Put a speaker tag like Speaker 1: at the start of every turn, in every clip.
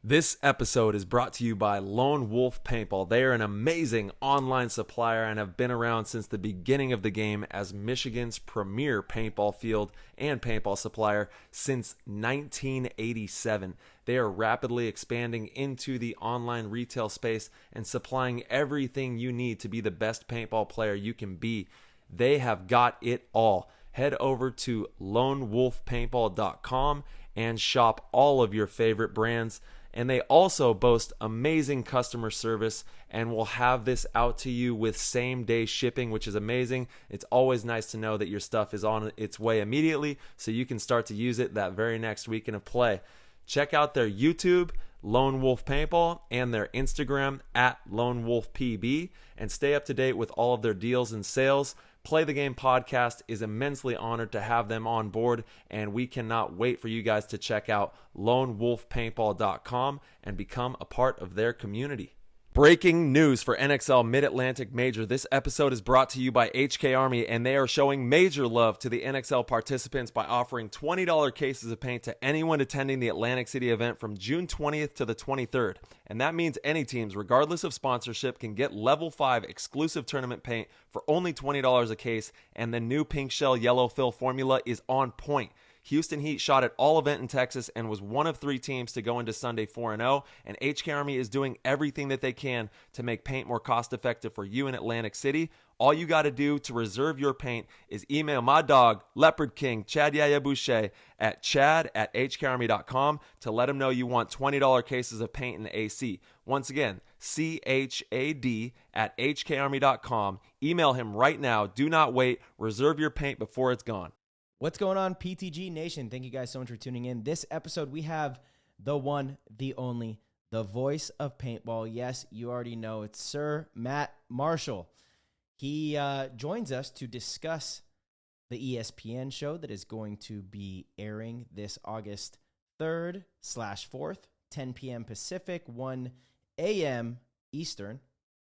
Speaker 1: This episode is brought to you by Lone Wolf Paintball. They are an amazing online supplier and have been around since the beginning of the game as Michigan's premier paintball field and paintball supplier since 1987. They are rapidly expanding into the online retail space and supplying everything you need to be the best paintball player you can be. They have got it all. Head over to lonewolfpaintball.com and shop all of your favorite brands. And they also boast amazing customer service and will have this out to you with same-day shipping, which is amazing. It's always nice to know that your stuff is on its way immediately so you can start to use it that very next weekend of play. Check out their YouTube, Lone Wolf Paintball, and their Instagram at Lone Wolf PB, and stay up to date with all of their deals and sales. Play the Game podcast is immensely honored to have them on board, and we cannot wait for you guys to check out lonewolfpaintball.com and become a part of their community. Breaking news for NXL Mid-Atlantic Major. This episode is brought to you by HK Army, and they are showing major love to the NXL participants by offering $20 cases of paint to anyone attending the Atlantic City event from June 20th to the 23rd. And that means any teams, regardless of sponsorship, can get level 5 exclusive tournament paint for only $20 a case, and the new pink shell yellow fill formula is on point. Houston Heat shot at all event in Texas and was one of 3 teams to go into Sunday 4-0, and HK Army is doing everything that they can to make paint more cost-effective for you in Atlantic City. All you got to do to reserve your paint is email my dog, Leopard King, Chad Yaya Boucher, at chad@hkarmy.com to let him know you want $20 cases of paint in AC. Once again, CHAD@hkarmy.com. Email him right now. Do not wait. Reserve your paint before it's gone.
Speaker 2: What's going on, PTG Nation? Thank you guys so much for tuning in. This episode, we have the one, the only, the voice of paintball. Yes, you already know it's Sir Matt Marshall. He joins us to discuss the ESPN show that is going to be airing this August 3rd/4th, 10 p.m. Pacific, 1 a.m. Eastern.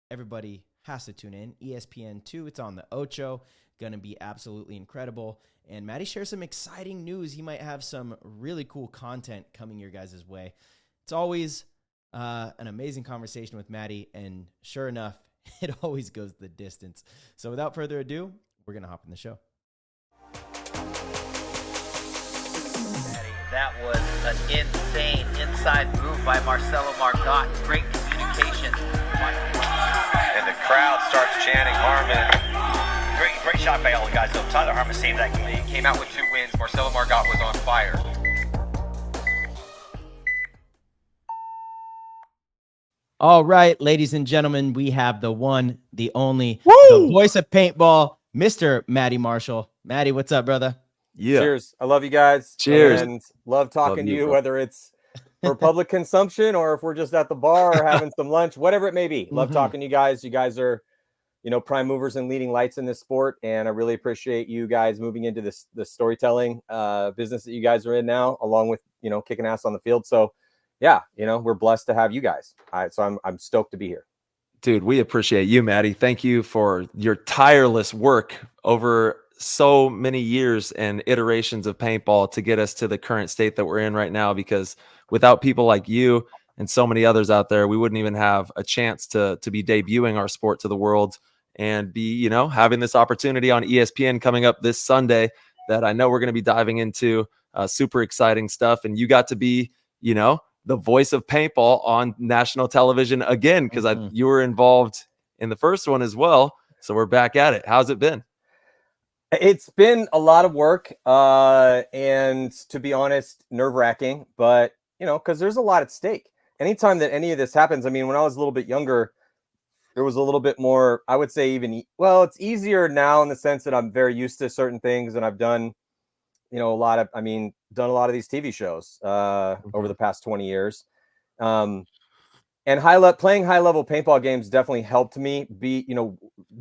Speaker 2: Everybody has to tune in. ESPN 2, it's on the Ocho. Going to be absolutely incredible. And Matty shares some exciting news. He might have some really cool content coming your guys' way. It's always an amazing conversation with Matty, and sure enough, it always goes the distance. So without further ado, we're going to hop in the show.
Speaker 3: Matty, that was an insane inside move by Marcelo Margot. Great communication.
Speaker 4: And the crowd starts chanting Harmon. Great shot by all the guys. So Tyler Harmon saved that game.
Speaker 5: He came out with 2 wins. Marcelo Margot was on fire.
Speaker 2: All right, ladies and gentlemen, we have the one, the only, the voice of paintball, Mr. Matty Marshall. Matty, what's up, brother?
Speaker 1: Yeah.
Speaker 6: Cheers. I love you guys.
Speaker 1: Cheers.
Speaker 6: And love talking to you,
Speaker 1: bro.
Speaker 6: whether it's for public consumption or if we're just at the bar or having some lunch, whatever it may be. Love talking to you guys. You guys are, prime movers and leading lights in this sport. And I really appreciate you guys moving into this storytelling business that you guys are in now, along with, kicking ass on the field. So yeah, we're blessed to have you guys. So I'm stoked to be here.
Speaker 1: Dude, we appreciate you, Matty. Thank you for your tireless work over so many years and iterations of paintball to get us to the current state that we're in right now, because without people like you and so many others out there, we wouldn't even have a chance to be debuting our sport to the world and be, having this opportunity on ESPN coming up this Sunday that I know we're going to be diving into. Super exciting stuff. And you got to be, the voice of paintball on national television again, because you were involved in the first one as well. So we're back at it. How's it been?
Speaker 6: It's been a lot of work, and to be honest, nerve-wracking, but, because there's a lot at stake. Anytime that any of this happens, I mean, when I was a little bit younger, there was a little bit more, I would say it's easier now in the sense that I'm very used to certain things, and I've done, done a lot of these TV shows over the past 20 years. And playing high-level paintball games definitely helped me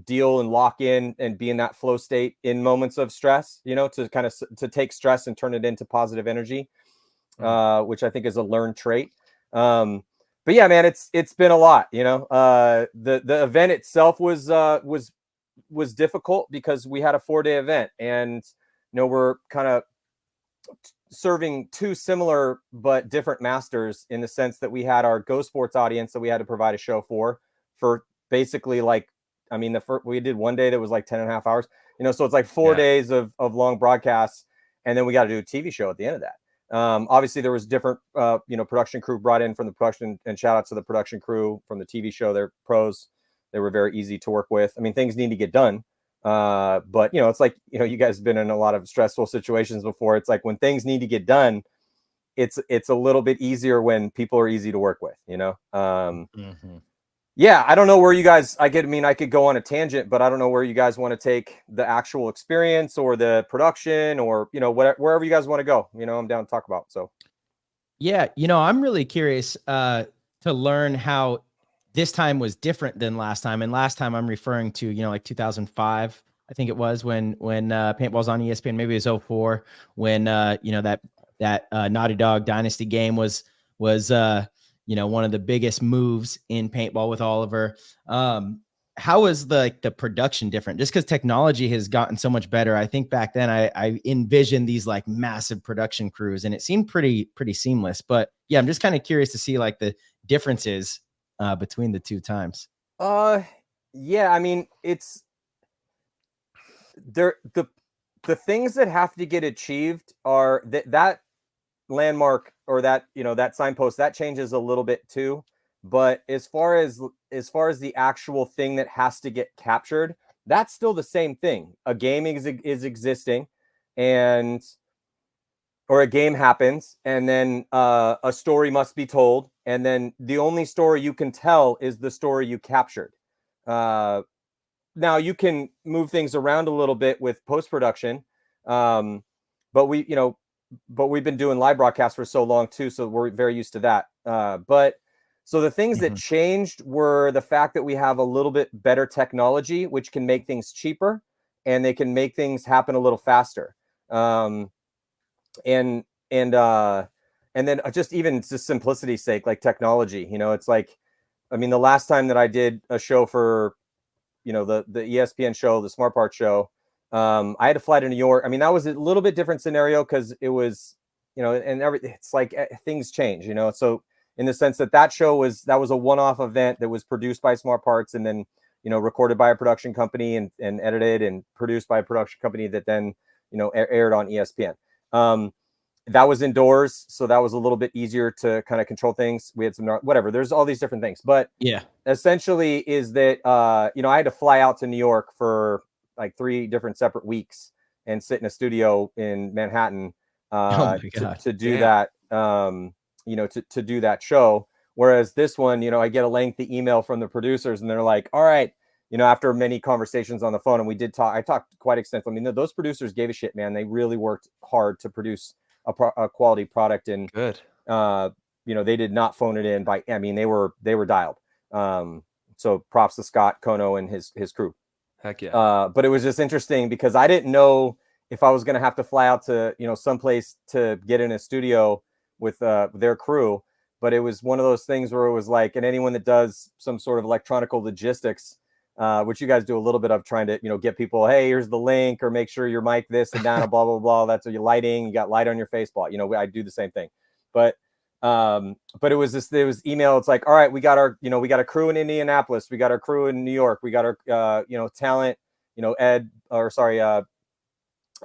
Speaker 6: deal and lock in and be in that flow state in moments of stress, to kind of to take stress and turn it into positive energy, which I think is a learned trait. But yeah, man, it's been a lot, the event itself was difficult because we had a 4-day event, and, we're kind of serving two similar but different masters, in the sense that we had our GoSports audience that we had to provide a show for basically, like, I mean, we did one day that was like 10 and a half hours, so it's like 4 days of long broadcasts. And then we got to do a TV show at the end of that. Obviously there was different, production crew brought in from the production, and shout out to the production crew from the TV show. They're pros. They were very easy to work with. I mean, things need to get done. But it's like, you guys have been in a lot of stressful situations before. It's like when things need to get done, it's a little bit easier when people are easy to work with, Yeah, I don't know where you guys, I could go on a tangent, but I don't know where you guys want to take the actual experience or the production, or, wherever you guys want to go, I'm down to talk about. So,
Speaker 2: yeah, I'm really curious to learn how this time was different than last time. And last time I'm referring to, like 2005, I think it was when Paintball's on ESPN, maybe it was 04, when, that Naughty Dog Dynasty game was one of the biggest moves in paintball with Oliver. How is the production different? Just because technology has gotten so much better. I think back then I envisioned these like massive production crews, and it seemed pretty seamless. But yeah, I'm just kind of curious to see like the differences between the two times.
Speaker 6: Yeah, I mean, it's there. The things that have to get achieved are that landmark, or that that signpost, that changes a little bit too. But as far as the actual thing that has to get captured, that's still the same thing. A game is existing, or a game happens, and then a story must be told, and then the only story you can tell is the story you captured. Now you can move things around a little bit with post-production, but we've been doing live broadcasts for so long too, so we're very used to that. So the things that changed were the fact that we have a little bit better technology, which can make things cheaper, and they can make things happen a little faster. And then just even to simplicity's sake, like technology, it's like, I mean, the last time that I did a show for, the ESPN show, the Smart Parts show, I had to fly to New York. I mean, that was a little bit different scenario because it was, it's like things change, so in the sense that show was a one-off event that was produced by Smart Parts, and then, recorded by a production company and edited and produced by a production company that then, aired on ESPN. That was indoors, so that was a little bit easier to kind of control things. We had some, whatever, there's all these different things, but
Speaker 2: yeah,
Speaker 6: essentially is that, I had to fly out to New York for like 3 different separate weeks and sit in a studio in Manhattan to do that, to do that show. Whereas this one, I get a lengthy email from the producers, and they're like, all right, after many conversations on the phone, and I talked quite extensively. I mean, those producers gave a shit, man. They really worked hard to produce a quality product, and
Speaker 1: good.
Speaker 6: They did not phone it in they were dialed. So props to Scott Kono and his crew.
Speaker 1: Heck yeah.
Speaker 6: But it was just interesting because I didn't know if I was going to have to fly out to, someplace to get in a studio with their crew. But it was one of those things where it was like, and anyone that does some sort of electronical logistics, which you guys do a little bit of, trying to, get people, hey, here's the link, or make sure your mic this and that, and blah, blah, blah. That's what you're lighting. You got light on your face, blah. I do the same thing. But it was there was email. It's like, all right, we got a crew in Indianapolis. We got our crew in New York. We got our, talent,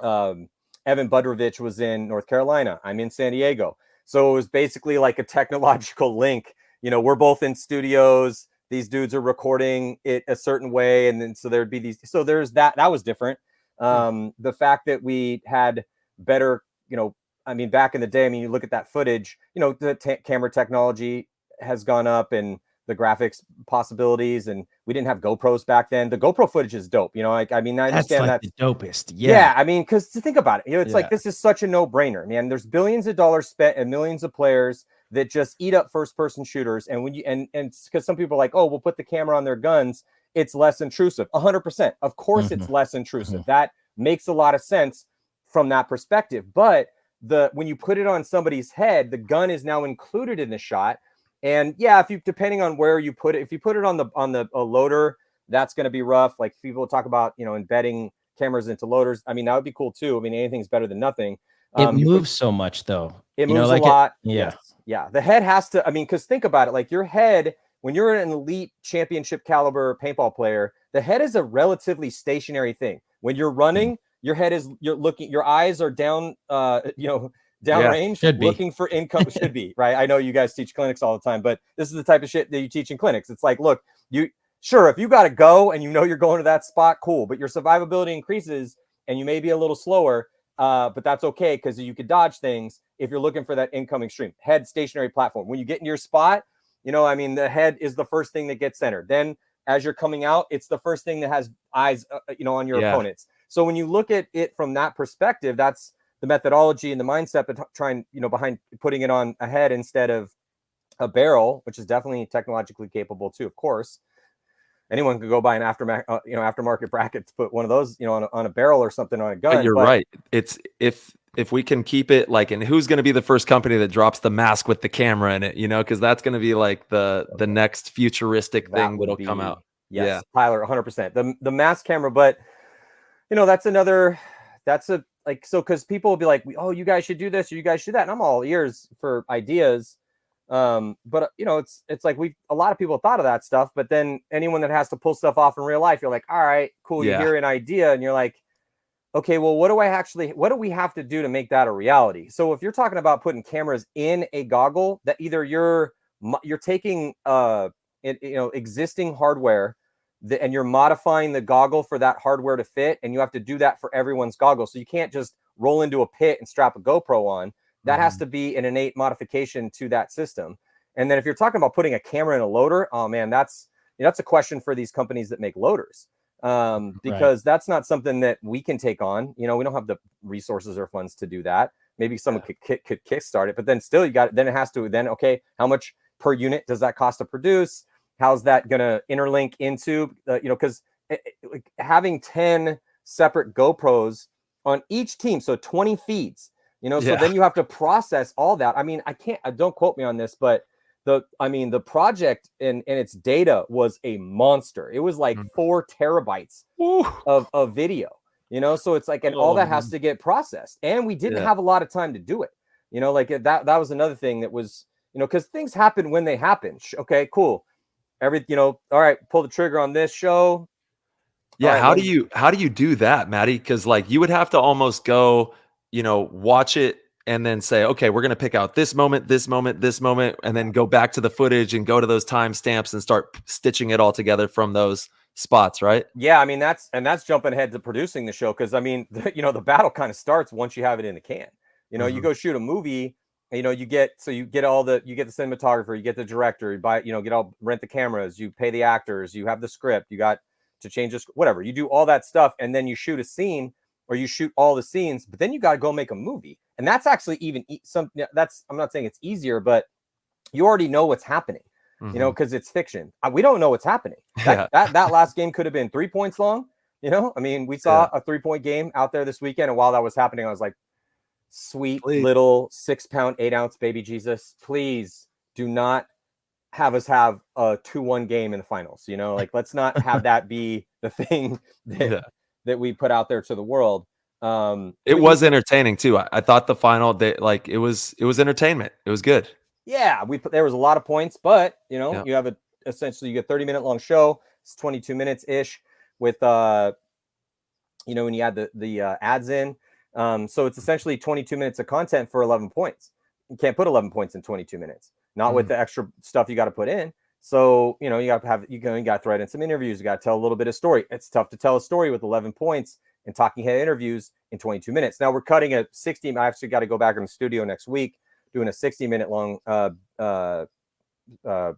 Speaker 6: Evan Budrovich was in North Carolina. I'm in San Diego. So it was basically like a technological link. We're both in studios. These dudes are recording it a certain way. And then, so there'd be these, so there's that was different. The fact that we had better, back in the day, you look at that footage, the camera technology has gone up, and the graphics possibilities, and we didn't have GoPros back then. The GoPro footage is dope. I understand
Speaker 2: that's
Speaker 6: the
Speaker 2: dopest.
Speaker 6: Yeah. Because to think about it, it's like, this is such a no-brainer, man. There's billions of dollars spent and millions of players that just eat up first-person shooters. And when you, and because some people are like, oh, we'll put the camera on their guns, it's less intrusive. 100%. Of course, it's less intrusive. That makes a lot of sense from that perspective. But when you put it on somebody's head, the gun is now included in the shot. And yeah, depending on where you put it, if you put it on a loader, that's going to be rough. Like people talk about, embedding cameras into loaders. That would be cool too. Anything's better than nothing.
Speaker 2: It
Speaker 6: You
Speaker 2: moves so much though.
Speaker 6: It
Speaker 2: You know,
Speaker 6: moves
Speaker 2: like
Speaker 6: a lot.
Speaker 2: yeah.
Speaker 6: Yes. Yeah. The head has to, I mean, because think about it, like your head, when you're an elite championship caliber paintball player, the head is a relatively stationary thing. When you're running, your head is, you're looking, your eyes are down, downrange,
Speaker 2: should be.
Speaker 6: looking for income. Should be, right? I know you guys teach clinics all the time, but this is the type of shit that you teach in clinics. It's like, look, sure, if you got to go and you know you're going to that spot, cool, but your survivability increases and you may be a little slower. But that's okay because you could dodge things if you're looking for that incoming stream. Head stationary platform. When you get in your spot, I mean, the head is the first thing that gets centered. Then as you're coming out, it's the first thing that has eyes, on your opponents. So when you look at it from that perspective, that's the methodology and the mindset of trying, behind putting it on a head instead of a barrel, which is definitely technologically capable too, of course. Anyone could go buy an aftermarket bracket to put one of those, on a barrel or something on a gun.
Speaker 1: But you're right. It's if we can keep it like, and who's going to be the first company that drops the mask with the camera in it, because that's going to be like the next futuristic thing that'll come out.
Speaker 6: Yes,
Speaker 1: yeah.
Speaker 6: Tyler, 100%. The mask camera, but because people will be like, oh, you guys should do this, or you guys should do that. And I'm all ears for ideas. But it's like a lot of people thought of that stuff, but then anyone that has to pull stuff off in real life, you're like, all right, cool. You hear an idea and you're like, okay, well, what do we have to do to make that a reality? So if you're talking about putting cameras in a goggle, that either you're taking, existing hardware and you're modifying the goggle for that hardware to fit, and you have to do that for everyone's goggle. So you can't just roll into a pit and strap a GoPro on. That has to be an innate modification to that system. And then if you're talking about putting a camera in a loader, oh man, that's a question for these companies that make loaders. Because that's not something that we can take on. We don't have the resources or funds to do that. Maybe someone could kickstart it, but then still okay, how much per unit does that cost to produce? How's that going to interlink into, because having 10 separate GoPros on each team, so 20 feeds, so then you have to process all that. I mean, don't quote me on this, but the project and its data was a monster. It was like 4 terabytes of video, so it's like, and all that has to get processed, and we didn't have a lot of time to do it. That was another thing that was, because things happen when they happen. Okay, cool. All right, pull the trigger on this show.
Speaker 1: Yeah.
Speaker 6: Right,
Speaker 1: how do you do that, Matty? Cause like you would have to almost go, watch it and then say, okay, we're going to pick out this moment, and then go back to the footage and go to those timestamps and start stitching it all together from those spots, right?
Speaker 6: Yeah, I mean, that's jumping ahead to producing the show, because I mean, the battle kind of starts once you have it in the can. You go shoot a movie, you get the cinematographer, you get the director, you buy, rent the cameras, you pay the actors, you have the script, you got to change this, whatever, you do all that stuff, and then you shoot a scene, or you shoot all the scenes, but then you got to go make a movie. And that's actually even I'm not saying it's easier, but you already know what's happening, because it's fiction. We don't know what's happening. That last game could have been 3 points long. I mean, we saw a 3-point game out there this weekend. And while that was happening, I was like, sweet little 6-pound, 8-ounce baby Jesus, please do not have us have a 2-1 game in the finals. Let's not have that be the thing that we put out there to the world.
Speaker 1: It was entertaining too. I thought the final, it was entertainment. It was good.
Speaker 6: Yeah, there was a lot of points, but you have essentially you get 30-minute long show. It's 22 minutes ish with when you add the ads in. So it's essentially 22 minutes of content for 11 points. You can't put 11 points in 22 minutes, not with the extra stuff you got to put in. So, you got to thread in some interviews. You got to tell a little bit of story. It's tough to tell a story with 11 points and talking head interviews in 22 minutes. Now we're cutting a 60. I actually got to go back in the studio next week, doing a 60-minute long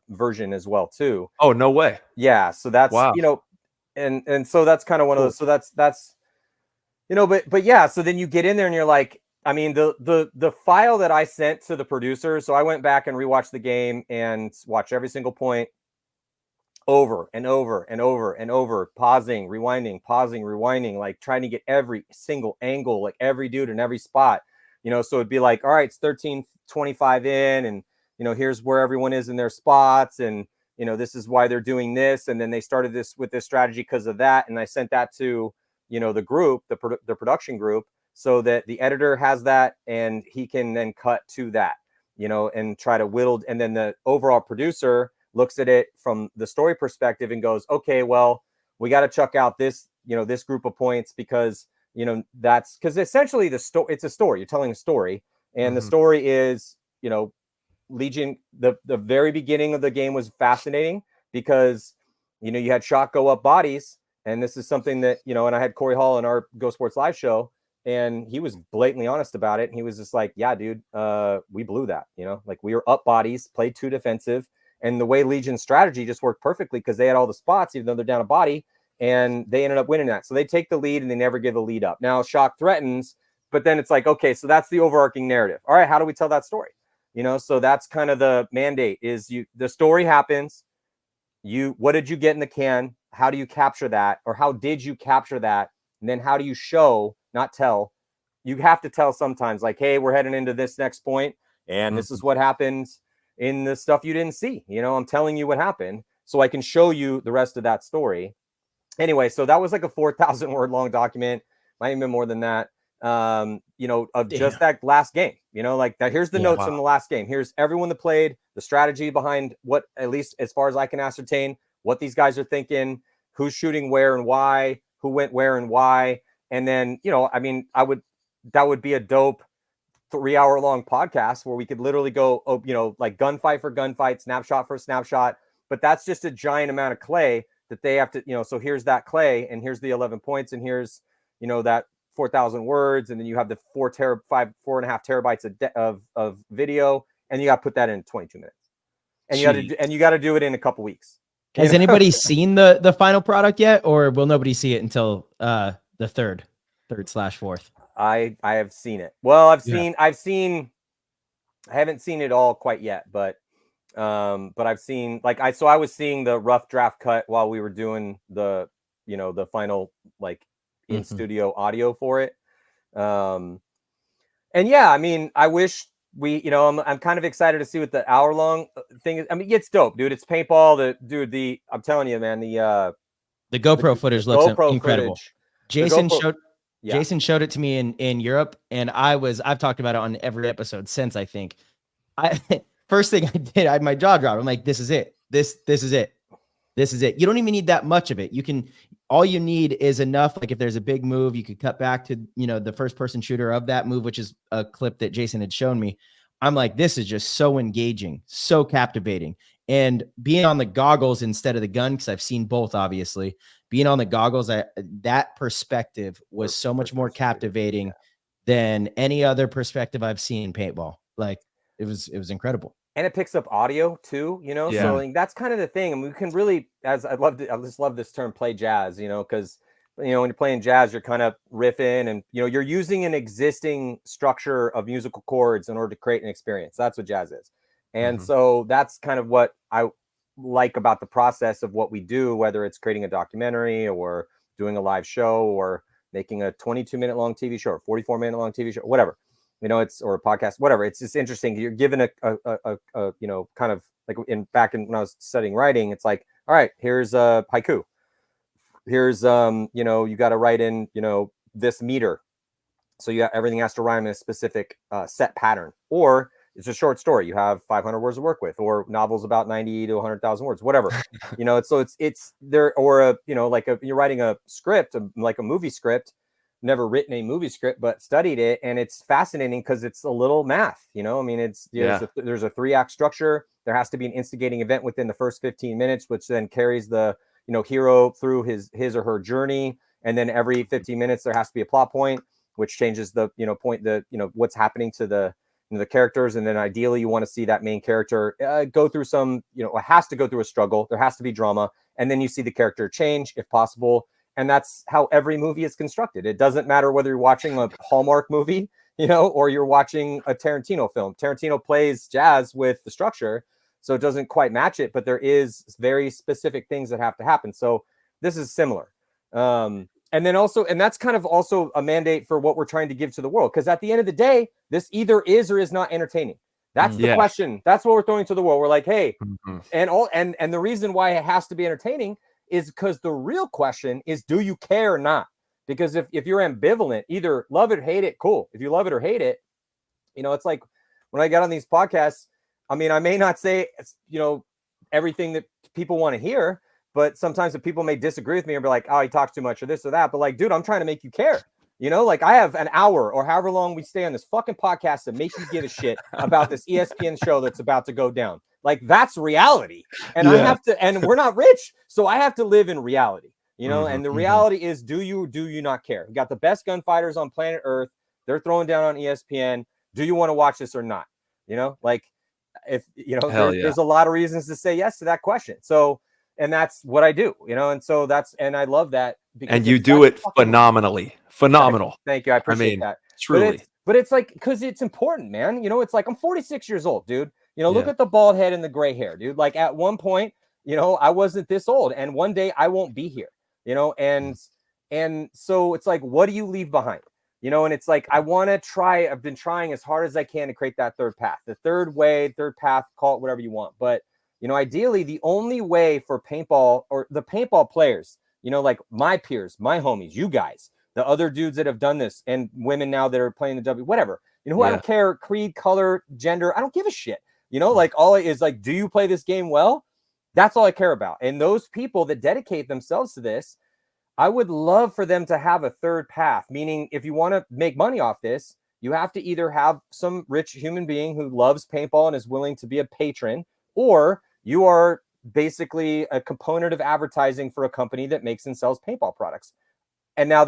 Speaker 6: version as well too.
Speaker 1: Oh, no way.
Speaker 6: Yeah. So that's,
Speaker 1: wow.
Speaker 6: And so that's kind of one of those. So that's, but yeah. So then you get in there and you're like, I mean, the file that I sent to the producer. So I went back and rewatched the game and watched every single point over and over and over and over, pausing, rewinding, like trying to get every single angle, like every dude in every spot, so it'd be like, all right, it's 13:25 in, and, here's where everyone is in their spots. And, this is why they're doing this. And then they started this with this strategy because of that. And I sent that to, the group, the production group. so that the editor has that and he can then cut to that, and try to whittle. And then the overall producer looks at it from the story perspective and goes, okay, well, we got to chuck out this, this group of points because, that's because essentially it's a story. You're telling a story, and the story is, Legion, the very beginning of the game was fascinating because, you had shot go up bodies. And this is something that, and I had Corey Hall in our GoSports live show, and he was blatantly honest about it. And he was just like, yeah, dude, we blew that, like we were up bodies, played too defensive. And the way Legion's strategy just worked perfectly because they had all the spots, even though they're down a body, and they ended up winning that. So they take the lead and they never give a lead up. Now shock threatens, but then it's like, okay, so that's the overarching narrative. All right, how do we tell that story? So that's kind of the mandate is the story happens. What did you get in the can? How do you capture that? Or how did you capture that? And then how do you show, not tell? You have to tell sometimes, like, hey, we're heading into this next point, and this is what happened in the stuff you didn't see. I'm telling you what happened so I can show you the rest of that story. Anyway, so that was like a 4,000 word long document, might even been more than that, of just that last game, like that. Here's the notes from the last game. Here's everyone that played, the strategy behind what, at least as far as I can ascertain, what these guys are thinking, who's shooting where and why, who went where and why. And then, that would be a dope 3-hour long podcast where we could literally go, like gunfight for gunfight, snapshot for snapshot. But that's just a giant amount of clay that they have to, so here's that clay, and here's the 11 points, and here's, that 4,000 words, and then you have the 4.5 terabytes of video, and you got to put that in 22 minutes, and you got to do it in a couple weeks.
Speaker 2: Has anybody seen the final product yet, or will nobody see it until the third/4th?
Speaker 6: I have seen it. Well, I haven't seen it all quite yet, but I've seen, I was seeing the rough draft cut while we were doing the final, like, in studio audio for it. And yeah, I wish I'm kind of excited to see what the hour-long thing is. It's dope, dude. It's paintball. I'm telling you, man, the
Speaker 2: GoPro footage looks incredible.
Speaker 6: Footage.
Speaker 2: Jason showed it to me in Europe, and I've talked about it on every episode since, I think. First thing I did, I had my jaw drop. I'm like, this is it. This is it. This is it. You don't even need that much of it. All you need is enough. Like if there's a big move, you could cut back to, the first person shooter of that move, which is a clip that Jason had shown me. I'm like, this is just so engaging, so captivating. And being on the goggles instead of the gun, because I've seen both, obviously, being on the goggles, that perspective was so much more captivating than any other perspective I've seen in paintball. Like it was incredible.
Speaker 6: And it picks up audio too, so that's kind of the thing. And we can really, I just love this term, play jazz, because, when you're playing jazz, you're kind of riffing and, you're using an existing structure of musical chords in order to create an experience. That's what jazz is. And so that's kind of what I like about the process of what we do, whether it's creating a documentary or doing a live show or making a 22-minute long TV show or 44-minute long TV show, whatever. Or a podcast, whatever. It's just interesting. You're given a kind of like back when I was studying writing, it's like, all right, here's a haiku. Here's, you got to write in, this meter. So everything has to rhyme in a specific set pattern, or it's a short story. You have 500 words to work with, or novels about 90 to 100,000 words, whatever, so it's there, or you're writing a script, like a movie script. Never written a movie script, but studied it, and it's fascinating because it's a little math. There's a 3-act structure. There has to be an instigating event within the first 15 minutes, which then carries the hero through his or her journey, and then every 15 minutes there has to be a plot point, which changes the what's happening to the characters, and then ideally you want to see that main character go through some it has to go through a struggle. There has to be drama, and then you see the character change if possible. And that's how every movie is constructed. It doesn't matter whether you're watching a Hallmark movie, or you're watching a Tarantino film. Tarantino plays jazz with the structure, so it doesn't quite match it, but there is very specific things that have to happen. So this is similar. And that's kind of also a mandate for what we're trying to give to the world. Because at the end of the day, this either is or is not entertaining. That's the question. That's what we're throwing to the world. We're like, hey, and the reason why it has to be entertaining is because the real question is, do you care or not? Because if you're ambivalent, either love it or hate it, cool. If you love it or hate it, it's like when I get on these podcasts, I mean, I may not say, everything that people want to hear, but sometimes if people may disagree with me and be like, oh, he talks too much or this or that. But like, dude, I'm trying to make you care. Like I have an hour or however long we stay on this fucking podcast to make you give a shit about this ESPN show that's about to go down. Like that's reality. And I have to, and we're not rich. So I have to live in reality, and the reality is, do you not care? We got the best gunfighters on planet Earth. They're throwing down on ESPN. Do you want to watch this or not? Like if, there's a lot of reasons to say yes to that question. So, and that's what I do, and so and I love that.
Speaker 1: And you do it phenomenally. Phenomenal.
Speaker 6: Thank you. I appreciate that.
Speaker 1: Truly.
Speaker 6: But it's like, because it's important, man. It's like, I'm 46 years old, dude. Look at the bald head and the gray hair, dude. Like at one point, I wasn't this old, and one day I won't be here, and so it's like, what do you leave behind? And it's like, I've been trying as hard as I can to create that third path, the third way, third path, call it whatever you want. But, ideally the only way for paintball, or the paintball players, like my peers, my homies, you guys, the other dudes that have done this, and women now that are playing the whatever, I don't care, creed, color, gender, I don't give a shit. Like all it is like, do you play this game well? That's all I care about. And those people that dedicate themselves to this, I would love for them to have a third path, meaning if you want to make money off this, you have to either have some rich human being who loves paintball and is willing to be a patron, or you are basically a component of advertising for a company that makes and sells paintball products. And now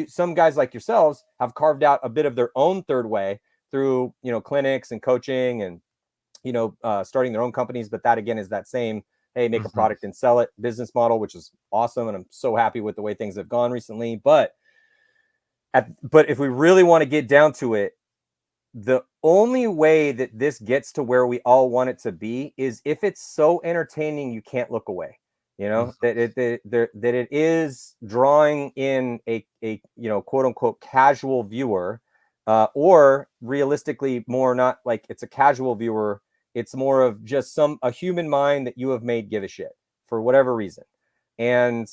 Speaker 6: some guys like yourselves have carved out a bit of their own third way through, clinics and coaching and, starting their own companies. But that again is that same, hey, make a product and sell it business model, which is awesome. And I'm so happy with the way things have gone recently. But if we really want to get down to it, the only way that this gets to where we all want it to be is if it's so entertaining you can't look away. That it is drawing in a quote unquote casual viewer, or realistically more not like it's a casual viewer. It's more of just a human mind that you have made give a shit for whatever reason. And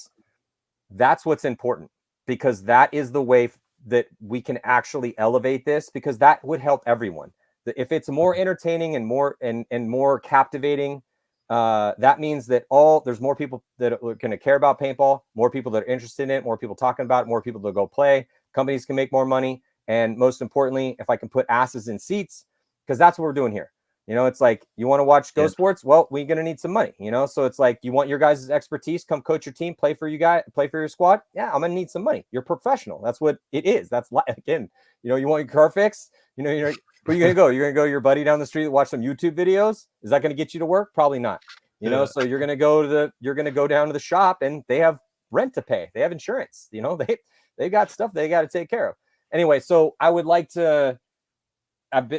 Speaker 6: that's what's important, because that is the way that we can actually elevate this, because that would help everyone. If it's more entertaining and more and more captivating, that means that there's more people that are going to care about paintball, more people that are interested in it, more people talking about it, more people that go play. Companies can make more money. And most importantly, if I can put asses in seats, because that's what we're doing here. It's like, you want to watch GoSports? Well, we're going to need some money, so it's like, you want your guys' expertise, come coach your team, play for your squad. Yeah, I'm going to need some money. You're professional. That's what it is. That's again, you want your car fixed, where are you going to go? You're going to go to your buddy down the street, watch some YouTube videos. Is that going to get you to work? Probably not. So you're going to go down to the shop, and they have rent to pay. They have insurance, they got stuff they got to take care of. Anyway, so I would like to,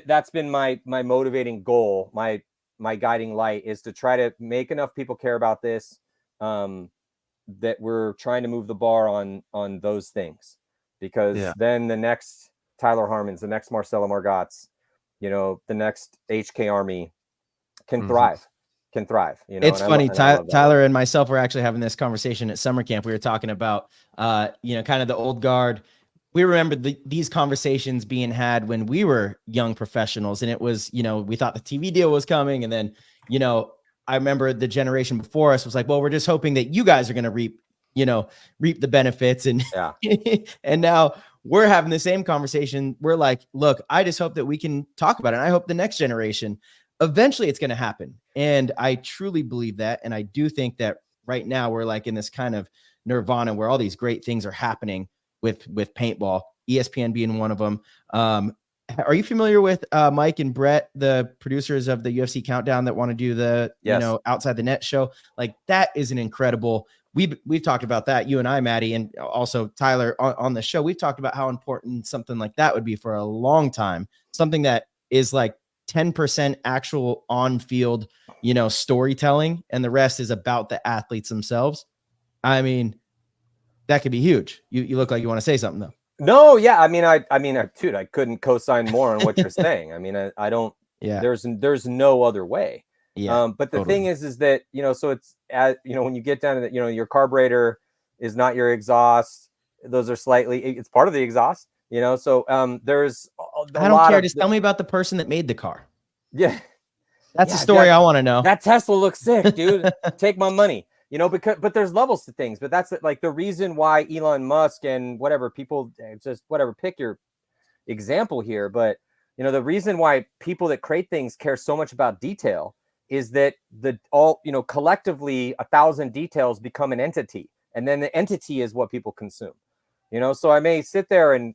Speaker 6: that's been my motivating goal. My guiding light is to try to make enough people care about this, that we're trying to move the bar on those things, because then the next Tyler Harmons, the next Marcelo Margots, the next HK Army can thrive.
Speaker 2: It's funny. Tyler and myself were actually having this conversation at summer camp. We were talking about, kind of the old guard. We remember these conversations being had when we were young professionals, and it was, we thought the TV deal was coming. And then, I remember the generation before us was like, well, we're just hoping that you guys are going to reap the benefits. And, and now we're having the same conversation. We're like, look, I just hope that we can talk about it. And I hope the next generation, eventually it's going to happen. And I truly believe that. And I do think that right now we're like in this kind of nirvana where all these great things are happening with paintball, ESPN being one of them. Are you familiar with Mike and Brett, the producers of the UFC Countdown, that want to do the Outside the Net show? Like, that is an incredible. We've talked about that, you and I, Matty, and also Tyler on the show. We've talked about how important something like that would be for a long time. Something that is like 10% actual on-field, storytelling, and the rest is about the athletes themselves. I mean, that could be huge. You look like you want to say something though.
Speaker 6: No, yeah. I mean, dude, I couldn't co-sign more on what you're saying. I mean, I don't. Yeah. There's no other way. Yeah. But the thing is that so it's when you get down to that, your carburetor is not your exhaust. Those are slightly, it's part of the exhaust, you know? So there's
Speaker 2: I don't care. Just tell me about the person that made the car.
Speaker 6: Yeah.
Speaker 2: That's a story I want to know.
Speaker 6: That Tesla looks sick, dude. Take my money. You know, but there's levels to things. But that's like the reason why Elon Musk and whatever people just whatever, pick your example here. But, you know, the reason why people that create things care so much about detail is that collectively 1,000 details become an entity. And then the entity is what people consume. You know, so I may sit there and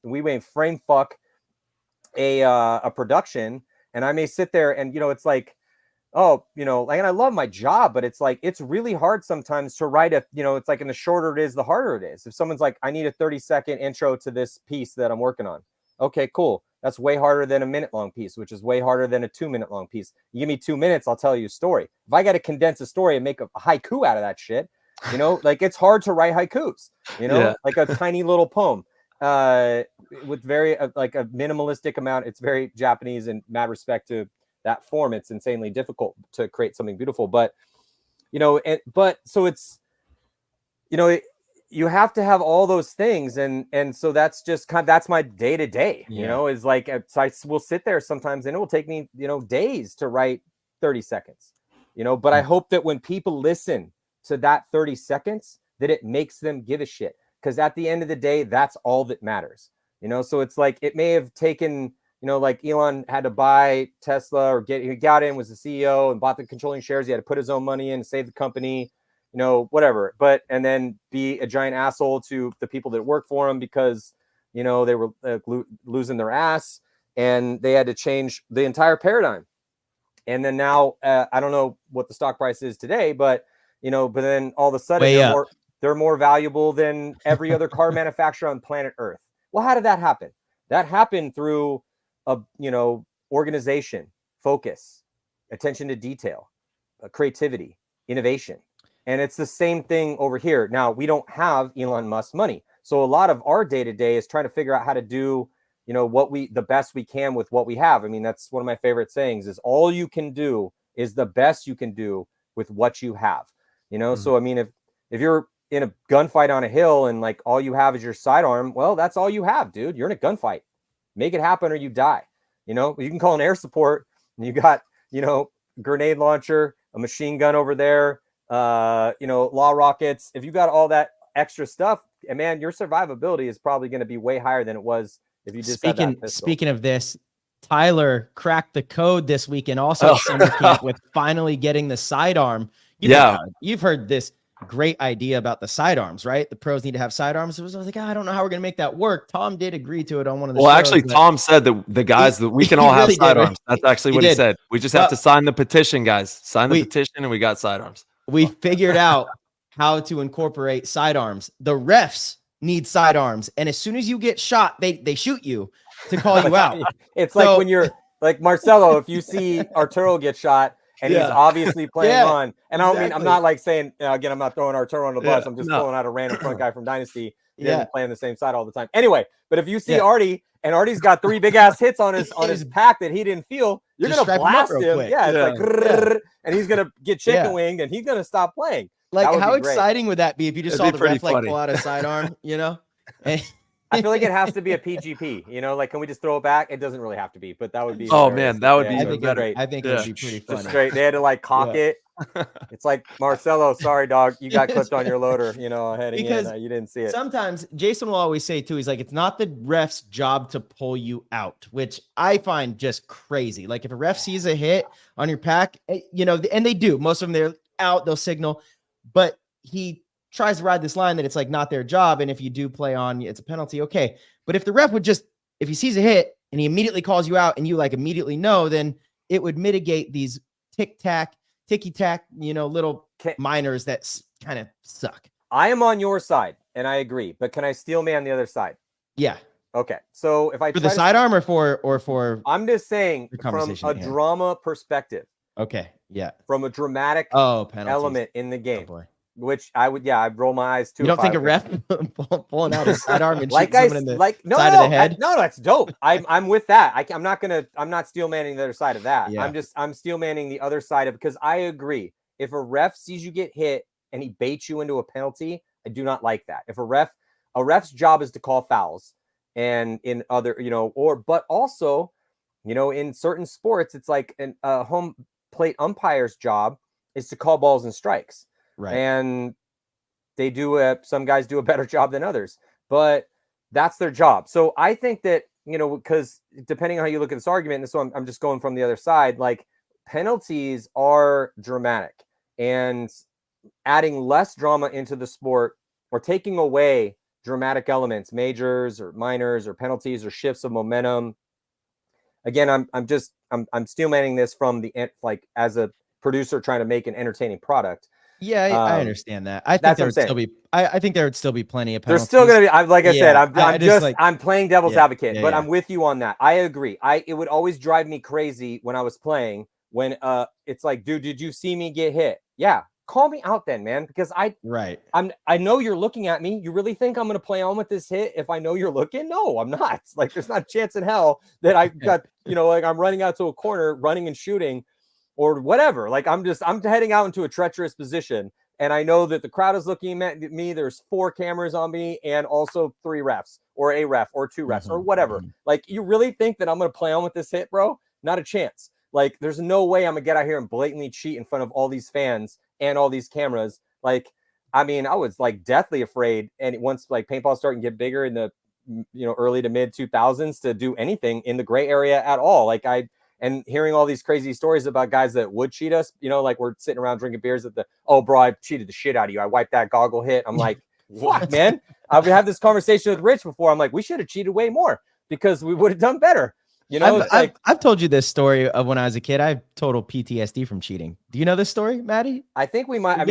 Speaker 6: we may frame fuck a production, and I may sit there and, you know, it's like, oh, you know, like, and I love my job, but it's like, it's really hard sometimes to write it's like, and the shorter it is, the harder it is. If someone's like, I need a 30-second intro to this piece that I'm working on. Okay, cool. That's way harder than a minute-long piece, which is way harder than a 2-minute-long piece. You give me 2 minutes, I'll tell you a story. If I got to condense a story and make a haiku out of that shit, you know, like, it's hard to write haikus, you know, like a tiny little poem with very like a minimalistic amount. It's very Japanese in mad respect to that form. It's insanely difficult to create something beautiful, but, you know, so it's, you know, you have to have all those things. And so that's just that's my day to day, you know, is like, I will sit there sometimes and it will take me, you know, days to write 30 seconds, you know, but I hope that when people listen to that 30 seconds, that it makes them give a shit. Because at the end of the day, that's all that matters, you know? So it's like, it may have taken, you know, like Elon had to buy Tesla or he got in, was the CEO and bought the controlling shares. He had to put his own money in to save the company, you know, whatever. But, and then be a giant asshole to the people that work for him because, you know, they were losing their ass and they had to change the entire paradigm. And then now, I don't know what the stock price is today, but, you know, but then all of a sudden they're more valuable than every other car manufacturer on planet Earth. Well, how did that happen? That happened through organization, focus, attention to detail, creativity, innovation. And it's the same thing over here. Now, we don't have Elon Musk money. So a lot of our day-to-day is trying to figure out how to do, you know, the best we can with what we have. I mean, that's one of my favorite sayings is all you can do is the best you can do with what you have, you know? So, I mean, if you're in a gunfight on a hill and like all you have is your sidearm, well, that's all you have, dude. You're in a gunfight. Make it happen or you die. You know, you can call an air support and you got, you know, grenade launcher, a machine gun over there, you know, law rockets. If you got all that extra stuff, and man, your survivability is probably going to be way higher than it was if you just had that pistol.
Speaker 2: Speaking of this, Tyler cracked the code this weekend also at summer camp with finally getting the sidearm. You've heard this great idea about the sidearms, right? The pros need to have sidearms. I was like, I don't know how we're going to make that work. Tom did agree to it on one of the shows.
Speaker 1: Well, actually, Tom said that the guys that we can all have sidearms. That's actually what he said. We just have to sign the petition, guys. Sign the petition and we got sidearms.
Speaker 2: We figured out how to incorporate sidearms. The refs need sidearms. And as soon as you get shot, they shoot you to call you out.
Speaker 6: It's like when you're like Marcelo, if you see Arturo get shot, and he's obviously playing on. And I don't mean, I'm not like saying, again, I'm not throwing Arturo on the bus. I'm just pulling out a random front guy from Dynasty. He didn't play on the same side all the time. Anyway, but if you see Artie, and Artie's got 3 big ass hits on his pack that he didn't feel, you're going to blast him. It's like, and he's going to get chicken winged and he's going to stop playing.
Speaker 2: Like, how exciting would that be if you just saw the ref like pull out a sidearm, you know?
Speaker 6: I feel like it has to be a PGP, you know, like, can we just throw it back? It doesn't really have to be, but that would be.
Speaker 1: Oh man, that would be better.
Speaker 2: I think it would be pretty funny.
Speaker 6: Just straight, they had to like cock it. It's like, Marcelo, sorry, dog, you got clipped on your loader, you know, heading in. You didn't see it.
Speaker 2: Sometimes Jason will always say too, he's like, it's not the ref's job to pull you out, which I find just crazy. Like if a ref sees a hit on your pack, you know, and they do, most of them, they're out, they'll signal, but he tries to ride this line that it's like not their job. And if you do play on, it's a penalty. Okay. But if the ref would just, if he sees a hit and he immediately calls you out and you like immediately know, then it would mitigate these ticky-tack, you know, little minors that kind of suck.
Speaker 6: I am on your side and I agree, but can I steel man the other side?
Speaker 2: Yeah.
Speaker 6: Okay. So if I
Speaker 2: for the sidearm or for
Speaker 6: I'm just saying from a drama perspective.
Speaker 2: Okay. Yeah.
Speaker 6: From a dramatic element in the game.
Speaker 2: Oh, boy.
Speaker 6: Which I would, I'd roll my eyes too.
Speaker 2: You don't think a ref pulling out his sidearm and
Speaker 6: like
Speaker 2: shooting someone in the side of the head?
Speaker 6: No, that's dope. I'm with that. I'm not steel manning the other side of that.
Speaker 2: Yeah.
Speaker 6: I'm steel manning the other side of, because I agree. If a ref sees you get hit and he baits you into a penalty, I do not like that. If a ref a ref's job is to call fouls, and in other, but also, in certain sports, it's like a home plate umpire's job is to call balls and strikes.
Speaker 2: Right.
Speaker 6: And they some guys do a better job than others, but that's their job. So I think that, because depending on how you look at this argument, and so I'm just going from the other side, like penalties are dramatic, and adding less drama into the sport or taking away dramatic elements, majors or minors or penalties or shifts of momentum. Again, I'm steelmanning this from the, like, as a producer trying to make an entertaining product.
Speaker 2: Yeah, I understand that. I think there would still be plenty of penalties.
Speaker 6: There's still going to be, like I said, I'm playing devil's advocate, but I'm with you on that. I agree. It would always drive me crazy when I was playing, when it's like, dude, did you see me get hit? Yeah. Call me out then, man, because I know you're looking at me. You really think I'm going to play on with this hit if I know you're looking? No, I'm not. Like, there's not a chance in hell that I got, like I'm running out to a corner, running and shooting or whatever. Like, I'm heading out into a treacherous position, and I know that the crowd is looking at me. There's 4 cameras on me and also 3 refs or a ref or 2 refs or whatever. Like, you really think that I'm going to play on with this hit, bro? Not a chance. Like, there's no way I'm going to get out here and blatantly cheat in front of all these fans and all these cameras. Like, I mean, I was like deathly afraid. And once like paintball started to get bigger in the, early to mid 2000s, to do anything in the gray area at all. Like, and hearing all these crazy stories about guys that would cheat us, like we're sitting around drinking beers at oh, bro, I cheated the shit out of you. I wiped that goggle hit. I'm like, fuck, man. I've had this conversation with Rich before. I'm like, we should have cheated way more because we would have done better.
Speaker 2: I've told you this story of when I was a kid. I have total PTSD from cheating. Do you know this story, Matty?
Speaker 6: I think we might.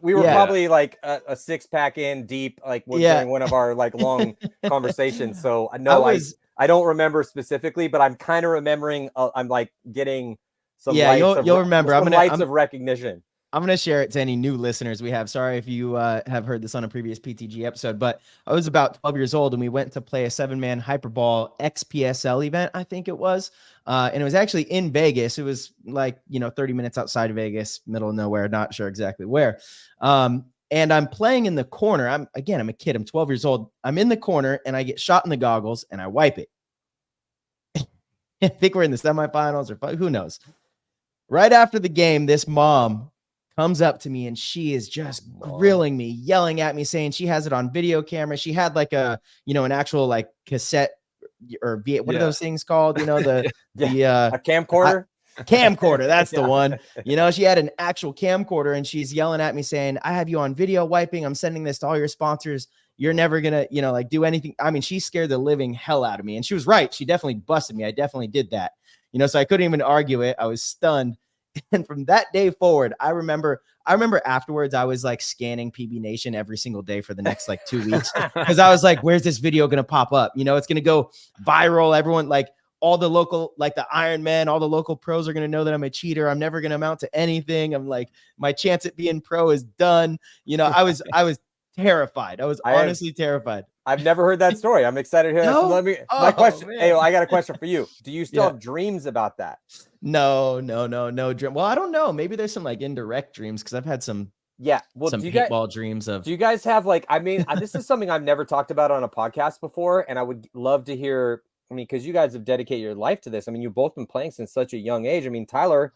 Speaker 6: We were probably like a 6-pack in deep, like during one of our like long conversations. So I don't remember specifically, but I'm kind of remembering. I'm like getting some.
Speaker 2: Yeah, you'll remember.
Speaker 6: Some lights of recognition.
Speaker 2: I'm going to share it to any new listeners we have. Sorry if you have heard this on a previous PTG episode, but I was about 12 years old and we went to play a 7-man hyperball XPSL event, I think it was. And it was actually in Vegas. It was like, 30 minutes outside of Vegas, middle of nowhere, not sure exactly where. And I'm playing in the corner. I'm a kid. I'm 12 years old. I'm in the corner and I get shot in the goggles and I wipe it. I think we're in the semifinals or who knows. Right after the game, this mom comes up to me and she is just grilling me, yelling at me, saying she has it on video camera. She had like an actual like cassette or what are those things called? A
Speaker 6: camcorder.
Speaker 2: Camcorder. That's the one. She had an actual camcorder and she's yelling at me saying, I have you on video wiping. I'm sending this to all your sponsors. You're never going to, like do anything. I mean, she scared the living hell out of me and she was right. She definitely busted me. I definitely did that, so I couldn't even argue it. I was stunned. And from that day forward, I remember afterwards, I was like scanning PB Nation every single day for the next like 2 weeks. Cause I was like, where's this video going to pop up? It's going to go viral. Everyone, like all the local, like the Iron Man, all the local pros are going to know that I'm a cheater. I'm never going to amount to anything. I'm like, my chance at being pro is done. I was terrified. I was honestly terrified.
Speaker 6: I've never heard that story. I'm excited to hear that. So my question. Man. Hey, I got a question for you. Do you still have dreams about that?
Speaker 2: No dream. Well, I don't know. Maybe there's some like indirect dreams because I've had some paintball dreams of.
Speaker 6: Do you guys have like? I mean, this is something I've never talked about on a podcast before, and I would love to hear. I mean, because you guys have dedicated your life to this. I mean, you've both been playing since such a young age. I mean, Tyler,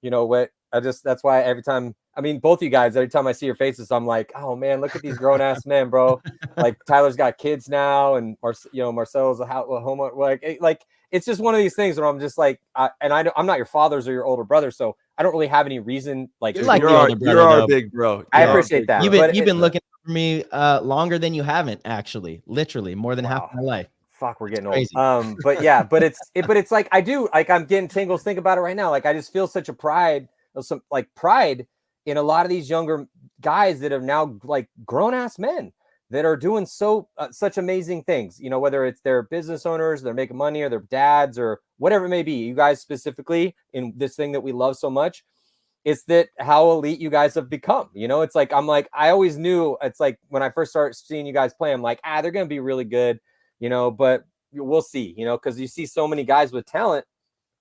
Speaker 6: that's why every time. I mean, both you guys, every time I see your faces, I'm like, oh man, look at these grown ass men, bro. Like Tyler's got kids now, and Marcelo's a homo. Like it's just one of these things where I'm just like, I'm not your fathers or your older brother, so I don't really have any reason. Like
Speaker 1: you're our big bro.
Speaker 6: I appreciate that.
Speaker 2: You've been looking for me longer than you haven't, actually, literally more than half my life.
Speaker 6: Fuck, we're getting old. But it's like I do, like I'm getting tingles. Think about it right now. Like I just feel such a pride in a lot of these younger guys that are now like grown ass men that are doing such amazing things, whether it's their business owners, they're making money, or their dads, or whatever it may be. You guys specifically in this thing that we love so much, it's that how elite you guys have become. It's like, I always knew, it's like when I first started seeing you guys play, I'm like, they're going to be really good, but we'll see, because you see so many guys with talent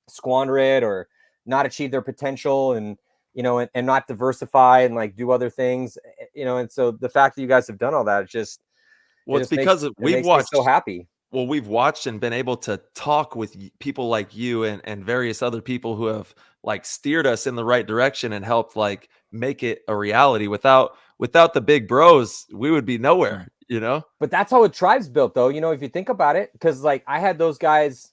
Speaker 6: squander it or not achieve their potential and not diversify and like do other things, and so the fact that you guys have done all that, it's just,
Speaker 1: Well, it's because we've watched
Speaker 6: so happy.
Speaker 1: Well, we've watched and been able to talk with people like you and various other people who have like steered us in the right direction and helped like make it a reality. Without the big bros, we would be nowhere, you know?
Speaker 6: But that's how a tribe's built, though. You know, if you think about it, because like I had those guys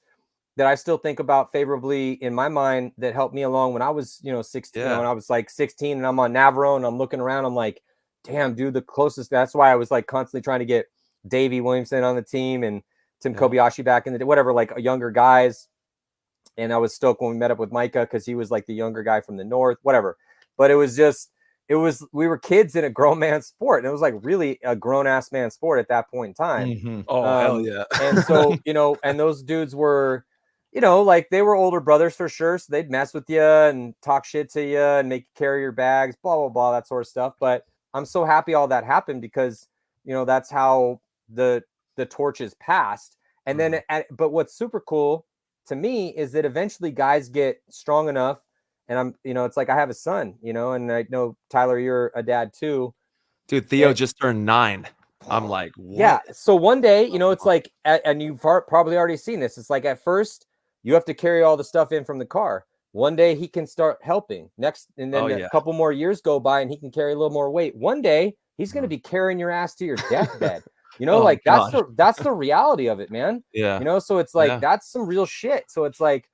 Speaker 6: that I still think about favorably in my mind that helped me along when I was, 16,
Speaker 1: Yeah.
Speaker 6: when I was like 16 and I'm on Navarone and I'm looking around, I'm like, damn, dude, the closest. That's why I was like constantly trying to get Davey Williamson on the team and Tim Kobayashi back in the day, whatever, like younger guys. And I was stoked when we met up with Micah because he was like the younger guy from the north, whatever. But it was we were kids in a grown man sport. And it was like really a grown ass man sport at that point in time.
Speaker 2: Mm-hmm.
Speaker 1: Oh, hell yeah.
Speaker 6: And so, and those dudes were, like they were older brothers for sure. So they'd mess with you and talk shit to you and make you carry your bags, blah, blah, blah, that sort of stuff. But I'm so happy all that happened because, that's how the torch is passed. And then, but what's super cool to me is that eventually guys get strong enough. And I'm, it's like I have a son, and I know, Tyler, you're a dad too.
Speaker 1: Dude, Theo just turned 9. I'm like, what?
Speaker 6: Yeah. So one day, it's like, and you've probably already seen this. It's like at first you have to carry all the stuff in from the car. One day he can start helping next. And then a couple more years go by and he can carry a little more weight. One day he's going to be carrying your ass to your deathbed. Like that's the reality of it, man.
Speaker 1: Yeah.
Speaker 6: So it's like, that's some real shit. So it's like,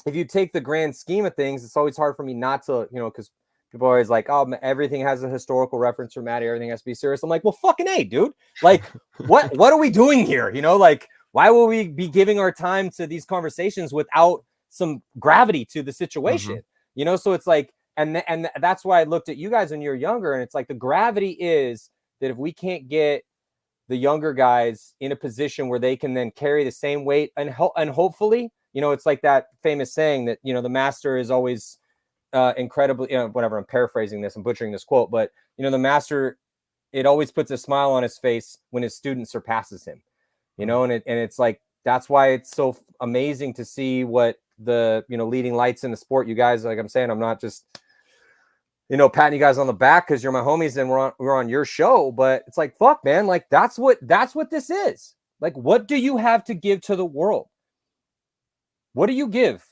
Speaker 6: if you take the grand scheme of things, it's always hard for me not to, because people are always like, oh, everything has a historical reference for Matty. Everything has to be serious. I'm like, well, fucking A, dude. Like, what are we doing here? Like, why will we be giving our time to these conversations without some gravity to the situation? So it's like, and that's why I looked at you guys when you were younger. And it's like, the gravity is that if we can't get the younger guys in a position where they can then carry the same weight and hopefully, it's like that famous saying that, the master is always incredibly, whatever, I'm paraphrasing this and butchering this quote, but, the master, it always puts a smile on his face when his student surpasses him, and it's like, that's why it's so amazing to see what the, leading lights in the sport, you guys, like I'm saying, I'm not just, patting you guys on the back because you're my homies and we're on your show, but it's like, fuck, man, like that's what this is. Like, what do you have to give to the world? What do you give?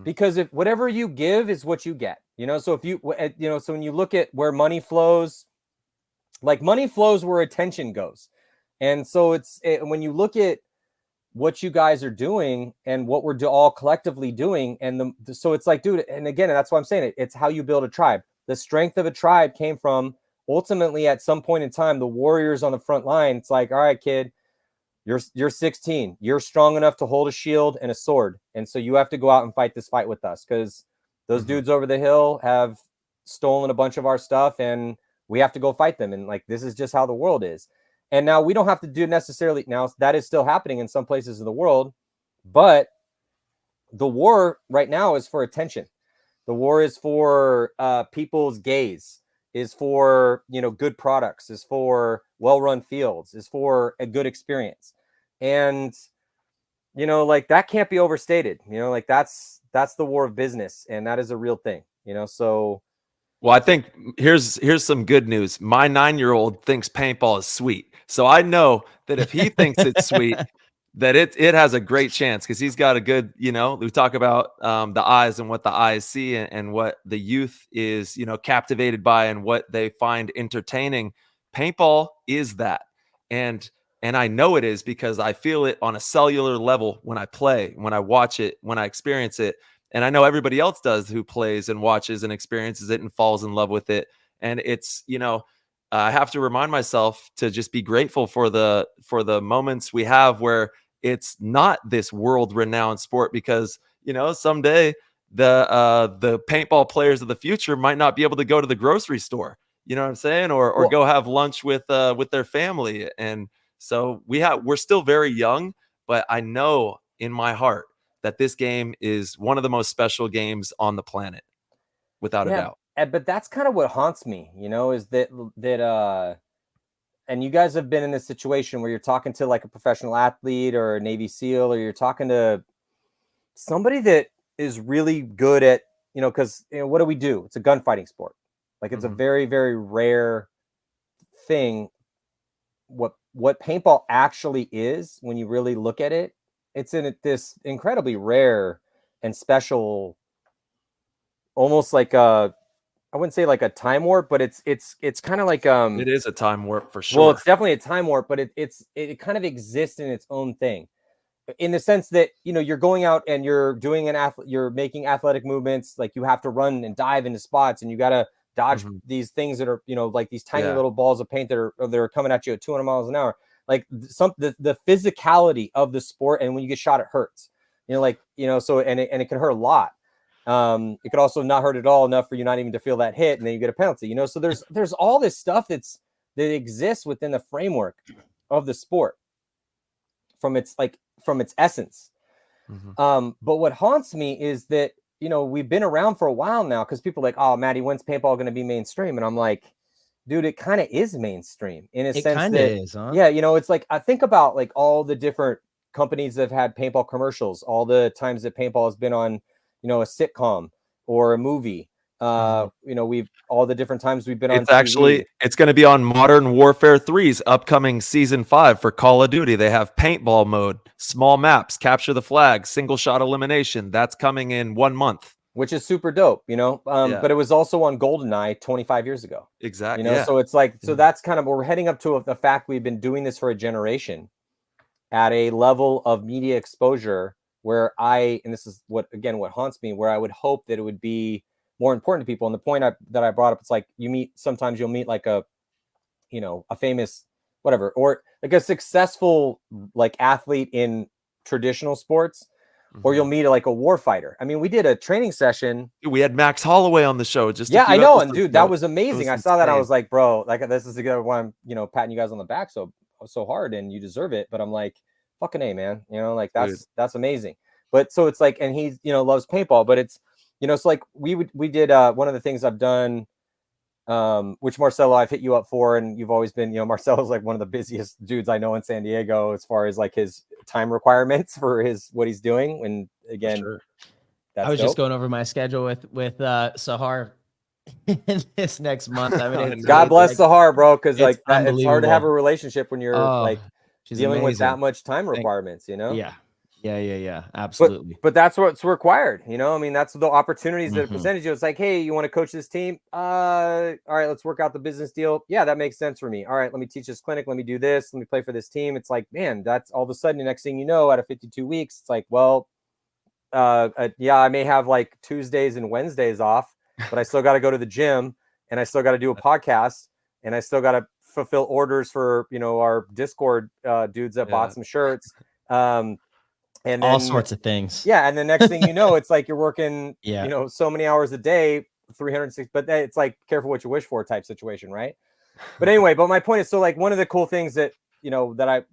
Speaker 6: Because if whatever you give is what you get, so if you, so when you look at where money flows, like money flows where attention goes. And so when you look at what you guys are doing and what we're all collectively doing. And so it's like, dude, and again, that's why I'm saying it's how you build a tribe. The strength of a tribe came from ultimately at some point in time, the warriors on the front line. It's like, all right, kid, you're 16. You're strong enough to hold a shield and a sword. And so you have to go out and fight this fight with us because those dudes over the hill have stolen a bunch of our stuff and we have to go fight them. And like, this is just how the world is. And now we don't have to do necessarily now that is still happening in some places of the world, but the war right now is for attention. The war is for people's gaze, is for, good products, is for well-run fields, is for a good experience. And, like that can't be overstated, like that's the war of business. And that is a real thing, so.
Speaker 1: Well, I think here's some good news. My 9-year-old thinks paintball is sweet. So I know that if he thinks it's sweet, that it has a great chance because he's got a good, we talk about the eyes and what the eyes see and what the youth is, captivated by and what they find entertaining. Paintball is that. And I know it is because I feel it on a cellular level when I play, when I watch it, when I experience it. And I know everybody else does who plays and watches and experiences it and falls in love with it. And it's, I have to remind myself to just be grateful for the moments we have where it's not this world renowned sport because, someday the paintball players of the future might not be able to go to the grocery store, you know what I'm saying? Or go have lunch with their family. And so we're still very young, but I know in my heart that this game is one of the most special games on the planet, without a doubt.
Speaker 6: But that's kind of what haunts me, is that and you guys have been in this situation where you're talking to like a professional athlete or a Navy SEAL, or you're talking to somebody that is really good at, because what do we do? It's a gunfighting sport. Like it's a very, very rare thing. What what paintball actually is, when you really look at it, it's in this incredibly rare and special, almost like a, I wouldn't say like a time warp, but it's kind of like
Speaker 1: It is a time warp for sure.
Speaker 6: well, it's definitely a time warp, but it kind of exists in its own thing, in the sense that, you know, you're going out and you're doing you're making athletic movements, like you have to run and dive into spots, and you got to dodge these things that are, you know, like these tiny little balls of paint that are coming at you at 200 miles an hour. Like the physicality of the sport, and when you get shot, it hurts. You know, like, you know, so and it can hurt a lot. It could also not hurt at all, enough for you not even to feel that hit, and then you get a penalty. You know, so there's all this stuff that exists within the framework of the sport from its essence. But what haunts me is that, you know, we've been around for a while now, because people are like, oh, Matty, when's paintball going to be mainstream? And I'm like, dude, it kind of is mainstream in a sense. It kind of
Speaker 2: is, huh?
Speaker 6: Yeah, you know, it's like, I think about like all the different companies that have had paintball commercials, all the times that paintball has been on, you know, a sitcom or a movie. You know, all the different times we've been on TV.
Speaker 1: It's going to be on Modern Warfare 3's upcoming season 5 for Call of Duty. They have paintball mode, small maps, capture the flag, single shot elimination. That's coming in 1 month,
Speaker 6: which is super dope, you know. But it was also on GoldenEye 25 years ago.
Speaker 1: Exactly.
Speaker 6: You know, so it's like, so that's kind of, we're heading up to the fact we've been doing this for a generation at a level of media exposure where and this is what haunts me, where I would hope that it would be more important to people. And the point that I brought up, it's like, sometimes you'll meet like a, you know, a famous whatever, or like a successful like athlete in traditional sports, or you'll meet like a war fighter. I mean, we did a training session.
Speaker 1: We had Max Holloway on the show.
Speaker 6: I know. And dude, that was amazing. I saw that. I was like, bro, like, this is the good one. I'm, you know, patting you guys on the back so hard, and you deserve it. But I'm like, fucking A, man, you know, like that's amazing. But so it's like, and he, you know, loves paintball, but it's, you know, it's like we did one of the things I've done, which Marcelo, I've hit you up for, and you've always been, you know, Marcelo's like one of the busiest dudes I know in San Diego as far as like his time requirements for what he's doing. And again,
Speaker 2: I was just going over my schedule with Sahar this next month. I mean,
Speaker 6: God bless Sahar, bro, because like it's hard to have a relationship when you're like dealing with that much time requirements, you know?
Speaker 2: Yeah. Absolutely.
Speaker 6: But that's what's required, you know. I mean, that's the opportunities that it presented you. It's like, hey, you want to coach this team? All right, let's work out the business deal. Yeah, that makes sense for me. All right, let me teach this clinic. Let me do this. Let me play for this team. It's like, man, that's all of a sudden the next thing you know, out of 52 weeks, it's like, well, yeah, I may have like Tuesdays and Wednesdays off, but I still got to go to the gym, and I still got to do a podcast, and I still got to fulfill orders for, you know, our Discord dudes that bought some shirts. And then,
Speaker 2: all sorts of things.
Speaker 6: Yeah. And the next thing you know, it's like you're working, you know, so many hours a day, 306, but it's like, careful what you wish for type situation. Right. But anyway, but my point is, so like one of the cool things that, you know, that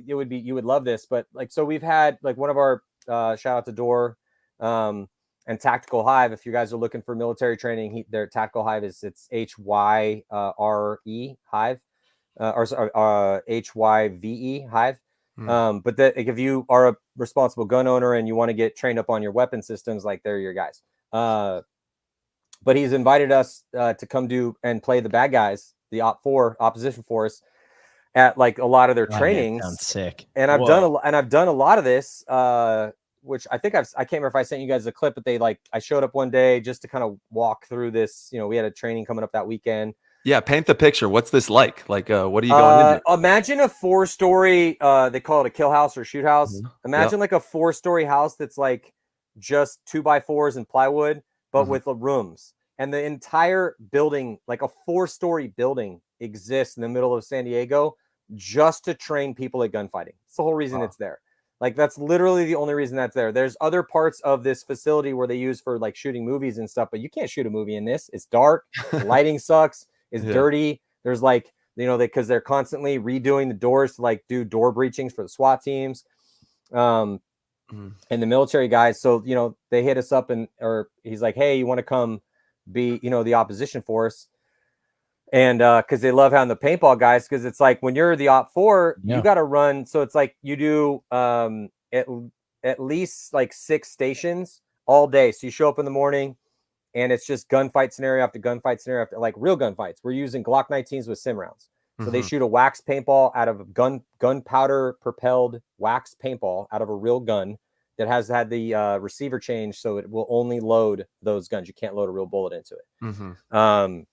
Speaker 6: you would love this, but like, so we've had like one of our, shout out to Door, and Tactical Hive. If you guys are looking for military training, their Tactical Hive it's HYRE Hive, or HYVE Hive. But if you are a responsible gun owner and you want to get trained up on your weapon systems, like they're your guys. But he's invited us to come do and play the bad guys, the opposition force, at like a lot of their trainings.
Speaker 2: Sounds sick.
Speaker 6: And I've done a lot of this, which I think I can't remember if I sent you guys a clip, but I showed up one day just to kind of walk through this. You know, we had a training coming up that weekend.
Speaker 1: Yeah, paint the picture. What's this like? Like, what are you going into?
Speaker 6: Imagine a 4-story, they call it a kill house or shoot house. Imagine like a 4-story house that's like just 2x4s and plywood, but with rooms. And the entire building, like a 4-story building, exists in the middle of San Diego just to train people at gunfighting. It's the whole reason it's there. Like, that's literally the only reason that's there. There's other parts of this facility where they use for like shooting movies and stuff, but you can't shoot a movie in this. It's dark. The lighting sucks. It's dirty. There's like, you know, because they're constantly redoing the doors to like do door breachings for the SWAT teams, and the military guys. So, you know, they hit us up or he's like, hey, you want to come be, you know, the opposition force? And because they love having the paintball guys, because it's like when you're the Op 4, you got to run. So it's like you do at least like 6 stations all day. So you show up in the morning, and it's just gunfight scenario after gunfight scenario after, like real gunfights. We're using Glock 19s with sim rounds. So they shoot a wax paintball out of a gunpowder propelled wax paintball out of a real gun that has had the receiver change, so it will only load those guns. You can't load a real bullet into it.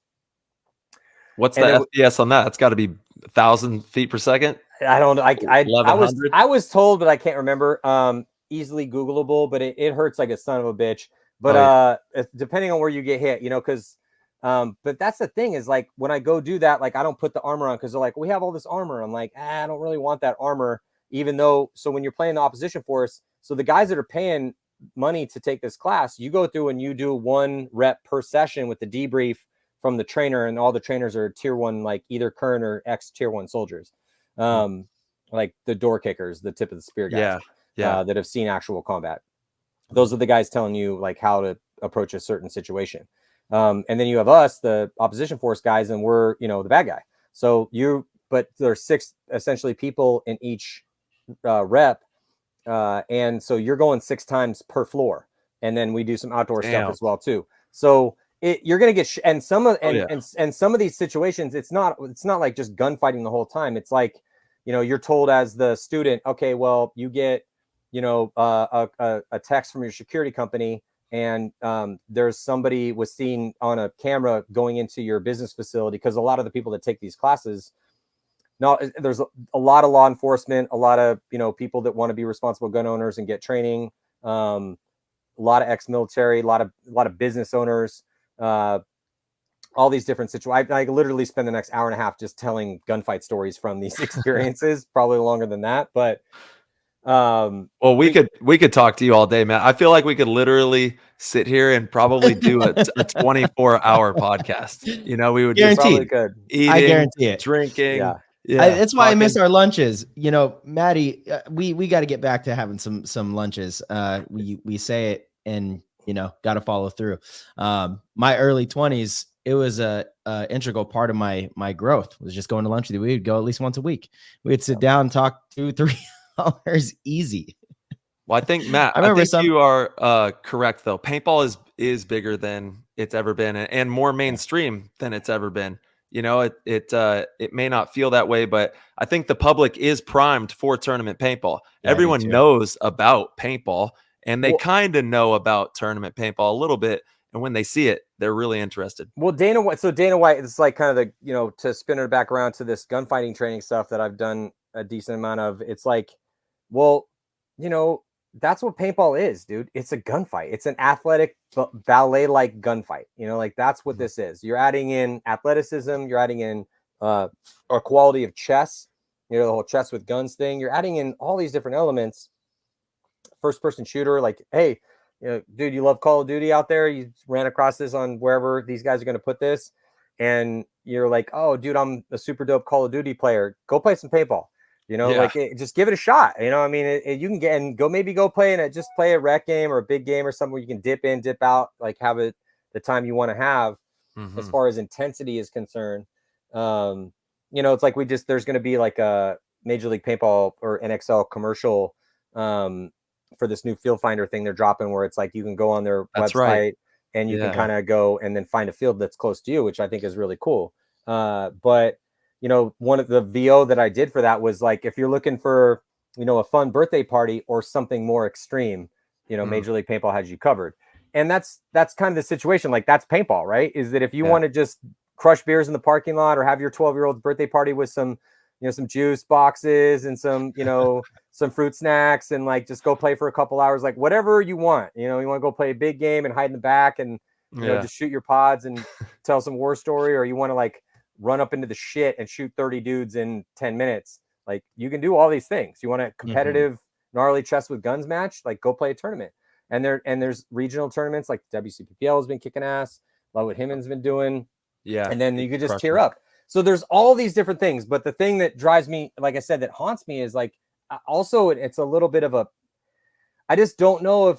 Speaker 1: What's the FPS on that? It's got to be 1,000 feet per second.
Speaker 6: I don't know. I was told, but I can't remember. Easily Googleable, but it hurts like a son of a bitch. But depending on where you get hit, because but that's the thing is, like, when I go do that, like, I don't put the armor on because they're like, we have all this armor. I'm like, I don't really want that armor, even though. So when you're playing the opposition force, so the guys that are paying money to take this class, you go through and you do 1 rep per session with the debrief from the trainer, and all the trainers are tier 1, like either current or ex tier 1 soldiers, like the door kickers, the tip of the spear guys, that have seen actual combat. Those are the guys telling you like how to approach a certain situation. And then you have us, the opposition force guys, and we're, the bad guy. So but there's 6 essentially people in each rep. And so you're going 6 times per floor. And then we do some outdoor stuff as well too. So you're going to get, and some of these situations, it's not like just gunfighting the whole time. It's like, you're told as the student, okay, well, you get, a text from your security company, and there's somebody was seen on a camera going into your business facility, because a lot of the people that take these classes, there's a lot of law enforcement, a lot of people that want to be responsible gun owners and get training, a lot of ex-military, a lot of business owners, all these different situations. I literally spend the next hour and a half just telling gunfight stories from these experiences, probably longer than that, but.
Speaker 1: Well, we could talk to you all day, man. I feel like we could literally sit here and probably do a 24-hour podcast. We would
Speaker 2: guarantee
Speaker 1: eating,
Speaker 2: I guarantee it.
Speaker 1: Drinking.
Speaker 2: Yeah. That's why I miss our lunches. Matty, we got to get back to having some lunches. We say it and got to follow through. My early 20s, it was a integral part of my growth, was just going to lunch with you. We would go at least once a week. We'd sit down, talk 2-3 hours easy.
Speaker 1: Well, I think, Matt, I think you are correct though. Paintball is bigger than it's ever been, and more mainstream than it's ever been. It may not feel that way, but I think the public is primed for tournament paintball.
Speaker 2: Yeah,
Speaker 1: everyone knows about paintball, and they kind of know about tournament paintball a little bit. And when they see it, they're really interested.
Speaker 6: Well, Dana White, it's like kind of the, to spin it back around to this gunfighting training stuff that I've done a decent amount of. It's like, well, that's what paintball is, dude. It's a gunfight. It's an athletic ballet-like gunfight. Like that's what this is. You're adding in athleticism. You're adding in a quality of chess. The whole chess with guns thing. You're adding in all these different elements. First-person shooter, like, hey, dude, you love Call of Duty out there. You ran across this on wherever these guys are going to put this, and you're like, oh, dude, I'm a super dope Call of Duty player. Go play some paintball. Just give it a shot. You can go play in it. Just play a rec game or a big game or something where you can dip in, dip out, like have it the time you want to have as far as intensity is concerned. It's like there's going to be like a Major League Paintball or NXL commercial for this new Field Finder thing they're dropping, where it's like you can go on their website and you can kind of go and then find a field that's close to you, which I think is really cool. But one of the VO that I did for that was like, if you're looking for, a fun birthday party or something more extreme, Major League Paintball has you covered. And that's kind of the situation. Like that's paintball, right? Is that if you want to just crush beers in the parking lot or have your 12-year-old's birthday party with some juice boxes and some, some fruit snacks, and like just go play for a couple hours, like whatever you want. You want to go play a big game and hide in the back and just shoot your pods and tell some war story, or you want to like run up into the shit and shoot 30 dudes in 10 minutes. Like you can do all these things. You want a competitive gnarly chess with guns match, like go play a tournament. And there's regional tournaments like WCPPL has been kicking ass. Love what Himmon's been doing. Yeah. And then you could just tear up. So there's all these different things. But the thing that drives me, like I said, that haunts me is like, also it's a little bit of I just don't know if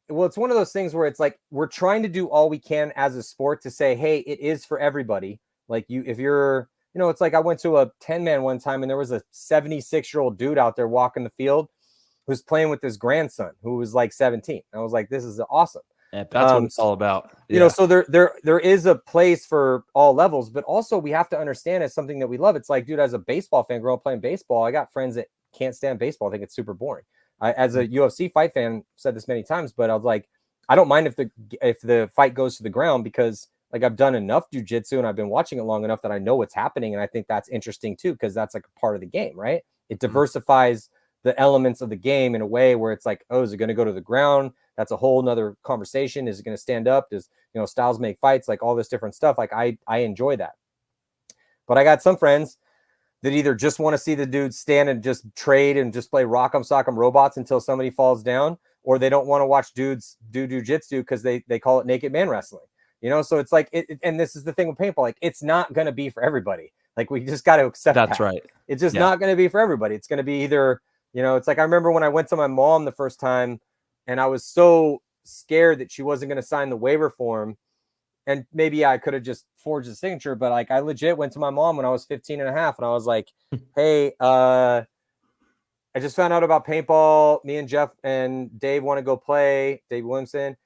Speaker 6: it's one of those things where it's like, we're trying to do all we can as a sport to say, hey, it is for everybody. Like if you're, it's like I went to a 10-man one time and there was a 76-year-old dude out there walking the field who's playing with his grandson who was like 17. I was like, this is awesome.
Speaker 2: Epic.
Speaker 1: That's what it's all about.
Speaker 6: You know, so there is a place for all levels, but also we have to understand it's something that we love. It's like, dude, as a baseball fan, growing up playing baseball, I got friends that can't stand baseball. I think it's super boring. As a UFC fight fan, said this many times, but I was like, I don't mind if the fight goes to the ground, because like I've done enough jiu-jitsu and I've been watching it long enough that I know what's happening. And I think that's interesting too, because that's like a part of the game, right? It diversifies the elements of the game in a way where it's like, oh, is it going to go to the ground? That's a whole nother conversation. Is it going to stand up? Does, you know, styles make fights? Like all this different stuff. Like I enjoy that. But I got some friends that either just want to see the dudes stand and just trade and just play rock'em sock'em robots until somebody falls down, or they don't want to watch dudes do jiu-jitsu because they call it naked man wrestling. You know, so it's like, and this is the thing with paintball, like it's not going to be for everybody. Like we just got to accept
Speaker 1: That's
Speaker 6: that.
Speaker 1: right.
Speaker 6: It's just not going to be for everybody. It's going to be either, you know, it's like I remember when I went to my mom the first time and I was so scared that she wasn't going to sign the waiver form. And maybe I could have just forged a signature, but like I legit went to my mom when I was 15 and a half and I was like, hey, I just found out about paintball. Me and Jeff and Dave want to go play, Dave Williamson.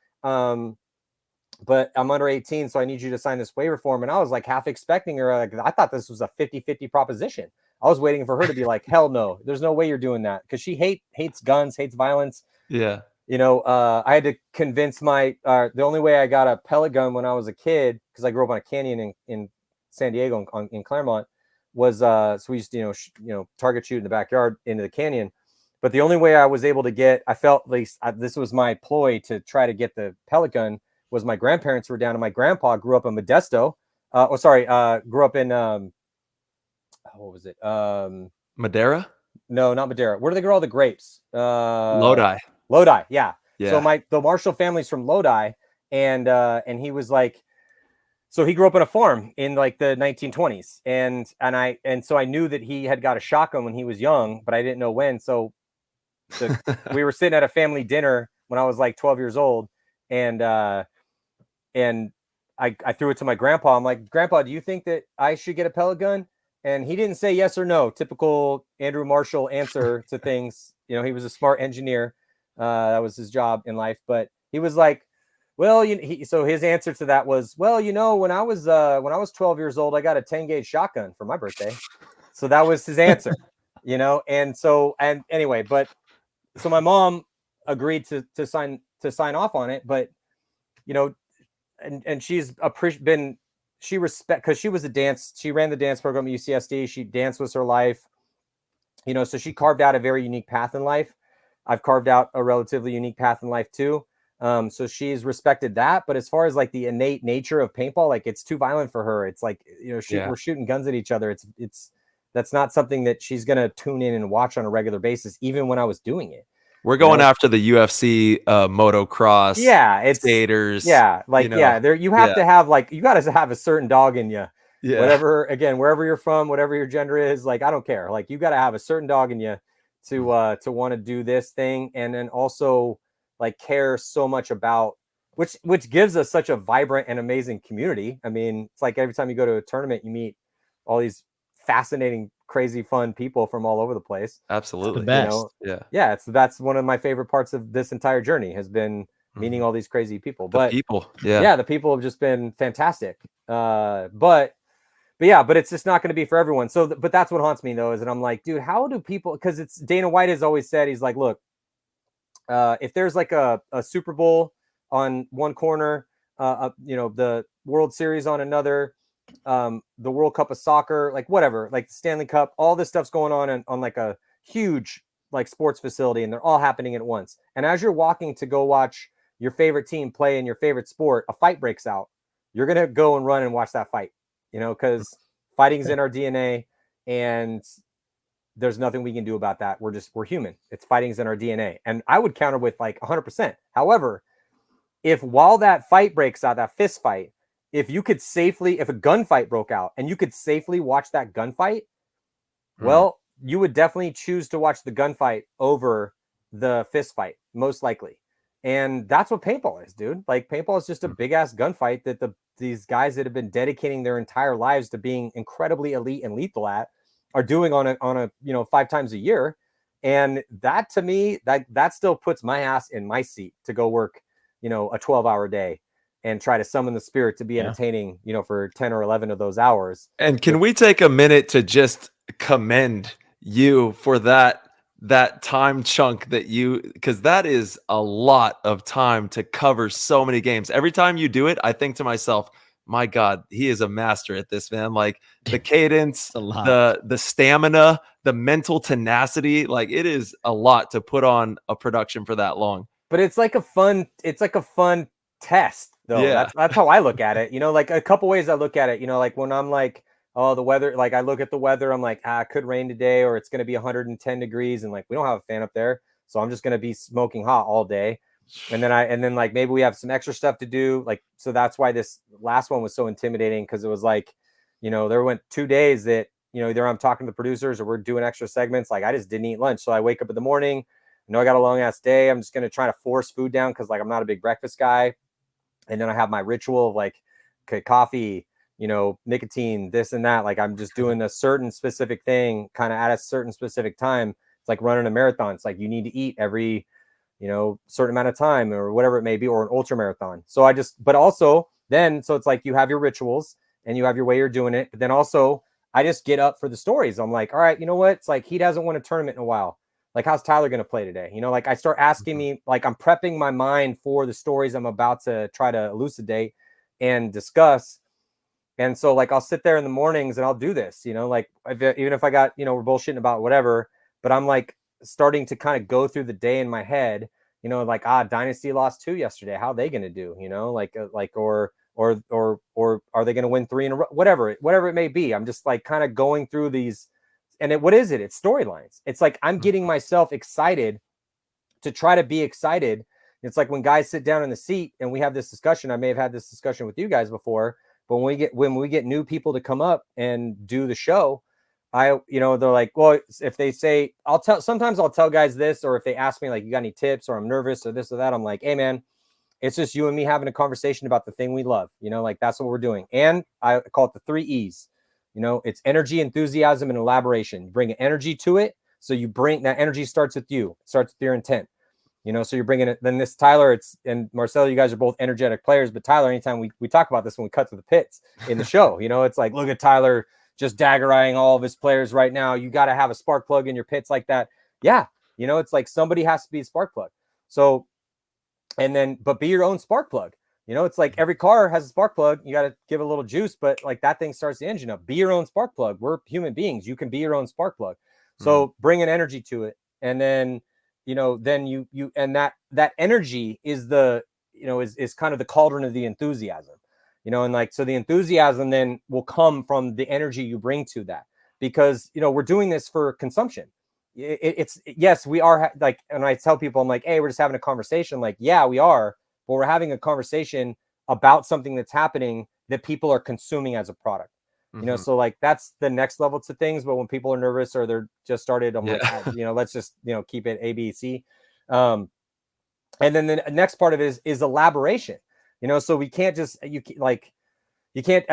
Speaker 6: But I'm under 18, so I need you to sign this waiver form. And I was like half expecting her. Like I thought this was a 50-50 proposition. I was waiting for her to be like, hell no, there's no way you're doing that. Because she hates guns, hates violence.
Speaker 1: Yeah.
Speaker 6: You know, I had to convince the only way I got a pellet gun when I was a kid, because I grew up on a canyon in San Diego in Claremont, was so we used to, target shoot in the backyard into the canyon. But the only way I was able to get, I felt at least this was my ploy to try to get the pellet gun, was my grandparents were down and my grandpa grew up in Modesto. Grew up in, what was it?
Speaker 1: Madeira?
Speaker 6: No, not Madeira. Where do they grow all the grapes?
Speaker 1: Lodi.
Speaker 6: Lodi, yeah.
Speaker 1: Yeah.
Speaker 6: So the Marshall family's from Lodi, and he was like, so he grew up on a farm in like the 1920s, and so I knew that he had got a shotgun when he was young, but I didn't know when. So we were sitting at a family dinner when I was like 12 years old, and I threw it to my grandpa. I'm like, Grandpa, do you think that I should get a pellet gun? And he didn't say yes or no. Typical Andrew Marshall answer to things. You know, he was a smart engineer. That was his job in life. But he was like, well, so his answer to that was, well, when I was 12 years old, I got a 10-gauge shotgun for my birthday. So that was his answer, And anyway, but so my mom agreed to sign off on it, but and she's because she was she ran the dance program at UCSD. She danced was her life, so she carved out a very unique path in life. I've carved out a relatively unique path in life too. So she's respected that. But as far as like the innate nature of paintball, like it's too violent for her. It's like, we're shooting guns at each other. That's not something that she's going to tune in and watch on a regular basis, even when I was doing it.
Speaker 1: We're going after the UFC, motocross, skaters.
Speaker 6: Yeah. Like, you have to have you got to have a certain dog in you. Yeah. Wherever you're from, whatever your gender is, like, I don't care. Like you got to have a certain dog in you to want to do this thing. And then also like care so much about, which gives us such a vibrant and amazing community. I mean, it's like every time you go to a tournament, you meet all these fascinating, crazy, fun people from all over the place.
Speaker 1: Absolutely.
Speaker 2: The best.
Speaker 6: That's one of my favorite parts of this entire journey has been meeting all these crazy people.
Speaker 1: The people have
Speaker 6: just been fantastic. But it's just not going to be for everyone. So, but that's what haunts me though, is that I'm like, dude, how do people, because it's Dana White has always said, he's like, look, if there's like a Super Bowl on one corner, the World Series on another, the World Cup of soccer, like whatever, like the Stanley Cup, all this stuff's going on like a huge like sports facility, and they're all happening at once. And as you're walking to go watch your favorite team play in your favorite sport, a fight breaks out. You're going to go and run and watch that fight, because fighting's in our DNA, and there's nothing we can do about that. We're human. It's fighting's in our DNA. And I would counter with like 100%. However, while that fight breaks out, that fist fight, if a gunfight broke out and you could safely watch that gunfight, well, you would definitely choose to watch the gunfight over the fist fight, most likely. And that's what paintball is, dude. Like paintball is just a big ass gunfight that these guys that have been dedicating their entire lives to being incredibly elite and lethal at are doing on a 5 times a year. And that to me, that still puts my ass in my seat to go work, a 12-hour day and try to summon the spirit to be entertaining, for 10 or 11 of those hours.
Speaker 1: And can we take a minute to just commend you for that time chunk because that is a lot of time to cover so many games. Every time you do it, I think to myself, my God, he is a master at this, man. Like the cadence, the stamina, the mental tenacity, like it is a lot to put on a production for that long.
Speaker 6: But it's like a fun test though.
Speaker 1: Yeah.
Speaker 6: That's how I look at it. Like a couple ways I look at it, like when I'm like, oh, the weather, like I look at the weather, I'm like, it could rain today, or it's going to be 110 degrees. And like, we don't have a fan up there. So I'm just going to be smoking hot all day. And then like, maybe we have some extra stuff to do. Like, so that's why this last one was so intimidating. Cause it was like, there went 2 days that, either I'm talking to the producers or we're doing extra segments. Like I just didn't eat lunch. So I wake up in the morning, I got a long ass day. I'm just going to try to force food down. Cause like, I'm not a big breakfast guy. And then I have my ritual of like, okay, coffee, nicotine, this and that. Like I'm just doing a certain specific thing kind of at a certain specific time. It's like running a marathon. It's like you need to eat every, certain amount of time or whatever it may be, or an ultra marathon. So so it's like you have your rituals and you have your way you're doing it. But then also I just get up for the stories. I'm like, all right, you know what? It's like, he hasn't won a tournament in a while. Like, how's Tyler going to play today? Like I start asking me, like I'm prepping my mind for the stories I'm about to try to elucidate and discuss. And so like, I'll sit there in the mornings and I'll do this, like even if I got, we're bullshitting about whatever, but I'm like starting to kind of go through the day in my head, like, Dynasty lost 2 yesterday. How are they going to do, or are they going to win 3 in a row? Whatever it may be. I'm just like kind of going through these, and what is it? It's storylines. It's like, I'm getting myself excited to try to be excited. It's like when guys sit down in the seat and we have this discussion, I may have had this discussion with you guys before, but when we get new people to come up and do the show, they're like, well, if they say, sometimes I'll tell guys this, or if they ask me like, you got any tips, or I'm nervous or this or that, I'm like, hey man, it's just you and me having a conversation about the thing we love, like that's what we're doing. And I call it the 3 E's, it's energy, enthusiasm, and elaboration. You bring energy to it. So you bring that energy starts with you, starts with your intent. So you're bringing it. Then this Tyler, and Marcelo, you guys are both energetic players, but Tyler, anytime we talk about this when we cut to the pits in the show, it's like, look at Tyler just dagger-eyeing all of his players right now. You got to have a spark plug in your pits like that. Yeah. It's like somebody has to be a spark plug. So, but be your own spark plug. It's like every car has a spark plug. You got to give it a little juice, but like that thing starts the engine up. Be your own spark plug. We're human beings. You can be your own spark plug. So bring an energy to it. And then, then you and that energy is is kind of the cauldron of the enthusiasm, and like, so the enthusiasm then will come from the energy you bring to that, because, we're doing this for consumption. It's yes, we are like, and I tell people, I'm like, hey, we're just having a conversation. Like, yeah, we are, but we're having a conversation about something that's happening that people are consuming as a product. So like that's the next level to things. But when people are nervous or they're just started, I'm like, let's just, keep it A, B, C. And then the next part of it is elaboration, so we can't just, I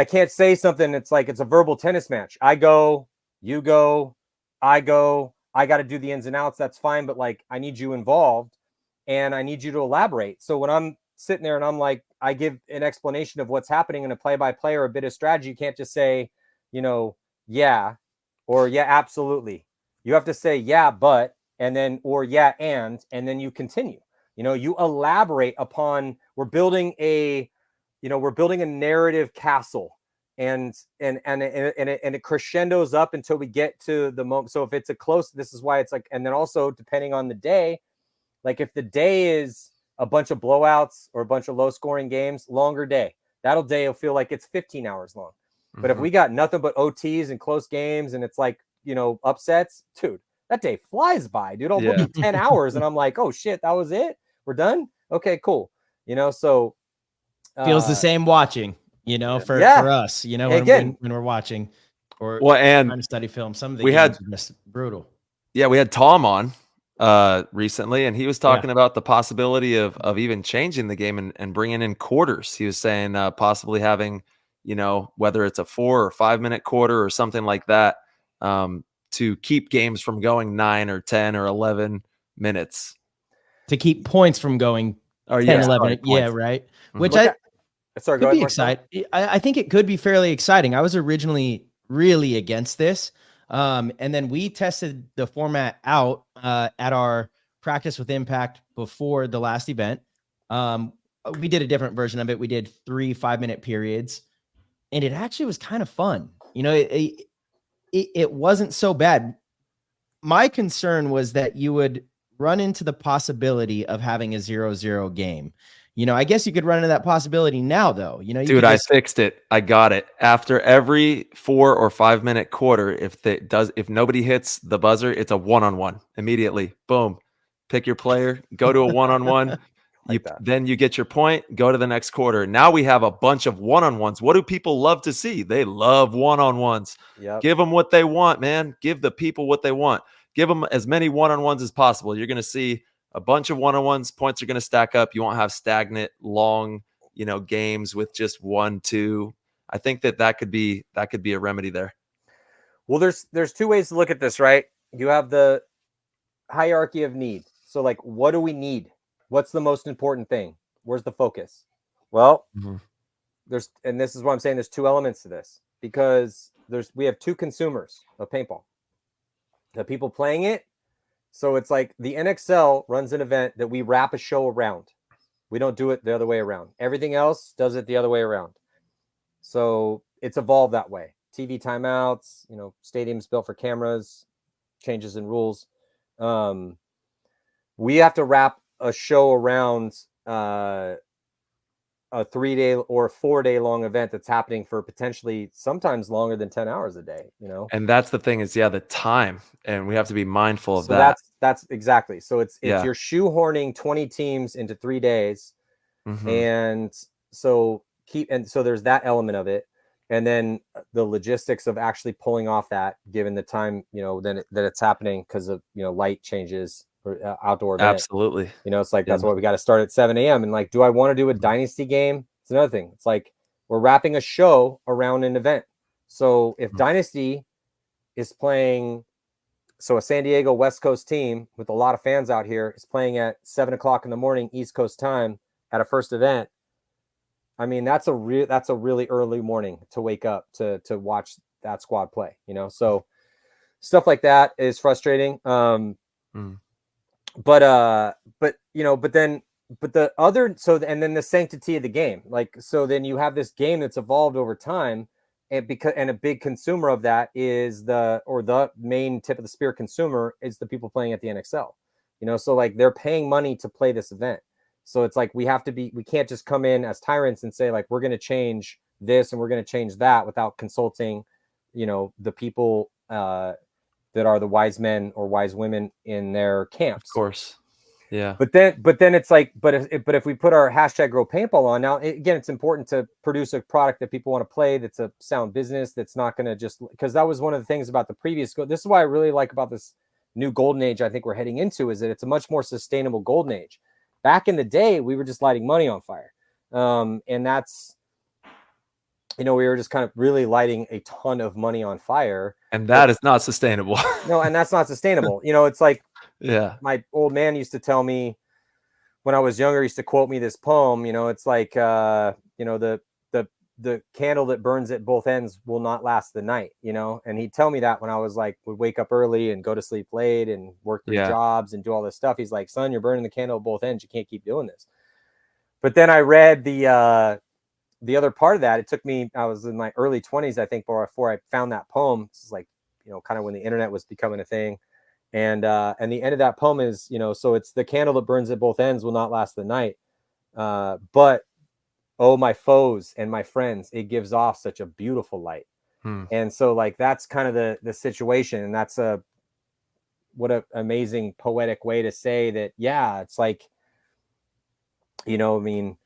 Speaker 6: can't say something. It's like, it's a verbal tennis match. I go, you go, I go, I got to do the ins and outs. That's fine. But like, I need you involved and I need you to elaborate. So when I'm sitting there and I'm like, I give an explanation of what's happening in a play-by-play or a bit of strategy. You can't just say, yeah, or yeah, absolutely. You have to say, yeah, but, and then, or yeah, and then you continue, you elaborate upon, we're building a narrative castle, and it crescendos up until we get to the moment. So if it's a close, this is why it's like, and then also depending on the day, like if the day is a bunch of blowouts or a bunch of low scoring games, longer day, that'll feel like it's 15 hours long. But if we got nothing but OTs and close games and it's like, upsets, dude, that day flies by, dude. It'll be 10 hours. And I'm like, oh shit, that was it. We're done. Okay, cool. So
Speaker 2: feels the same watching, for us, when we're watching or
Speaker 1: and
Speaker 2: trying to study film. Some of the games are just brutal.
Speaker 1: Yeah. We had Tom on recently, and he was talking about the possibility of even changing the game and bringing in quarters. He was saying possibly having, whether it's a 4 or 5 minute quarter or something like that, to keep games from going 9 or 10 or 11 minutes,
Speaker 2: to keep points from going
Speaker 1: Oh
Speaker 2: 10,
Speaker 1: yeah,
Speaker 2: 11.
Speaker 1: starting
Speaker 2: Yeah,
Speaker 1: points.
Speaker 2: right.
Speaker 1: Mhm.
Speaker 2: Which
Speaker 6: Look
Speaker 2: I
Speaker 6: at- Sorry, go
Speaker 2: could
Speaker 6: ahead,
Speaker 2: be
Speaker 6: Marcel.
Speaker 2: exciting. I think it could be fairly exciting. I was originally really against this. And then we tested the format out at our practice with Impact before the last event. We did a different version of it. We did 3 5-minute periods, and it actually was kind of fun. You know, it wasn't so bad. My concern was that you would run into the possibility of having a 0-0 game. You know, I guess you could run into that possibility now, though. You know, you
Speaker 1: Dude,
Speaker 2: could
Speaker 1: I
Speaker 2: just,
Speaker 1: fixed it. I got it. After every 4 or 5 minute quarter, if nobody hits the buzzer, it's a one-on-one immediately. Boom. Pick your player, go to a one-on-one.
Speaker 6: Like that.
Speaker 1: Then you get your point, go to the next quarter. Now we have a bunch of one-on-ones. What do people love to see? They love one-on-ones.
Speaker 6: Yep.
Speaker 1: Give them what they want, man. Give the people what they want. Give them as many one-on-ones as possible. You're going to see a bunch of one-on-ones. Points are going to stack up. You won't have stagnant, long, games with just 1, 2. I think that could be a remedy there.
Speaker 6: Well, there's two ways to look at this, right? You have the hierarchy of need. So like, what do we need? What's the most important thing? Where's the focus? Well, and this is what I'm saying, there's two elements to this, because we have two consumers of paintball. The people playing it. So it's like the NXL runs an event that we wrap a show around. We don't do it the other way around. Everything else does it the other way around. So it's evolved that way. TV timeouts, stadiums built for cameras, changes in rules. We have to wrap a show around a 3-day or 4-day long event that's happening for potentially sometimes longer than 10 hours a day,
Speaker 1: And that's the thing is, the time, and we have to be mindful of
Speaker 6: so
Speaker 1: that.
Speaker 6: That's exactly. So it's
Speaker 1: Yeah.
Speaker 6: you're shoehorning 20 teams into 3 days. And so there's that element of it. And then the logistics of actually pulling off that, given the time, that it's happening because of, light changes or outdoor event.
Speaker 1: Absolutely.
Speaker 6: It's like, that's why we got to start at 7 a.m. And like, do I want to do a dynasty game? It's another thing. It's like, we're wrapping a show around an event. So if dynasty is playing, so a San Diego West Coast team with a lot of fans out here is playing at 7 o'clock in the morning, East Coast time at a first event. I mean, that's a really early morning to wake up to watch that squad play, so stuff like that is frustrating. But the other, and then the sanctity of the game, like, so then you have this game that's evolved over time, and a big consumer of that is the main tip of the spear consumer is the people playing at the NXL, so like they're paying money to play this event. So it's like we can't just come in as tyrants and say like, we're going to change this and we're going to change that without consulting, the people that are the wise men or wise women in their camps.
Speaker 1: Of course. Yeah.
Speaker 6: But then it's like, but if we put our hashtag Grow Paintball on now, again, it's important to produce a product that people want to play. That's a sound business. That's not going to just, because that was one of the things about the previous. This is why I really like about this new golden age I think we're heading into, is that it's a much more sustainable golden age. Back in the day, we were just lighting money on fire. And that's, we were just kind of really lighting a ton of money on fire.
Speaker 1: And that is not sustainable.
Speaker 6: No, and that's not sustainable. It's like,
Speaker 1: yeah,
Speaker 6: my old man used to tell me when I was younger, he used to quote me this poem, it's like, the candle that burns at both ends will not last the night, and he'd tell me that when I was like, would wake up early and go to sleep late and work 3 jobs and do all this stuff. He's like, son, you're burning the candle at both ends. You can't keep doing this. But then I read the other part of that. It took me, I was in my early 20s, I think, before I found that poem. This is like, kind of when the internet was becoming a thing. And the end of that poem is, so it's the candle that burns at both ends will not last the night. But oh, my foes and my friends, it gives off such a beautiful light. And so like, that's kind of the situation. And that's what an amazing poetic way to say that. Yeah. It's like, I mean,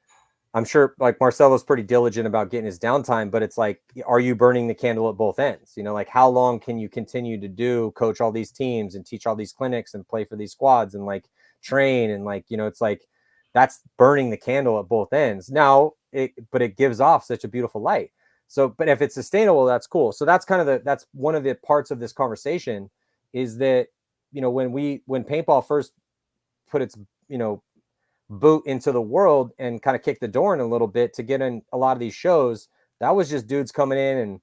Speaker 6: I'm sure like Marcelo's pretty diligent about getting his downtime, but it's like, are you burning the candle at both ends? Like how long can you continue to coach all these teams and teach all these clinics and play for these squads and like train and like, it's like, that's burning the candle at both ends. Now, but it gives off such a beautiful light. So, but if it's sustainable, that's cool. So that's kind of that's one of the parts of this conversation is that, when paintball first put its, boot into the world and kind of kick the door in a little bit to get in a lot of these shows, that was just dudes coming in and,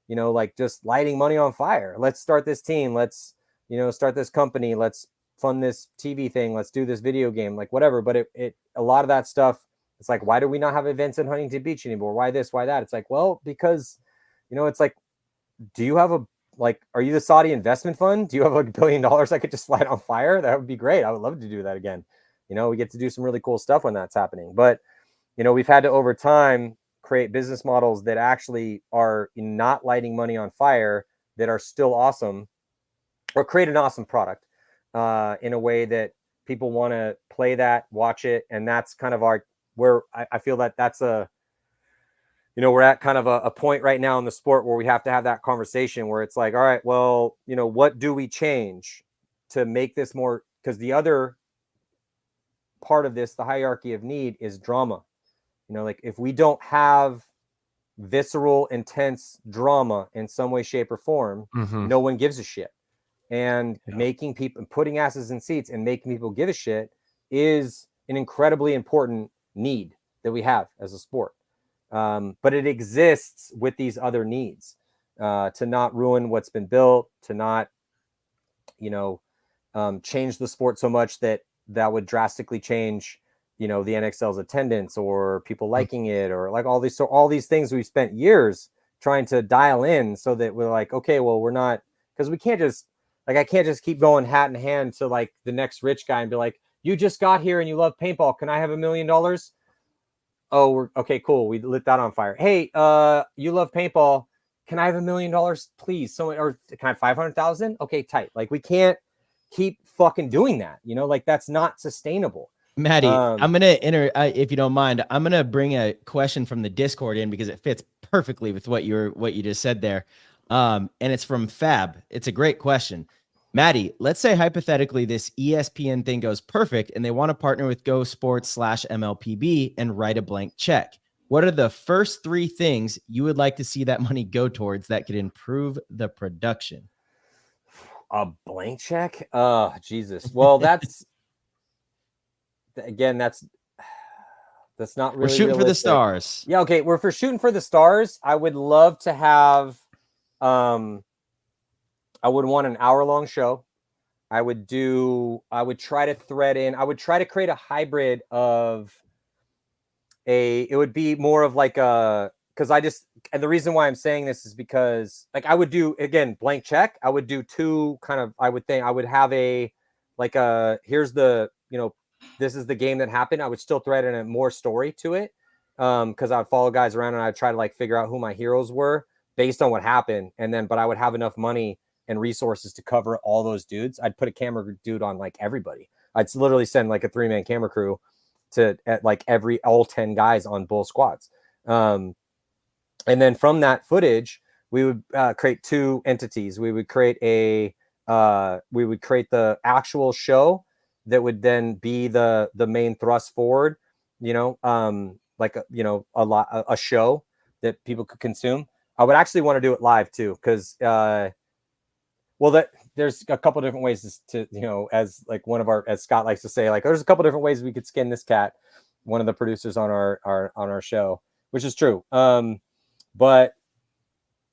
Speaker 6: you know, like just lighting money on fire. Let's start this team. Let's, you know, start this company. Let's fund this TV thing. Let's do this video game, like whatever. But a lot of that stuff, it's like, why do we not have events in Huntington Beach anymore? Why this, why that? It's like, well, because, you know, it's like, do you have are you the Saudi investment fund? Do you have like $1 billion I could just light on fire? That would be great. I would love to do that again. You know, we get to do some really cool stuff when that's happening. But, you know, we've had to, over time, create business models that actually are not lighting money on fire, that are still awesome, or create an awesome product in a way that people want to play that, watch it. And that's kind of where I feel that that's you know, we're at kind of a point right now in the sport where we have to have that conversation where it's like, all right, well, you know, what do we change to make this more? Because the other part of this, the hierarchy of need, is drama. You know, like if we don't have visceral, intense drama in some way, shape, or form, no one gives a shit. And making people, putting asses in seats and making people give a shit is an incredibly important need that we have as a sport. But it exists with these other needs, to not ruin what's been built, to not, you know, change the sport so much that would drastically change, you know, the NXL's attendance or people liking it, or like all these things we've spent years trying to dial in so that we're like, okay, well, we're not, because we can't just, like, I can't just keep going hat in hand to like the next rich guy and be like, you just got here and you love paintball. Can I have $1 million? Oh, we're okay, cool. We lit that on fire. Hey, you love paintball. Can I have $1 million, please? Someone, or can I have 500,000? Okay, tight. Like, we can't keep fucking doing that. You know, like, that's not sustainable.
Speaker 2: Matty, I'm gonna if you don't mind, I'm gonna bring a question from the Discord in because it fits perfectly with what you just said there. And it's from Fab. It's a great question. Matty, let's say hypothetically this ESPN thing goes perfect and they want to partner with GoSports/MLPB and write a blank check. What are the first 3 things you would like to see that money go towards that could improve the production?
Speaker 6: A blank check? Oh, Jesus. Well, that's again, that's not really.
Speaker 2: We're shooting
Speaker 6: realistic.
Speaker 2: For the stars.
Speaker 6: Yeah, okay. We're for shooting for the stars. I would love to have I would want an hour-long show. I would try to thread in, I would try to create a hybrid of it would be more of like because and the reason why I'm saying this is because, like, I would do, again, blank check. I would do 2 kind of, I would have here's the, you know, this is the game that happened. I would still thread in a more story to it. Because I would follow guys around and I'd try to like figure out who my heroes were based on what happened. And then, but I would have enough money and resources to cover all those dudes. I'd put a camera dude on like everybody. I'd literally send like a 3-man camera crew to like all 10 guys on both squads. And then from that footage, we would create 2 entities. We would create the actual show that would then be the main thrust forward, you know, like a show that people could consume. I would actually want to do it live too, because there's a couple different ways to, you know, as Scott likes to say, like, there's a couple different ways we could skin this cat. One of the producers on our show, which is true. But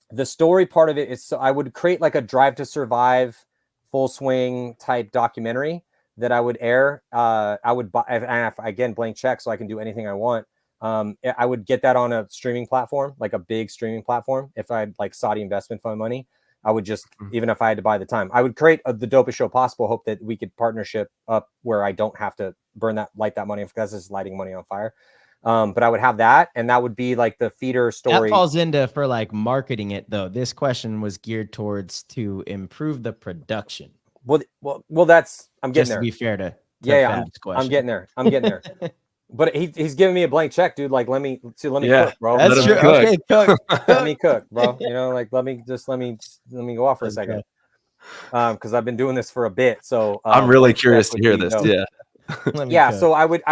Speaker 6: the story part of it is, so I would create like a Drive to Survive full swing type documentary that I would air. I would buy, and again, blank check, so I can do anything I want. I would get that on a streaming platform, like a big streaming platform. If I had like Saudi investment fund money, I would just, even if I had to buy the time, I would create the dopest show possible. Hope that we could partnership up where I don't have to light that money, because it's lighting money on fire. But I would have that, and that would be like the feeder story.
Speaker 2: That falls into for like marketing it though. This question was geared towards to improve the production.
Speaker 6: Well, that's, I'm getting there.
Speaker 2: To be fair to
Speaker 6: I'm getting there. But he's giving me a blank check, dude. Like, let me cook, bro.
Speaker 2: That's true.
Speaker 1: Cook.
Speaker 2: Okay, cook.
Speaker 6: Let me cook, bro. You know, like, let me go off for a second. Because I've been doing this for a bit. So
Speaker 1: I'm really curious to hear this.
Speaker 6: Yeah. So I would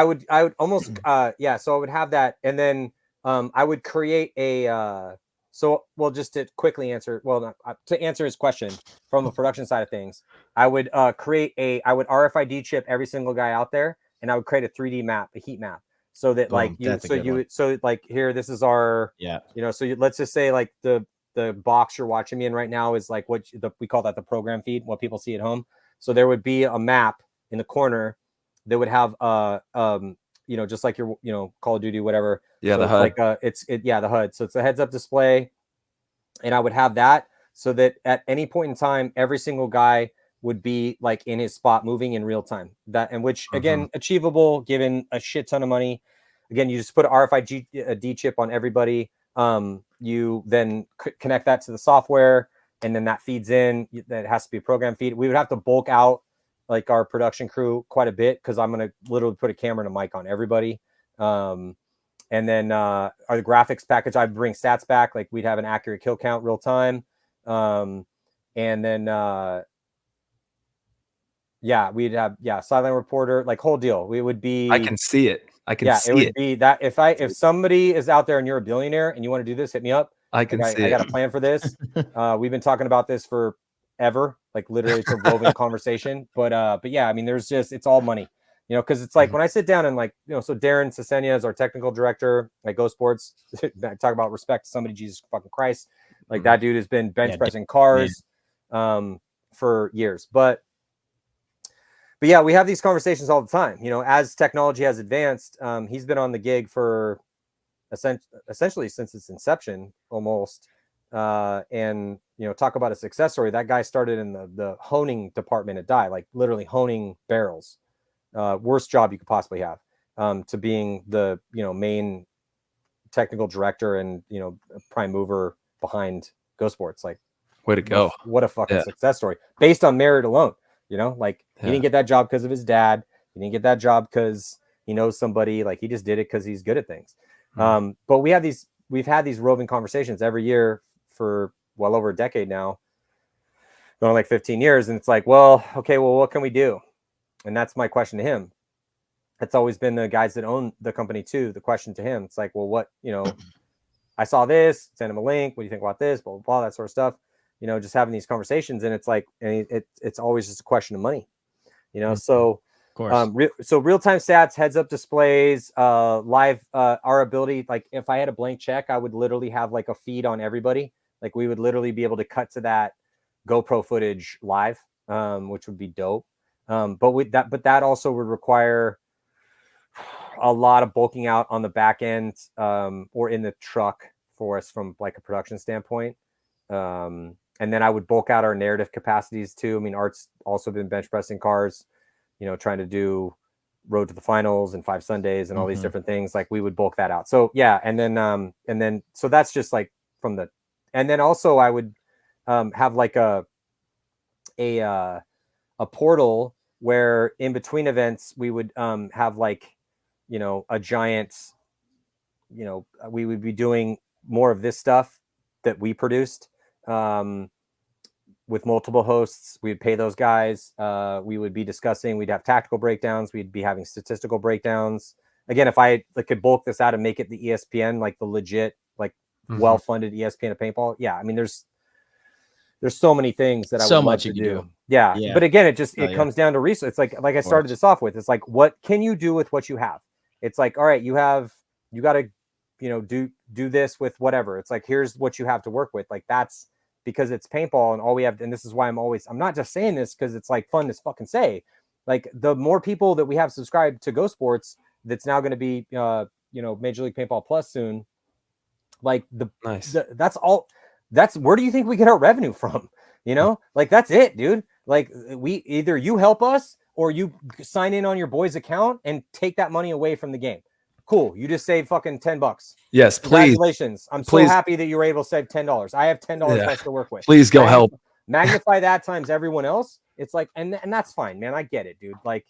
Speaker 6: almost so I would have that, and then I would create a just to quickly answer, to answer his question from the production side of things, I would I would RFID chip every single guy out there and I would create a 3D map, a heat map, so that
Speaker 2: Boom,
Speaker 6: like you,
Speaker 2: that's a
Speaker 6: so
Speaker 2: good
Speaker 6: you,
Speaker 2: one.
Speaker 6: so like here, this is our,
Speaker 2: Yeah.
Speaker 6: you know, so let's just say like the box you're watching me in right now is like we call that the program feed, what people see at home. So there would be a map in the corner that would have you know, just like your, you know, Call of Duty, whatever.
Speaker 1: Yeah,
Speaker 6: so
Speaker 1: the
Speaker 6: it's
Speaker 1: HUD.
Speaker 6: like the HUD. So it's a heads-up display, and I would have that so that at any point in time, every single guy would be like in his spot, moving in real time. That, and which again, achievable given a shit ton of money. Again, you just put an RFID chip on everybody. You then connect that to the software, and then that feeds in. That has to be a program feed. We would have to bulk out like our production crew quite a bit, because I'm going to literally put a camera and a mic on everybody. And then our graphics package, I'd bring stats back. Like we'd have an accurate kill count real time. And then we'd have sideline reporter, like whole deal. We would be,
Speaker 1: I can see it. I can see
Speaker 6: it would be that if somebody is out there and you're a billionaire and you want to do this, hit me up.
Speaker 1: I can see
Speaker 6: I got
Speaker 1: it.
Speaker 6: a plan for this. We've been talking about this for ever, like literally it's a woven conversation. But yeah, I mean, there's just, it's all money, you know, because it's like when I sit down and like, you know, so Darren Cesenia is our technical director at GoSports. I talk about respect to somebody, Jesus fucking Christ. Like that dude has been bench pressing cars for years. But yeah, we have these conversations all the time, you know, as technology has advanced. He's been on the gig for essentially since its inception almost. And, you know, talk about a success story. That guy started in the honing department at Dye, like literally honing barrels. Worst job you could possibly have, to being the, you know, main technical director and, you know, prime mover behind GoSports. Like,
Speaker 1: way to go.
Speaker 6: What a fucking success story based on merit alone. You know, like he
Speaker 1: Yeah.
Speaker 6: didn't get that job because of his dad. He didn't get that job because he knows somebody. Like he just did it because he's good at things. But we've had these roving conversations every year for well over a decade now, going like 15 years. And it's like, well, okay, well, what can we do? And that's my question to him. It's always been the guys that own the company too. The question to him, it's like, well, what, you know, I saw this, send him a link. What do you think about this? Blah, blah, blah, that sort of stuff. You know, just having these conversations, and it's like, and it's always just a question of money, you know? So,
Speaker 2: of course.
Speaker 6: So real-time stats, heads-up displays, live, our ability, like if I had a blank check, I would literally have like a feed on everybody. Like we would literally be able to cut to that GoPro footage live, which would be dope. But that also would require a lot of bulking out on the back end, or in the truck for us from like a production standpoint. And then I would bulk out our narrative capacities too. I mean, Art's also been bench pressing cars, you know, trying to do Road to the Finals and 5 Sundays and all these different things. Like we would bulk that out. So yeah, and then so that's just like from the, and then also I would have like a portal where in between events we would have like, you know, a giant, you know, we would be doing more of this stuff that we produced with multiple hosts. We'd pay those guys. We would be discussing, we'd have tactical breakdowns. We'd be having statistical breakdowns. Again, if I could bulk this out and make it the ESPN, like the legit, like well-funded ESPN of paintball. Yeah. I mean, there's so many things that I would love to do. Yeah. But again, it comes down to research. It's like I started this off with, it's like, what can you do with what you have? It's like, all right, you got to, you know, do this with whatever. It's like, here's what you have to work with. Like that's because it's paintball and all we have. And this is why I'm not just saying this because it's like fun to fucking say, like the more people that we have subscribed to GoSports, that's now going to be, you know, Major League Paintball Plus soon. Like that's all. That's where do you think we get our revenue from? You know, like that's it, dude. Like either you help us or you sign in on your boy's account and take that money away from the game. Cool. You just saved fucking $10.
Speaker 1: Yes, please.
Speaker 6: Congratulations. I'm so happy that you were able to save $10. I have $10 less to work with.
Speaker 1: Please go help.
Speaker 6: Magnify that times everyone else. It's like, and that's fine, man. I get it, dude. Like,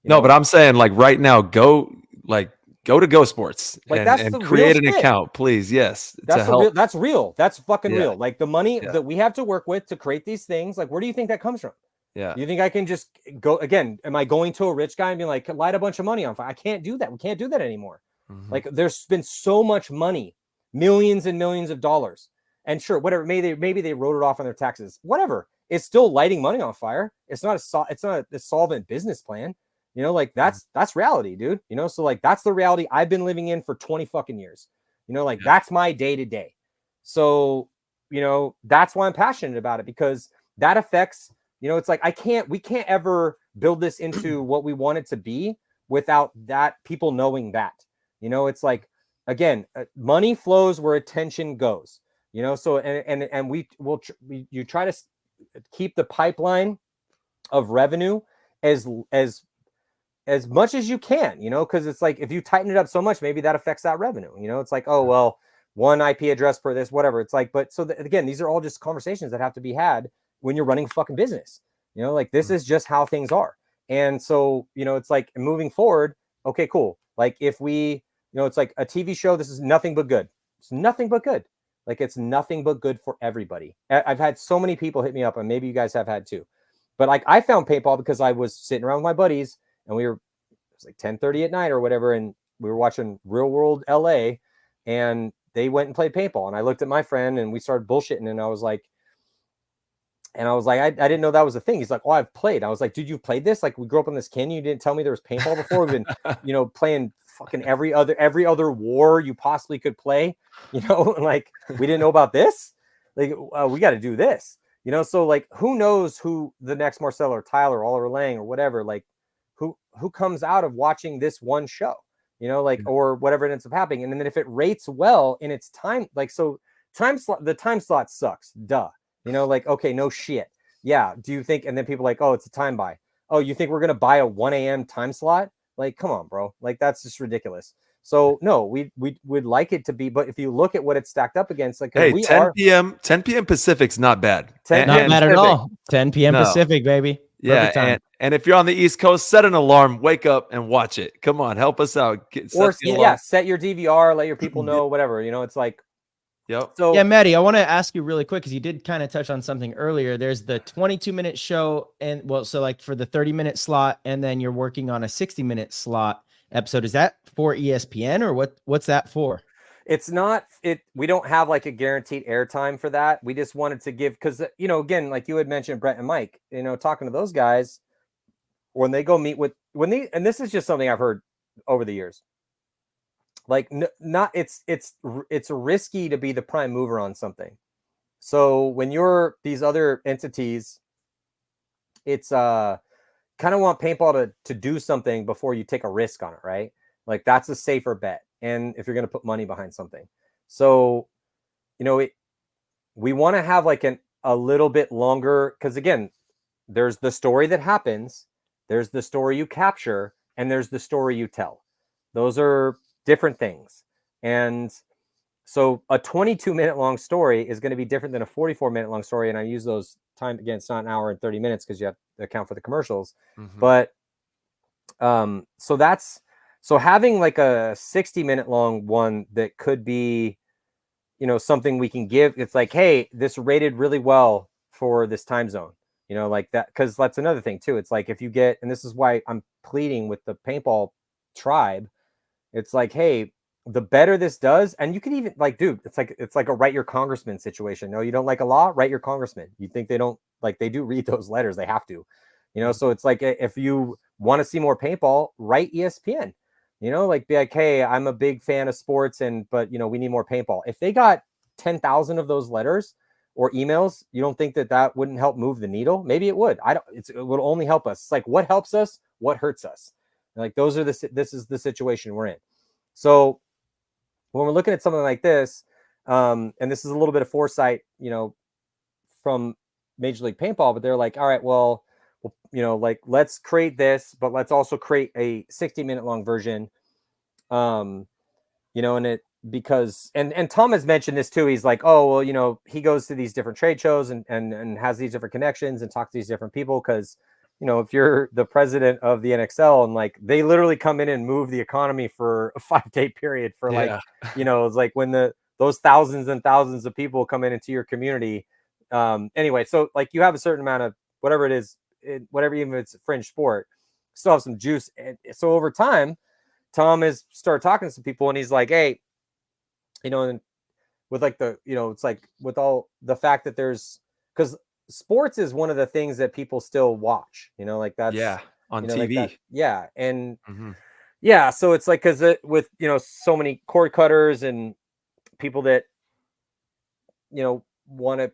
Speaker 1: no, but I'm saying like right now, go to GoSports and create an account, please. Yes.
Speaker 6: That's real. That's fucking real. Like the money that we have to work with to create these things. Like, where do you think that comes from?
Speaker 1: Yeah.
Speaker 6: You think I can just go again? Am I going to a rich guy and be like, light a bunch of money on fire? I can't do that. We can't do that anymore. Like there's been so much money, millions and millions of dollars. And sure, whatever, maybe they wrote it off on their taxes, whatever. It's still lighting money on fire. It's not a solvent business plan. You know, like that's reality, dude. You know, so like that's the reality I've been living in for 20 fucking years. You know, like that's my day to day. So, you know, that's why I'm passionate about it, because that affects, you know, it's like we can't ever build this into what we want it to be without that people knowing that. You know, it's like, again, money flows where attention goes. You know, so and you try to keep the pipeline of revenue as much as you can, you know, because it's like if you tighten it up so much, maybe that affects that revenue. You know, it's like, oh, well, one IP address per this, whatever. It's like, but so again, these are all just conversations that have to be had when you're running a fucking business. You know, like this is just how things are. And so, you know, it's like moving forward, okay, cool. Like if we, you know, it's like a TV show, this is nothing but good. It's nothing but good. Like it's nothing but good for everybody. I've had so many people hit me up, and maybe you guys have had too. But like I found paintball because I was sitting around with my buddies, and it was like 10:30 at night or whatever, and we were watching Real World LA, and they went and played paintball. And I looked at my friend, and we started bullshitting, and I was like, I didn't know that was a thing. He's like, oh, I've played. I was like, dude, you've played this? Like, we grew up in this canyon. You didn't tell me there was paintball before. We've been, you know, playing fucking every other war you possibly could play, you know, like we didn't know about this. Like, we got to do this, you know? So like, who knows who the next Marcel or Tyler, Oliver Lang or whatever, like who comes out of watching this one show, you know, like, or whatever it ends up happening. And then if it rates well in its time, like, so the time slot sucks. Duh. You know, like, okay, no shit. Yeah. Do you think, and then people like, oh, it's a time buy. Oh, you think we're going to buy a 1 a.m. time slot? Like, come on, bro. Like, that's just ridiculous. So no, we would like it to be, but if you look at what it's stacked up against, like,
Speaker 1: hey, 10 p.m. Pacific's not bad.
Speaker 2: 10 not bad at all. 10 p.m.
Speaker 1: No.
Speaker 2: Pacific, baby. Perfect time.
Speaker 1: And if you're on the East Coast, set an alarm, wake up and watch it. Come on, help us out.
Speaker 6: Set your DVR, let your people know, whatever, you know, it's like,
Speaker 1: yep.
Speaker 2: So yeah, Matty, I want to ask you really quick, because you did kind of touch on something earlier. There's the 22-minute show, and well, so like for the 30-minute slot, and then you're working on a 60-minute slot episode. Is that for ESPN or what's that for?
Speaker 6: It's not it. We don't have like a guaranteed airtime for that. We just wanted to give, because, you know, again, like you had mentioned, Brett and Mike, you know, talking to those guys when they go meet with, and this is just something I've heard over the years. Like, it's risky to be the prime mover on something. So when you're these other entities, it's kind of want paintball to do something before you take a risk on it, right? Like that's a safer bet. And if you're going to put money behind something, so, you know, we want to have like a little bit longer, because again, there's the story that happens, there's the story you capture, and there's the story you tell. Those are different things. And so a 22-minute long story is going to be different than a 44-minute long story. And I use those time, again, it's not an hour and 30 minutes because you have to account for the commercials. Mm-hmm. But so having like a 60-minute long one that could be, you know, something we can give. It's like, hey, this rated really well for this time zone, you know, like that. Because that's another thing too. It's like if you get, and this is why I'm pleading with the paintball tribe. It's like, hey, the better this does, and you can even like, dude, it's like a write your congressman situation. No, you don't like a law, write your congressman. You think they don't, like, they do read those letters, they have to, you know. So it's like, if you want to see more paintball, write ESPN, you know, like be like, hey, I'm a big fan of sports, but you know, we need more paintball. If they got 10,000 of those letters or emails, you don't think that wouldn't help move the needle? Maybe it would. It would only help us. It's like, what helps us, what hurts us. And like this is the situation we're in. So when we're looking at something like this, and this is a little bit of foresight, you know, from Major League Paintball, but they're like, all right, well, you know, like, let's create this, but let's also create a 60-minute long version. You know, and because Tom has mentioned this too. He's like, oh, well, you know, he goes to these different trade shows and has these different connections and talks to these different people. Cause, you know, if you're the president of the NXL and like, they literally come in and move the economy for a 5-day period for like, you know, it's like when those thousands and thousands of people come into your community. Anyway, so like you have a certain amount of whatever it is, whatever, even if it's a fringe sport, still have some juice. And so over time, Tom has started talking to some people and he's like, hey, you know, and with like the, you know, it's like with all the fact that there's, because sports is one of the things that people still watch, you know, like that's,
Speaker 1: on
Speaker 6: you know, like
Speaker 1: TV.
Speaker 6: that. Yeah. And
Speaker 1: Mhm.
Speaker 6: yeah, so it's like, cause with, you know, so many cord cutters and people that, you know, want to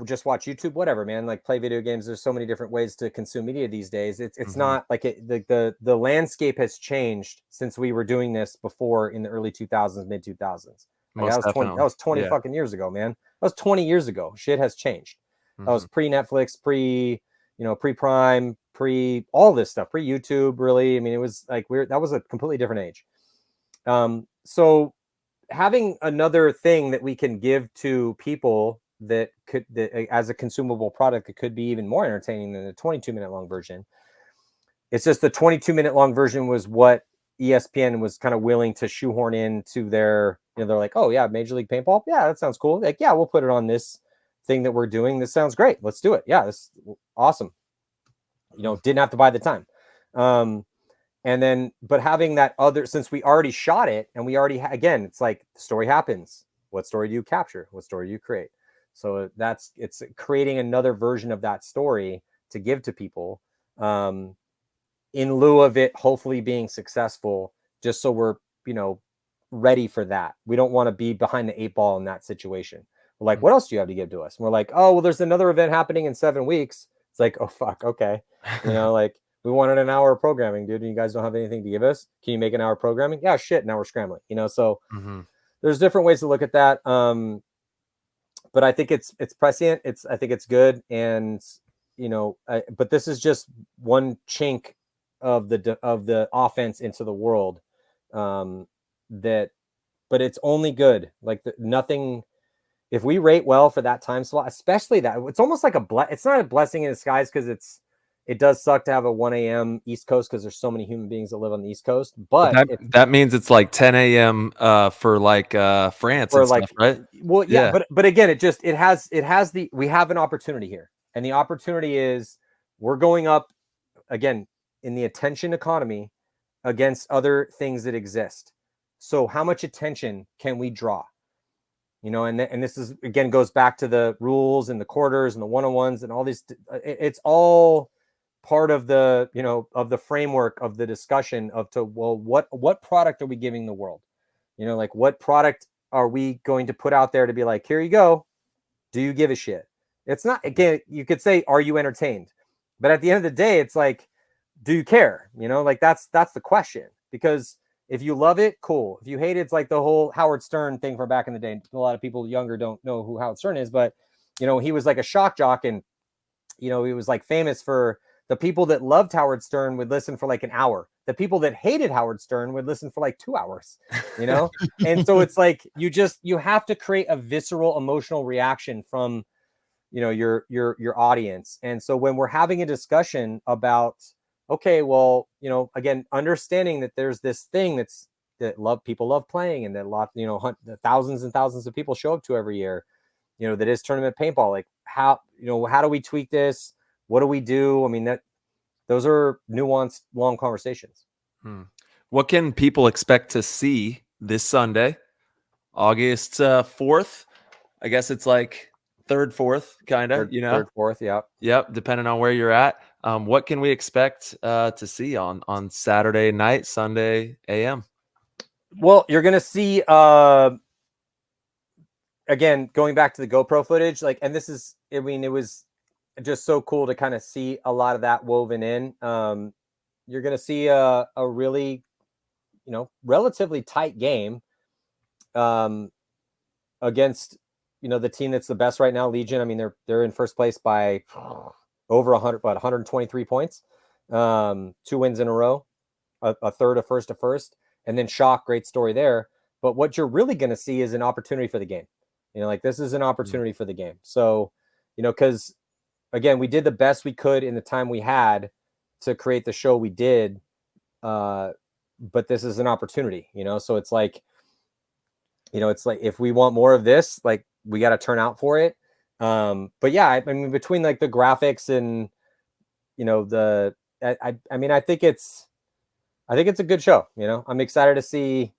Speaker 6: just watch YouTube, whatever, man, like play video games. There's so many different ways to consume media these days. It's
Speaker 1: Mhm.
Speaker 6: not like the landscape has changed since we were doing this before in the early 2000s, mid 2000s. Like
Speaker 1: Most
Speaker 6: that
Speaker 1: definitely.
Speaker 6: was 20
Speaker 1: Yeah.
Speaker 6: fucking years ago, man. That was 20 years ago. Shit has changed. That was
Speaker 1: Mhm.
Speaker 6: pre Netflix, pre Prime, pre all this stuff, pre YouTube, really. I mean, it was like that was a completely different age. So having another thing that we can give to people that as a consumable product, it could be even more entertaining than the 22-minute long version. It's just the 22-minute long version was what ESPN was kind of willing to shoehorn into their, you know, they're like, oh yeah, Major League Paintball. Yeah, that sounds cool. Like, yeah, we'll put it on this thing that we're doing. This sounds great. Let's do it. Yeah, this is awesome. You know, didn't have to buy the time. And then, but having that other, since we already shot it and we already, again, it's like the story happens. What story do you capture? What story do you create? So it's creating another version of that story to give to people, in lieu of it hopefully being successful, just so we're, you know, ready for that. We don't want to be behind the 8 ball in that situation. We're like, what else do you have to give to us? And we're like, oh, well, there's another event happening in 7 weeks. It's like, oh, fuck. Okay. You know, like, we wanted an hour of programming, dude, and you guys don't have anything to give us. Can you make an hour of programming? Yeah, shit. Now we're scrambling, you know? So there's different ways to look at that. But I think it's prescient. I think it's good. And, you know, but this is just one chink of the offense into the world. But it's only good. Like nothing, if we rate well for that time slot, especially that, it's almost like it's not a blessing in disguise, because it does suck to have a 1 a.m. East Coast, because there's so many human beings that live on the East Coast. But
Speaker 1: that means it's like 10 a.m. For like France
Speaker 6: for
Speaker 1: and
Speaker 6: like,
Speaker 1: stuff, right?
Speaker 6: well, yeah,
Speaker 1: Yeah.
Speaker 6: but again, we have an opportunity here, and the opportunity is we're going up again in the attention economy against other things that exist. So how much attention can we draw? You know, and this is, again, goes back to the rules and the quarters and the one-on-ones and all these. It's all part of the, you know, of the framework of the discussion well, what product are we giving the world? You know, like, what product are we going to put out there to be like, here you go. Do you give a shit? It's not, again, you could say, are you entertained? But at the end of the day, it's like, do you care? You know, like that's the question. Because if you love it, cool. If you hate it, it's like the whole Howard Stern thing from back in the day. A lot of people younger don't know who Howard Stern is, but, you know, he was like a shock jock, and, you know, he was like famous for the people that loved Howard Stern would listen for like an hour. The people that hated Howard Stern would listen for like 2 hours, you know? And so it's like, you have to create a visceral emotional reaction from, you know, your audience. And so when we're having a discussion about, okay, well, you know, again, understanding that there's this thing that people love playing, and that you know, thousands and thousands of people show up to every year, you know, that is tournament paintball. Like, how do we tweak this? What do we do? I mean, those are nuanced, long conversations.
Speaker 1: What can people expect to see this Sunday, August 4th? I guess it's like 3rd, 4th, kind of, you know?
Speaker 6: 3rd, 4th, yeah.
Speaker 1: Yep, depending on where you're at. What can we expect to see on Saturday night, Sunday AM?
Speaker 6: Well, you're going to see, again, going back to the GoPro footage, like, and this is, I mean, it was just so cool to kind of see a lot of that woven in. You're going to see a really, you know, relatively tight game against, you know, the team that's the best right now, Legion. I mean, they're in first place by over 123 points, 2 wins in a row, a third, a first, and then Shock, great story there. But what you're really going to see is an opportunity for the game. You know, like, this is an opportunity for the game. So, you know, because again, we did the best we could in the time we had to create the show we did. But this is an opportunity, you know? So it's like, you know, it's like, if we want more of this, like, we got to turn out for it. But yeah, I mean, between like the graphics and, you know, I mean, I think it's a good show. You know, I'm excited to see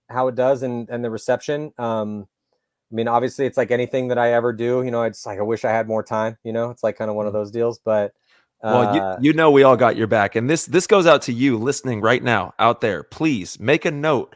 Speaker 6: how it does and the reception. I mean, obviously, it's like anything that I ever do, you know, I wish I had more time, you know, it's like kind of one of those deals. But
Speaker 1: Well, you know we all got your back, and this goes out to you listening right now out there. Please make a note,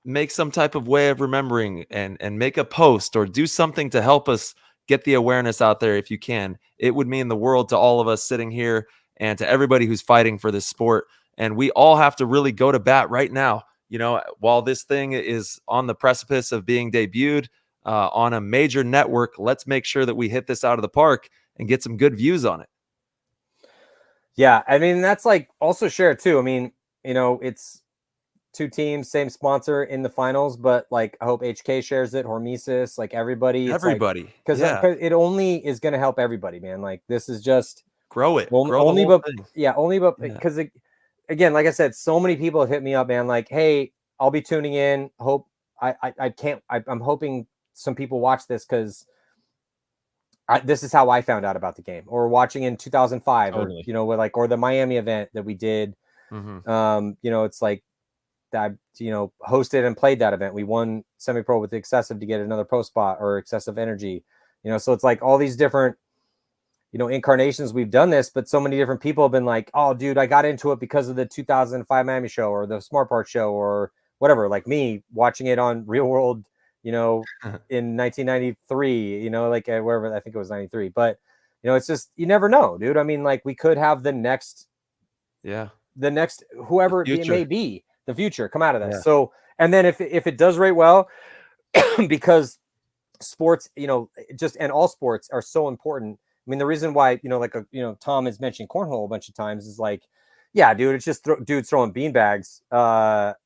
Speaker 1: make some type of way of remembering, and make a post or do something to help us get the awareness out there if you can. It would mean the world to all of us sitting here and to everybody who's fighting for this sport. And we all have to really go to bat right now. You know, while this thing is on the precipice of being debuted on a major network, let's make sure that we hit this out of the park and get some good views on it.
Speaker 6: Yeah, I mean, that's like also share too. I mean, you know, it's two teams, same sponsor in the finals, but like I hope HK shares it, Hormesis, like everybody.
Speaker 1: Everybody.
Speaker 6: Because it only is going to help everybody, man. Like this is just
Speaker 1: grow it.
Speaker 6: Only because again, like I said, so many people have hit me up, man. Like, hey, I'll be tuning in. Hope I'm hoping some people watch this because this is how I found out about the game, or watching in 2005, totally. Or you know, or the Miami event that we did. Mm-hmm. You know, it's like that. You know, hosted and played that event. We won semi-pro with the Excessive to get another pro spot, or Excessive Energy. You know, so it's like all these different, you know, incarnations we've done this, but so many different people have been like, oh, dude, I got into it because of the 2005 Miami show or the Smart Part show or whatever. Like me watching it on Real World, you know, in 1993, you know, like wherever, I think it was 93, but you know, it's just, you never know, dude. I mean, like we could have the next, whoever it may be, the future come out of this. Yeah. So, and then if it does rate well, because sports, you know, and all sports are so important. I mean, the reason why, you know, like, Tom has mentioned cornhole a bunch of times is like, yeah, dude, it's just dudes throwing beanbags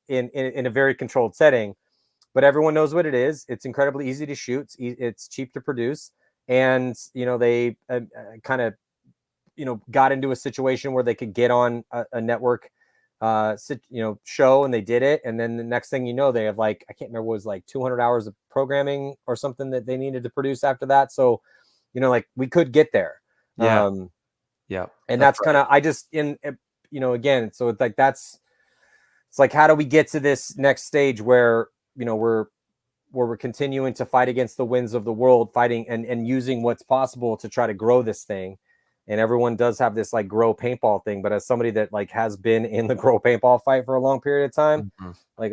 Speaker 6: in a very controlled setting. But everyone knows what it is. It's incredibly easy to shoot. It's cheap to produce. And, you know, they kind of, you know, got into a situation where they could get on a network, show, and they did it. And then the next thing you know, they have like, I can't remember, what was like 200 hours of programming or something that they needed to produce after that. So, you know, like we could get there.
Speaker 1: Yeah.
Speaker 6: And that's kind of, you know, again, so it's like, it's like, how do we get to this next stage where, you know, we're continuing to fight against the winds of the world, fighting and using what's possible to try to grow this thing. And everyone does have this like grow paintball thing, but as somebody that like has been in the grow paintball fight for a long period of time, like,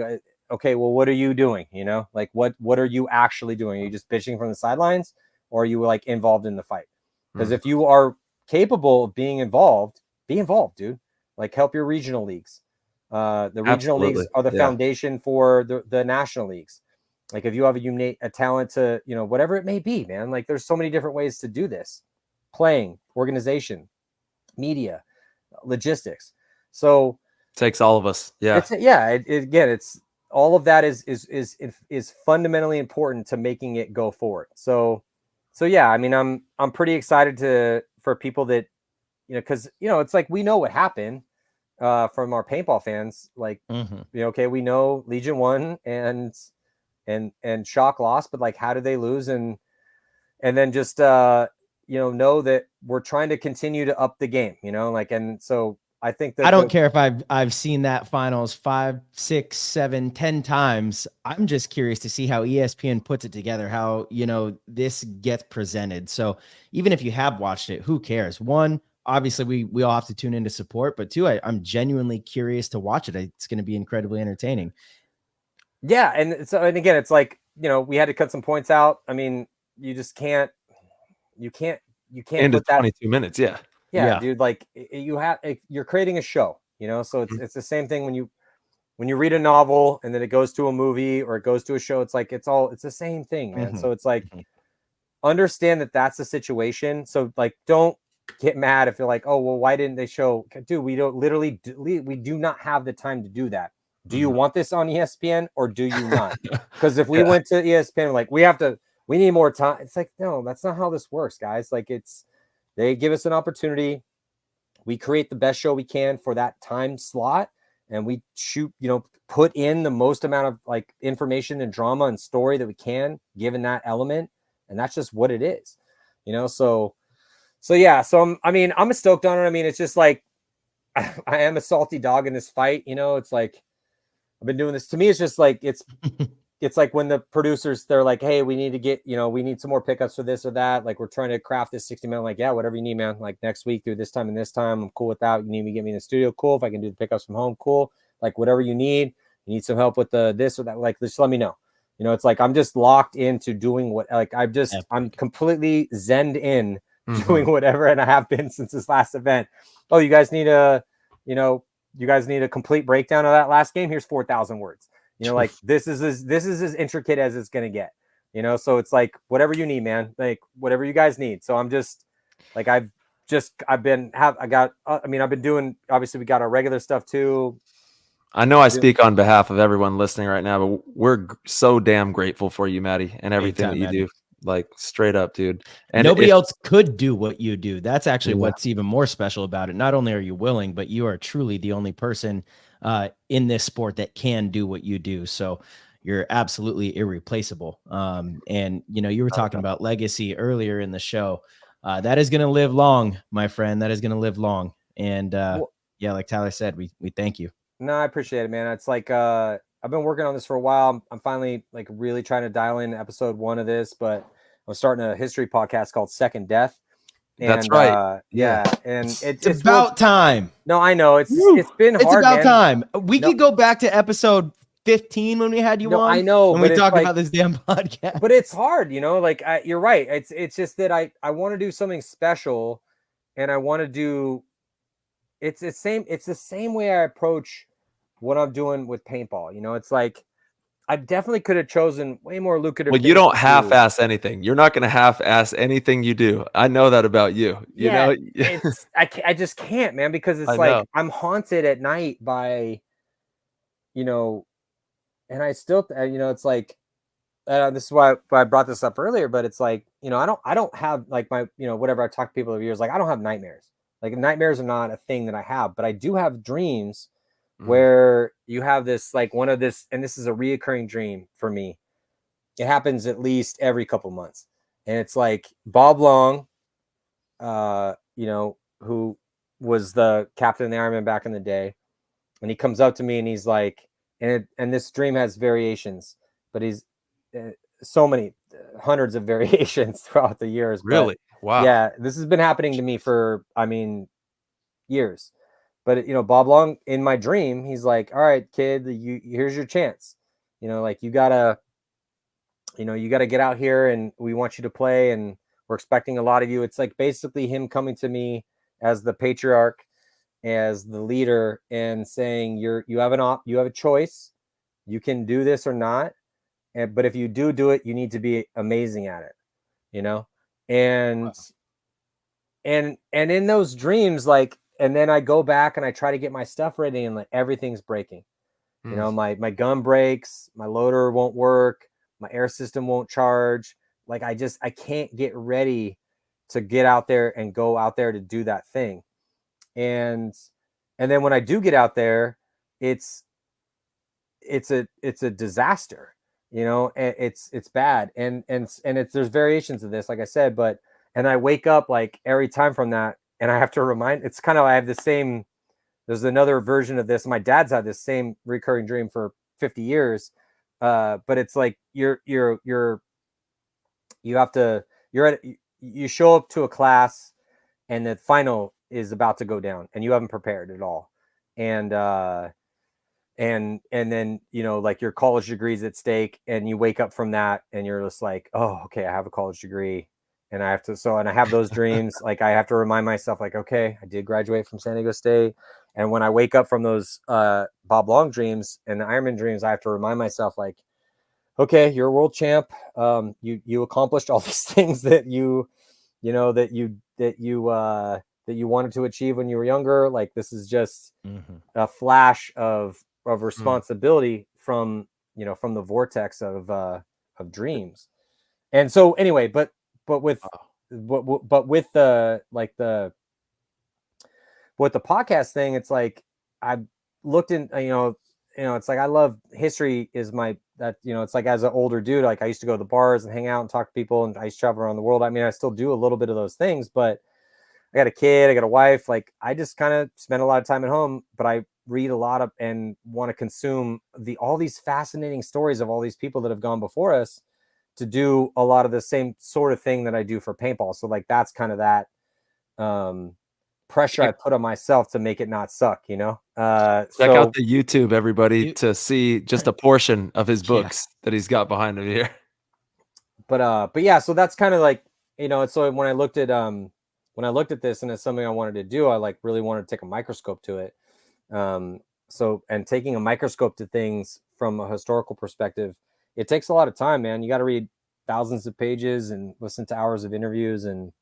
Speaker 6: okay, well, what are you doing? You know, like what are you actually doing? Are you just bitching from the sidelines, or are you like involved in the fight? Because if you are capable of being involved, be involved, dude. Like help your regional leagues. The regional leagues are the foundation for the national leagues. Like if you have a talent to, you know, whatever it may be, man, like there's so many different ways to do this: playing, organization, media, logistics. So
Speaker 1: it takes all of us. Yeah.
Speaker 6: It's all of that is fundamentally important to making it go forward. So yeah, I mean, I'm pretty excited for people that, you know, cause you know, it's like, we know what happened from our paintball fans. Like, you know, okay, we know Legion won and Shock lost, but like, how did they lose? And then just, you know that we're trying to continue to up the game, you know, like, and so I think that
Speaker 2: I don't care if I've seen that finals 5, 6, 7, 10 times. I'm just curious to see how ESPN puts it together, how, you know, this gets presented. So even if you have watched it, who cares? One, obviously we all have to tune in to support, but two, I'm genuinely curious to watch it. It's going to be incredibly entertaining.
Speaker 6: Yeah. And so, and again, it's like, you know, we had to cut some points out. I mean, you just can't
Speaker 1: into 22 minutes.
Speaker 6: Yeah, dude, like you're creating a show, you know, so it's the same thing when you read a novel and then it goes to a movie or it goes to a show. It's like, it's the same thing, man. So it's like, understand that that's the situation. So like, don't get mad if you're like, oh, well, why didn't they show? Dude, we do not have the time to do that. Do you want this on ESPN or do you not? Because if we went to ESPN, like we need more time. It's like, no, that's not how this works, guys. Like they give us an opportunity. We create the best show we can for that time slot. And we shoot, you know, put in the most amount of like information and drama and story that we can, given that element. And that's just what it is, you know? So yeah. So I'm stoked on it. I mean, it's just like, I am a salty dog in this fight. You know, it's like, I've been doing this. To me, it's just like, it's it's like when the producers, they're like, hey, we need to get, we need some more pickups for this or that. Like, we're trying to craft this 60-minute. Like, yeah, whatever you need, man. Like, next week through this time and this time, I'm cool with that. You need me to get me in the studio, cool. If I can do the pickups from home, cool. Like, whatever you need some help with the this or that, like, just let me know. It's like I'm just locked into doing what, like, I'm completely zened in doing whatever, and I have been since this last event. Oh, you guys need a complete breakdown of that last game. Here's 4,000 words. Like, this is as intricate as it's gonna get. So it's like, whatever you need, man. Like, whatever you guys need. So I'm just like, I've been doing, obviously we got our regular stuff too.
Speaker 1: I know I speak on behalf of everyone listening right now, but we're so damn grateful for you, Matty, and everything that you do. Like, straight up, dude. And
Speaker 2: nobody else could do what you do. That's actually what's even more special about it. Not only are you willing, but you are truly the only person in this sport that can do what you do. So you're absolutely irreplaceable. And you were talking about legacy earlier in the show. That is going to live long, my friend. That is going to live long. And yeah, like Tyler said, we thank you.
Speaker 6: No, I appreciate it, man. It's like, I've been working on this for a while. I'm finally like really trying to dial in episode 1 of this, but I'm starting a history podcast called Second Death. And,
Speaker 1: that's right.
Speaker 6: Yeah. And
Speaker 2: it's about time.
Speaker 6: No, I know it's been hard.
Speaker 2: It's about
Speaker 6: man.
Speaker 2: time. We could go back to episode 15 when we had you on.
Speaker 6: I know.
Speaker 2: When we talked about this damn podcast.
Speaker 6: But it's hard, like, you're right. It's just that I want to do something special, and I want to do, it's the same way I approach what I'm doing with paintball. It's like, I definitely could have chosen way more lucrative.
Speaker 1: Well, you don't half-ass anything. You're not going to half-ass anything you do. I know that about you. You know,
Speaker 6: I just can't, man, because it's like I'm haunted at night by, and I still, it's like, this is why I brought this up earlier, but it's like, I don't have like my, whatever I talk to people over years, like, I don't have nightmares. Like, nightmares are not a thing that I have, but I do have dreams where you have this, like, one of this, and this is a reoccurring dream for me. It happens at least every couple months. And it's like Bob Long, who was the captain of the Army back in the day. And he comes up to me and he's like, and this dream has variations, but he's so many hundreds of variations throughout the years.
Speaker 1: Really? Wow.
Speaker 6: Yeah. This has been happening to me for, years. But, Bob Long, in my dream, he's like, all right, kid, here's your chance. Like, you gotta get out here, and we want you to play, and we're expecting a lot of you. It's like basically him coming to me as the patriarch, as the leader, and saying, you have a choice. You can do this or not. But if you do it, you need to be amazing at it, and, and in those dreams, like, and then I go back and I try to get my stuff ready, and like, everything's breaking. My gun breaks, my loader won't work, my air system won't charge. Like, I can't get ready to get out there and go out there to do that thing. And then when I do get out there, it's a disaster, it's bad. And there's variations of this, like I said, and I wake up like every time from that, and I have to remind, it's kind of, I have the same, there's another version of this. My dad's had this same recurring dream for 50 years. But it's like, you show up to a class, and the final is about to go down, and you haven't prepared at all. And then, like, your college degree's at stake, and you wake up from that, and you're just like, oh, okay, I have a college degree. And I have those dreams. Like, I have to remind myself, like, okay, I did graduate from San Diego State. And when I wake up from those Bob Long dreams and the Ironman dreams, I have to remind myself, like, okay, you're a world champ. You accomplished all these things that you wanted to achieve when you were younger. Like, this is just a flash of responsibility from the vortex of dreams. And so anyway, but with the podcast thing, it's like, I looked in, it's like, I love history is it's like, as an older dude, like, I used to go to the bars and hang out and talk to people, and I used to travel around the world. I mean, I still do a little bit of those things, but I got a kid, I got a wife. Like, I just kind of spend a lot of time at home, but I read a lot of and want to consume all these fascinating stories of all these people that have gone before us to do a lot of the same sort of thing that I do for paintball. So like that's kind of that pressure I put on myself to make it not suck, you know.
Speaker 1: Check out the YouTube, everybody, to see just a portion of his
Speaker 2: Yeah.
Speaker 1: books that he's got behind him here.
Speaker 6: But yeah, so that's kind of like, you know, so when I looked at this and it's something I wanted to do, I like really wanted to take a microscope to it. So, and taking a microscope to things from a historical perspective, it takes a lot of time, man. You got to read thousands of pages and listen to hours of interviews. And,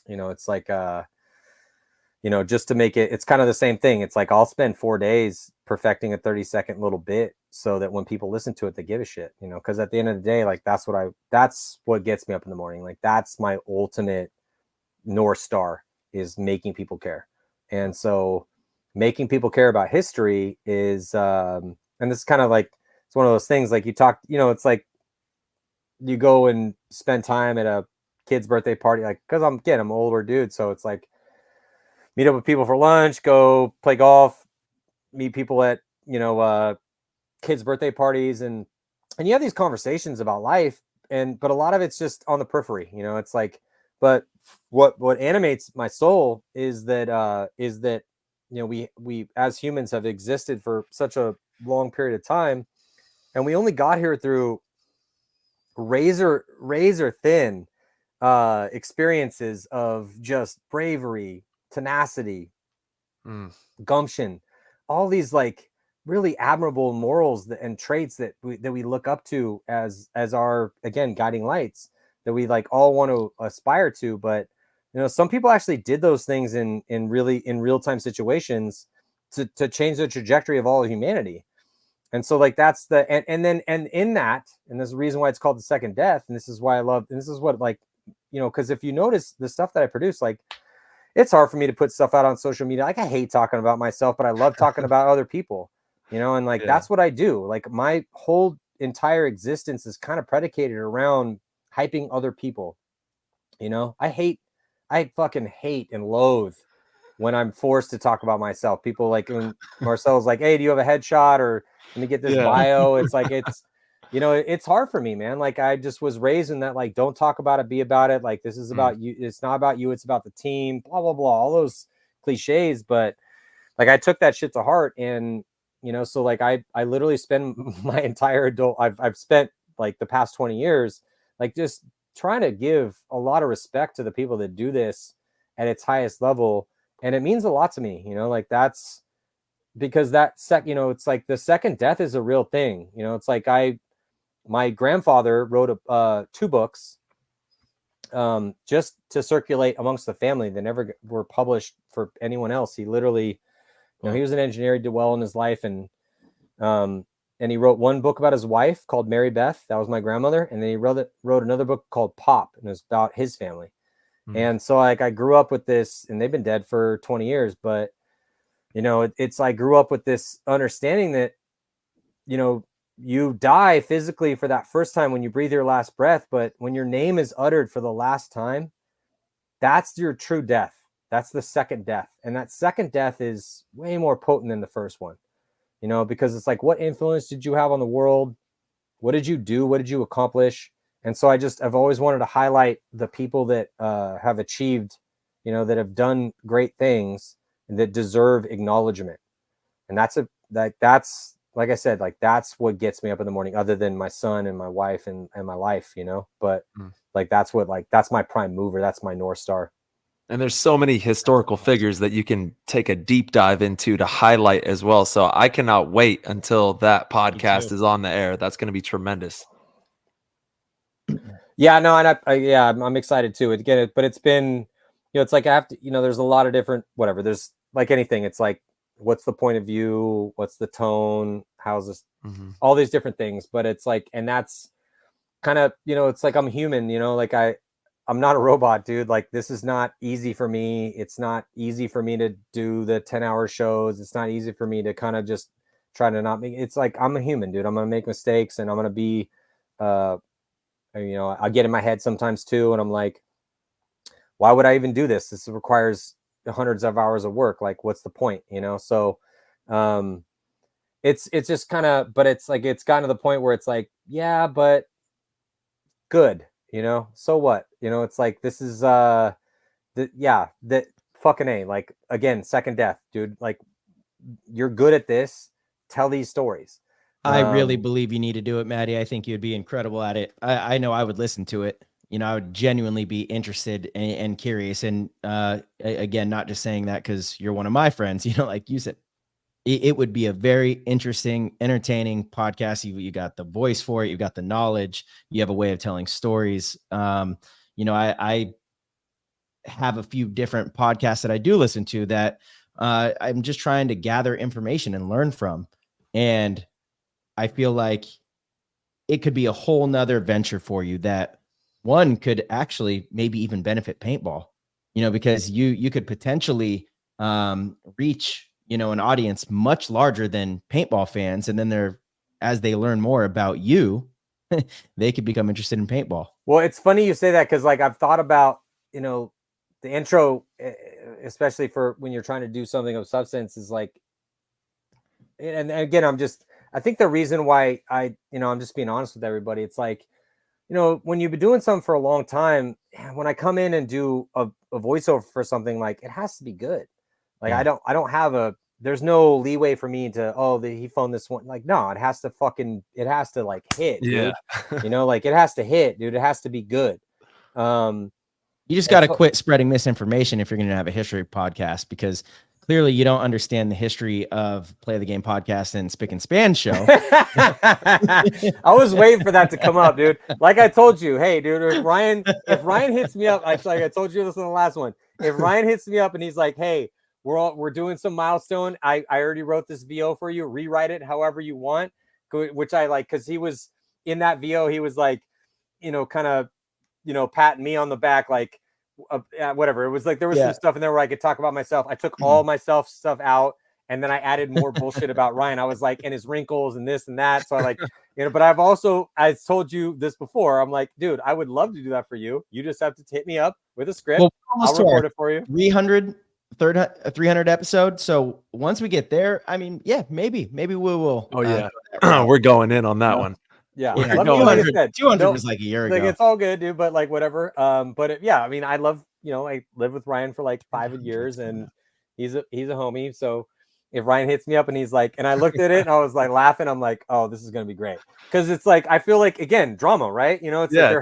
Speaker 6: you know, it's like, you know, just to make it, it's kind of the same thing. It's like, I'll spend 4 days perfecting a 30-second little bit so that when people listen to it, they give a shit, you know, because at the end of the day, like, that's what gets me up in the morning. Like, that's my ultimate North Star, is making people care. And so making people care about history is, and this is kind of like, it's one of those things, like you talk, you know, it's like you go and spend time at a kid's birthday party, like, because I'm an older dude. So it's like, meet up with people for lunch, go play golf, meet people at, you know, kids' birthday parties. And you have these conversations about life, but a lot of it's just on the periphery, you know. It's like, but what animates my soul is that, you know, we as humans have existed for such a long period of time, and we only got here through razor thin experiences of just bravery, tenacity, gumption, all these like really admirable morals and traits that we look up to as our, again, guiding lights that we like all want to aspire to. But, you know, some people actually did those things in real-time situations to change the trajectory of all of humanity. And so like that's the, and in that, and there's a reason why it's called the second death. And this is why I love, and this is what, like, you know, because if you notice the stuff that I produce, like, it's hard for me to put stuff out on social media. Like, I hate talking about myself, but I love talking about other people, you know, and like, that's what I do. Like, my whole entire existence is kind of predicated around hyping other people. You know, I fucking hate and loathe when I'm forced to talk about myself. People like, when Marcel's like, hey, do you have a headshot, or let me get this bio? It's like, it's, you know, it's hard for me, man. Like, I just was raised in that, like, don't talk about it, be about it. Like, this is about you. It's not about you. It's about the team, blah, blah, blah, all those cliches. But like, I took that shit to heart. And, you know, so like, I literally spend my entire adult, I've spent like the past 20 years, like, just trying to give a lot of respect to the people that do this at its highest level. And it means a lot to me, you know, like, that's because you know, it's like the second death is a real thing. You know, it's like my grandfather wrote 2 books just to circulate amongst the family. They never were published for anyone else. He literally, you know, he was an engineer, he did well in his life. And he wrote 1 book about his wife called Mary Beth. That was my grandmother. And then he wrote another book called Pop, and it was about his family. And so like, I grew up with this, and they've been dead for 20 years, but you know, it's I grew up with this understanding that, you know, you die physically for that first time when you breathe your last breath, but when your name is uttered for the last time, that's your true death. That's the second death. And that second death is way more potent than the first one, you know, because it's like, what influence did you have on the world? What did you do? What did you accomplish? And so I've always wanted to highlight the people that have achieved, you know, that have done great things and that deserve acknowledgement. And that's like I said, like, that's what gets me up in the morning, other than my son and my wife and my life, you know. But like, that's my prime mover. That's my North Star.
Speaker 1: And there's so many historical figures that you can take a deep dive into to highlight as well. So I cannot wait until that podcast is on the air. That's going to be tremendous.
Speaker 6: Yeah, no, and I'm excited too. Again, but it's been, you know, it's like, I have to, you know, there's a lot of different, whatever. There's like anything. It's like, what's the point of view? What's the tone? How's this? All these different things. But it's like, and that's kind of, you know, it's like, I'm human, you know, like I'm not a robot, dude. Like, this is not easy for me. It's not easy for me to do the 10-hour shows. It's not easy for me to kind of just try to not make, it's like, I'm a human, dude. I'm going to make mistakes, and I'm going to be, you know, I get in my head sometimes too. And I'm like, why would I even do this? This requires hundreds of hours of work. Like, what's the point? You know? So It's just kind of, but it's like, it's gotten to the point where it's like, yeah, but good, so what, it's like, this is, that fucking A, like, again, second death, dude, like, you're good at this. Tell these stories.
Speaker 2: I really believe you need to do it, Matty. I think you'd be incredible at it. I know I would listen to it. I would genuinely be interested and curious. And again, not just saying that because you're one of my friends, like you said, it would be a very interesting, entertaining podcast. You got the voice for it. You got the knowledge. You have a way of telling stories. I have a few different podcasts that I do listen to that I'm just trying to gather information and learn from. And I feel like it could be a whole nother venture for you that one could actually maybe even benefit paintball, because you could potentially reach, an audience much larger than paintball fans. And then as they learn more about you, they could become interested in paintball.
Speaker 6: Well, it's funny you say that, because like I've thought about, the intro, especially for when you're trying to do something of substance, is like, and again, I think the reason why I'm just being honest with everybody. It's like, when you've been doing something for a long time, when I come in and do a voiceover for something, like, it has to be good. Like,
Speaker 2: Yeah.
Speaker 6: I don't have there's no leeway for me to, he phoned this one. Like, no, it has to like hit, dude. Like, it has to hit, dude. It has to be good.
Speaker 2: You just got to quit spreading misinformation if you're going to have a history podcast, because clearly you don't understand the history of Play the Game podcast and Spick and Span show.
Speaker 6: I was waiting for that to come up, dude. Like I told you, hey, dude, if Ryan hits me up, I told you this in the last one. If Ryan hits me up and he's like, hey, we're doing some milestone, I already wrote this VO for you, rewrite it however you want, which I like, because he was in that VO, he was like, kind of, patting me on the back, like, whatever. It was like, there was some stuff in there where I could talk about myself. I took all my stuff out, and then I added more bullshit about Ryan. I was like, and his wrinkles and this and that. So I like, but I told you this before. I'm like, dude, I would love to do that for you. You just have to hit me up with a script.
Speaker 2: Well,
Speaker 6: I'll record it for you.
Speaker 2: 300 episode. So once we get there, I mean, yeah, maybe we will.
Speaker 1: Oh yeah. We're going in on that one.
Speaker 6: Yeah.
Speaker 2: Yeah,
Speaker 6: Let me, like I said,
Speaker 2: 200 was like a year ago.
Speaker 6: Like, it's all good, dude, but like, whatever. I mean, I love, I lived with Ryan for like 5 years, and he's a homie. So if Ryan hits me up and he's like, and I looked at it and I was like laughing, I'm like, oh, this is going to be great. Cause it's like, I feel like, again, drama, right? It's like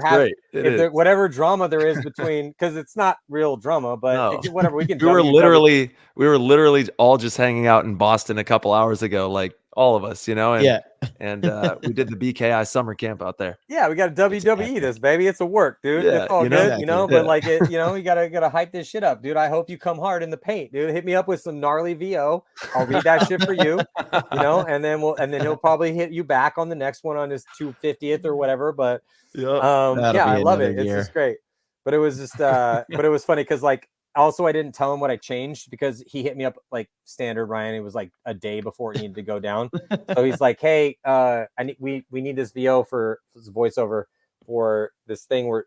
Speaker 1: great.
Speaker 6: Whatever drama there is between, cause it's not real drama, but whatever we can.
Speaker 1: we were literally all just hanging out in Boston a couple hours ago, like all of us, and we did the BKI summer camp out there.
Speaker 6: Yeah, we got to WWE this, baby. It's a work, dude. It's all good, but like it, you gotta hype this shit up, dude. I hope you come hard in the paint, dude. Hit me up with some gnarly VO. I'll read that shit for you, and then he'll probably hit you back on the next one on his 250th or whatever. But I love it. It's just great. But it was just but it was funny because like, also, I didn't tell him what I changed, because he hit me up like standard Ryan. It was like a day before it needed to go down. So he's like, hey, we need this VO for this voiceover for this thing where,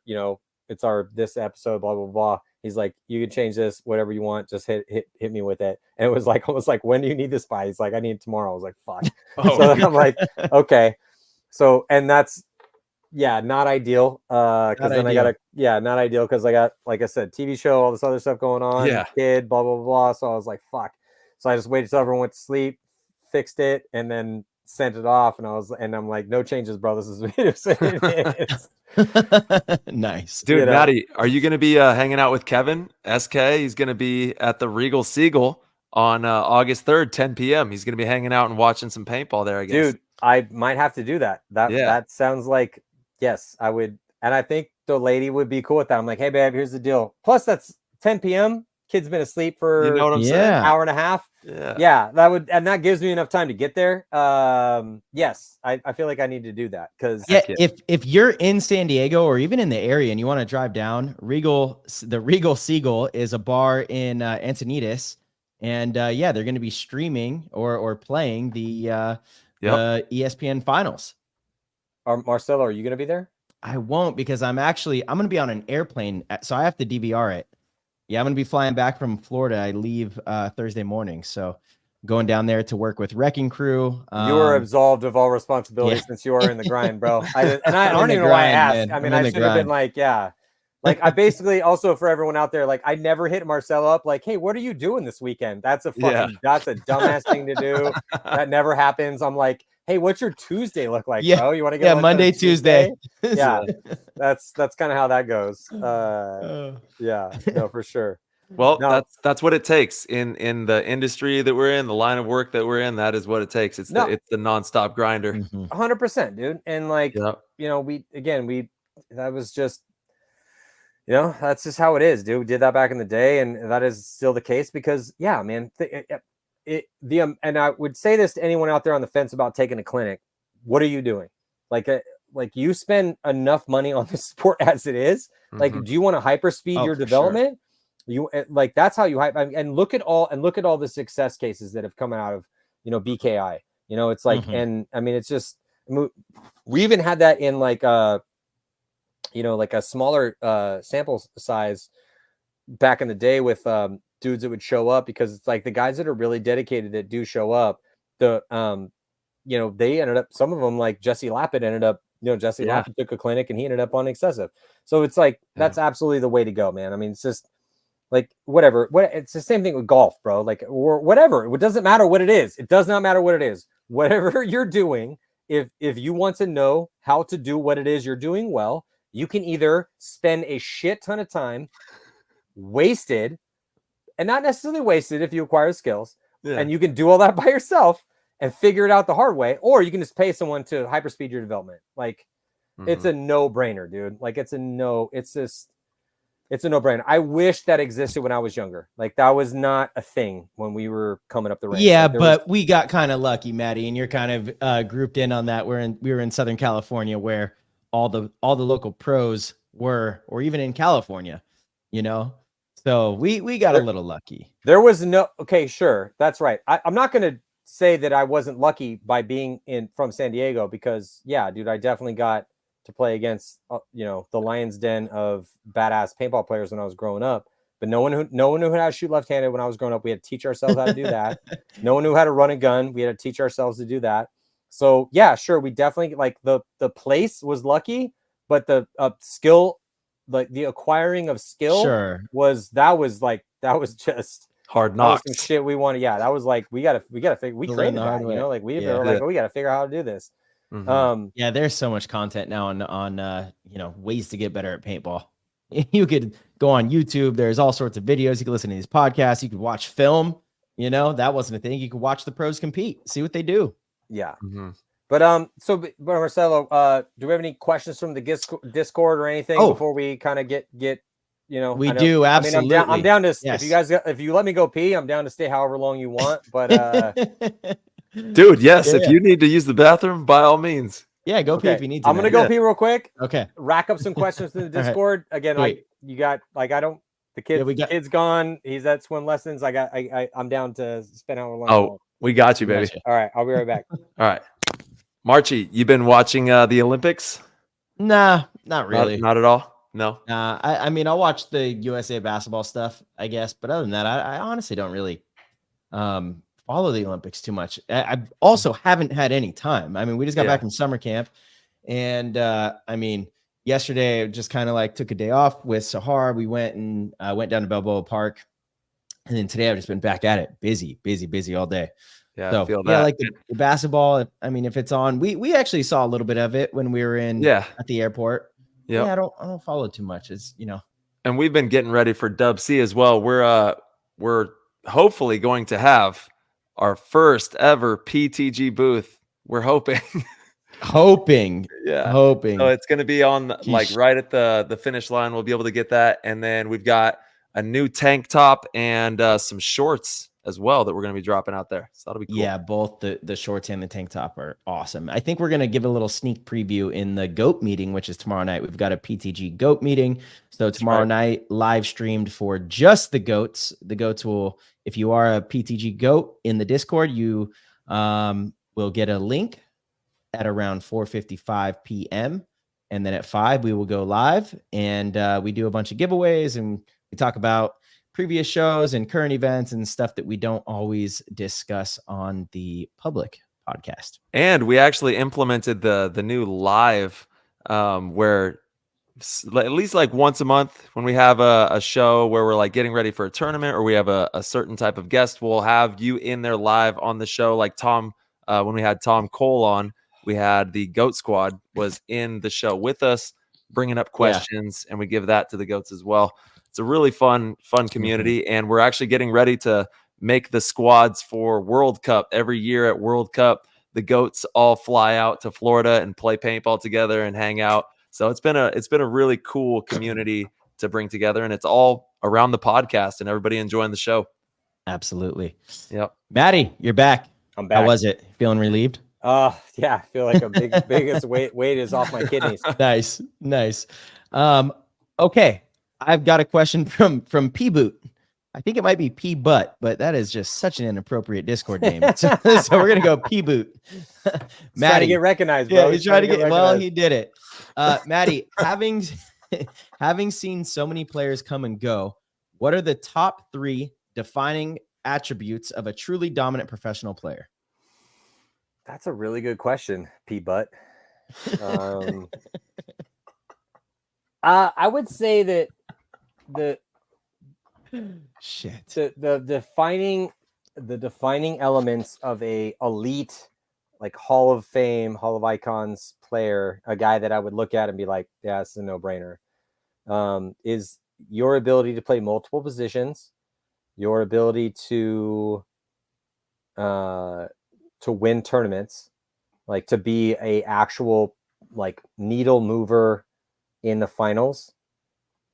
Speaker 6: it's this episode, blah, blah, blah. He's like, you can change this, whatever you want. Just hit me with it. And it was like, almost like, when do you need this by? He's like, I need it tomorrow. I was like, fuck. So I'm like, okay. So, and that's, not ideal. Not ideal. Cause I got, like I said, TV show, all this other stuff going on, kid, blah, blah, blah. So I was like, fuck. So I just waited till everyone went to sleep, fixed it, and then sent it off. And I'm like, no changes, bro. This is
Speaker 2: nice.
Speaker 1: Dude, Matty, are you going to be hanging out with Kevin SK? He's going to be at the Regal Seagull on August 3rd, 10 p.m. He's going to be hanging out and watching some paintball there, I guess.
Speaker 6: Dude, I might have to do that. That sounds like, yes, I would. And I think the lady would be cool with that. I'm like, hey, babe, here's the deal. Plus, that's 10 p.m. Kid's been asleep for
Speaker 1: saying?
Speaker 6: Hour and a half. Yeah, that would, and that gives me enough time to get there. Yes, I feel like I need to do that, because
Speaker 2: if you're in San Diego or even in the area and you want to drive down, the Regal Seagull is a bar in Encinitas, and they're going to be streaming or playing the ESPN finals.
Speaker 6: Marcelo, are you going to be there?
Speaker 2: I won't, because I'm going to be on an airplane, so I have to DVR it. Yeah, I'm going to be flying back from Florida. I leave Thursday morning, so going down there to work with Wrecking Crew.
Speaker 6: You are absolved of all responsibility since you are in the grind, bro. I don't even know why I asked. I mean, I should have been like, yeah. Like, I basically also, for everyone out there, like, I never hit Marcelo up like, hey, what are you doing this weekend? That's a fucking, that's a dumbass thing to do. That never happens. I'm like, hey, what's your Tuesday look like, bro? You want to get
Speaker 2: Monday, Tuesday?
Speaker 6: Yeah, that's kind of how that goes. Yeah, no, for sure.
Speaker 1: Well, that's what it takes in the industry that we're in, the line of work that we're in. That is what it takes. It's the nonstop grinder.
Speaker 6: 100%, dude. And like, you know, that was just, you know, that's just how it is, dude. We did that back in the day, and that is still the case because, yeah, man, and I would say this to anyone out there on the fence about taking a clinic. What are you doing? Like you spend enough money on the sport as it is. Like, do you want to hyper speed your development? Sure. You like, that's how you hype. And look at all the success cases that have come out of, you know, BKI. You know, it's like, and I mean, it's just, we even had that in like you know, like a smaller sample size back in the day with dudes that would show up, because it's like the guys that are really dedicated that do show up, you know, they ended up, some of them, like Jesse Lappin ended up, you know, Jesse Lappin took a clinic and he ended up on excessive. So it's like, that's absolutely the way to go, man. I mean, it's just like, whatever, it's the same thing with golf, bro. Like, or whatever, it doesn't matter what it is. It does not matter what it is. Whatever you're doing, if you want to know how to do what it is you're doing well, you can either spend a shit ton of time wasted, and not necessarily wasted if you acquire skills, and you can do all that by yourself and figure it out the hard way, or you can just pay someone to hyperspeed your development. Like, it's a no-brainer, dude. Like, it's a no-brainer. I wish that existed when I was younger. Like, that was not a thing when we were coming up the ranks.
Speaker 2: Yeah,
Speaker 6: like,
Speaker 2: but we got kind of lucky, Matty, and you're kind of grouped in on that. We were in Southern California, where all the local pros were, or even in California, you know, so we got a little lucky.
Speaker 6: There was no, okay, sure, that's right. I'm not going to say that I wasn't lucky by being from San Diego, because yeah, dude, I definitely got to play against you know, the lion's den of badass paintball players when I was growing up. But no one knew how to shoot left-handed when I was growing up. We had to teach ourselves how to do that. No one knew how to run a gun. We had to teach ourselves to do that. So yeah, sure, we definitely, like, the place was lucky, but the skill, like the acquiring of skill, was just
Speaker 1: hard knocks.
Speaker 6: Some shit we wanted. Yeah, that was like, we gotta figure, we created that, you know, like we were like, oh, we gotta figure out how to do this.
Speaker 2: Yeah, there's so much content now on you know, ways to get better at paintball. You could go on YouTube. There's all sorts of videos. You can listen to these podcasts. You could watch film. You know, that wasn't a thing. You could watch the pros compete, see what they do.
Speaker 6: Yeah. But but Marcelo, do we have any questions from the Discord or anything before we kind of get you know?
Speaker 2: We do, absolutely.
Speaker 6: I mean, I'm down to, if you let me go pee, I'm down to stay however long you want. But
Speaker 1: dude, yes, if you need to use the bathroom, by all means.
Speaker 2: Yeah, go pee if you need to.
Speaker 6: I'm gonna go pee real quick.
Speaker 2: Okay.
Speaker 6: Rack up some questions in the Discord. Again, like, you got, like, I don't, the kid's gone. He's at swim lessons. I'm down to spend however long.
Speaker 1: Oh, we got you, baby.
Speaker 6: All right, I'll be right back.
Speaker 1: All right. Marchie, you been watching the Olympics?
Speaker 2: Nah, not really.
Speaker 1: Not at all? No?
Speaker 2: I mean, I'll watch the USA basketball stuff, I guess. But other than that, I honestly don't really follow the Olympics too much. I also haven't had any time. I mean, we just got back from summer camp. And, I mean, yesterday, I just kind of like took a day off with Sahar. We went down to Balboa Park. And then today I've just been back at it. Busy all day.
Speaker 1: Yeah,
Speaker 2: so,
Speaker 1: I feel that.
Speaker 2: Yeah, like the basketball. I mean, if it's on, we actually saw a little bit of it when we were at the airport. Yeah, I don't follow too much. It's, you know.
Speaker 1: And we've been getting ready for Dub C as well. We're hopefully going to have our first ever PTG booth. We're hoping.
Speaker 2: Yeah. Hoping.
Speaker 1: So it's going to be on like right at the finish line. We'll be able to get that. And then we've got a new tank top and some shorts as well that we're going to be dropping out there. So that'll be cool.
Speaker 2: Yeah, both the shorts and the tank top are awesome. I think we're going to give a little sneak preview in the GOAT meeting, which is tomorrow night. We've got a PTG GOAT meeting. So tomorrow night, live streamed for just the GOATs. The GOATs will, if you are a PTG GOAT in the Discord, you will get a link at around 4:55 p.m. And then at 5, we will go live and we do a bunch of giveaways and we talk about previous shows and current events and stuff that we don't always discuss on the public podcast.
Speaker 1: And we actually implemented the new live where at least like once a month when we have a show where we're like getting ready for a tournament or we have a certain type of guest, we'll have you in there live on the show. Like Tom, when we had Tom Cole on, we had the Goat Squad was in the show with us, bringing up questions, and we give that to the goats as well. It's a really fun community, and we're actually getting ready to make the squads for World Cup. Every year at World Cup, the goats all fly out to Florida and play paintball together and hang out. So it's been a really cool community to bring together, and it's all around the podcast and everybody enjoying the show.
Speaker 2: Absolutely.
Speaker 1: Yep.
Speaker 2: Matty, you're back.
Speaker 6: I'm back.
Speaker 2: How was it? Feeling relieved?
Speaker 6: Yeah, I feel like a biggest weight is off my kidneys.
Speaker 2: Nice. Okay. I've got a question from P Boot. I think it might be P Butt, but that is just such an inappropriate Discord name. So we're gonna go P Boot.
Speaker 6: Matty, to get recognized, bro.
Speaker 2: Yeah, he's trying to get. Well, he did it. Matty, having seen so many players come and go, what are the top 3 defining attributes of a truly dominant professional player?
Speaker 6: That's a really good question, P Butt. I would say that the defining elements of a elite, like Hall of Fame, Hall of Icons player, a guy that I would look at and be like, yeah, it's a no-brainer, is your ability to play multiple positions, your ability to win tournaments, like to be a actual like needle mover in the finals.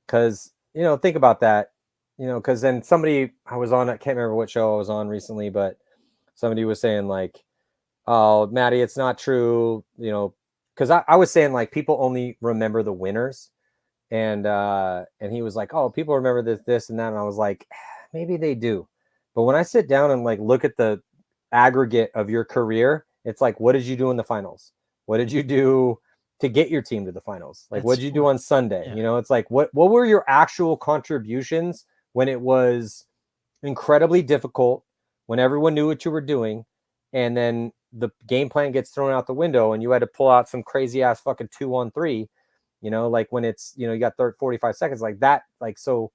Speaker 6: Because, think about that, because then I was on, I can't remember what show I was on recently, but somebody was saying like, oh, Matty, it's not true, because I was saying like people only remember the winners. And he was like, oh, people remember this and that. And I was like, maybe they do. But when I sit down and like look at the aggregate of your career, it's like, what did you do in the finals? What did you do to get your team to the finals? Like, what did you do on Sunday? Yeah. It's like, what were your actual contributions when it was incredibly difficult, when everyone knew what you were doing, and then the game plan gets thrown out the window and you had to pull out some crazy ass fucking 2-on-3, like when it's, you got 45 seconds like that. Like, so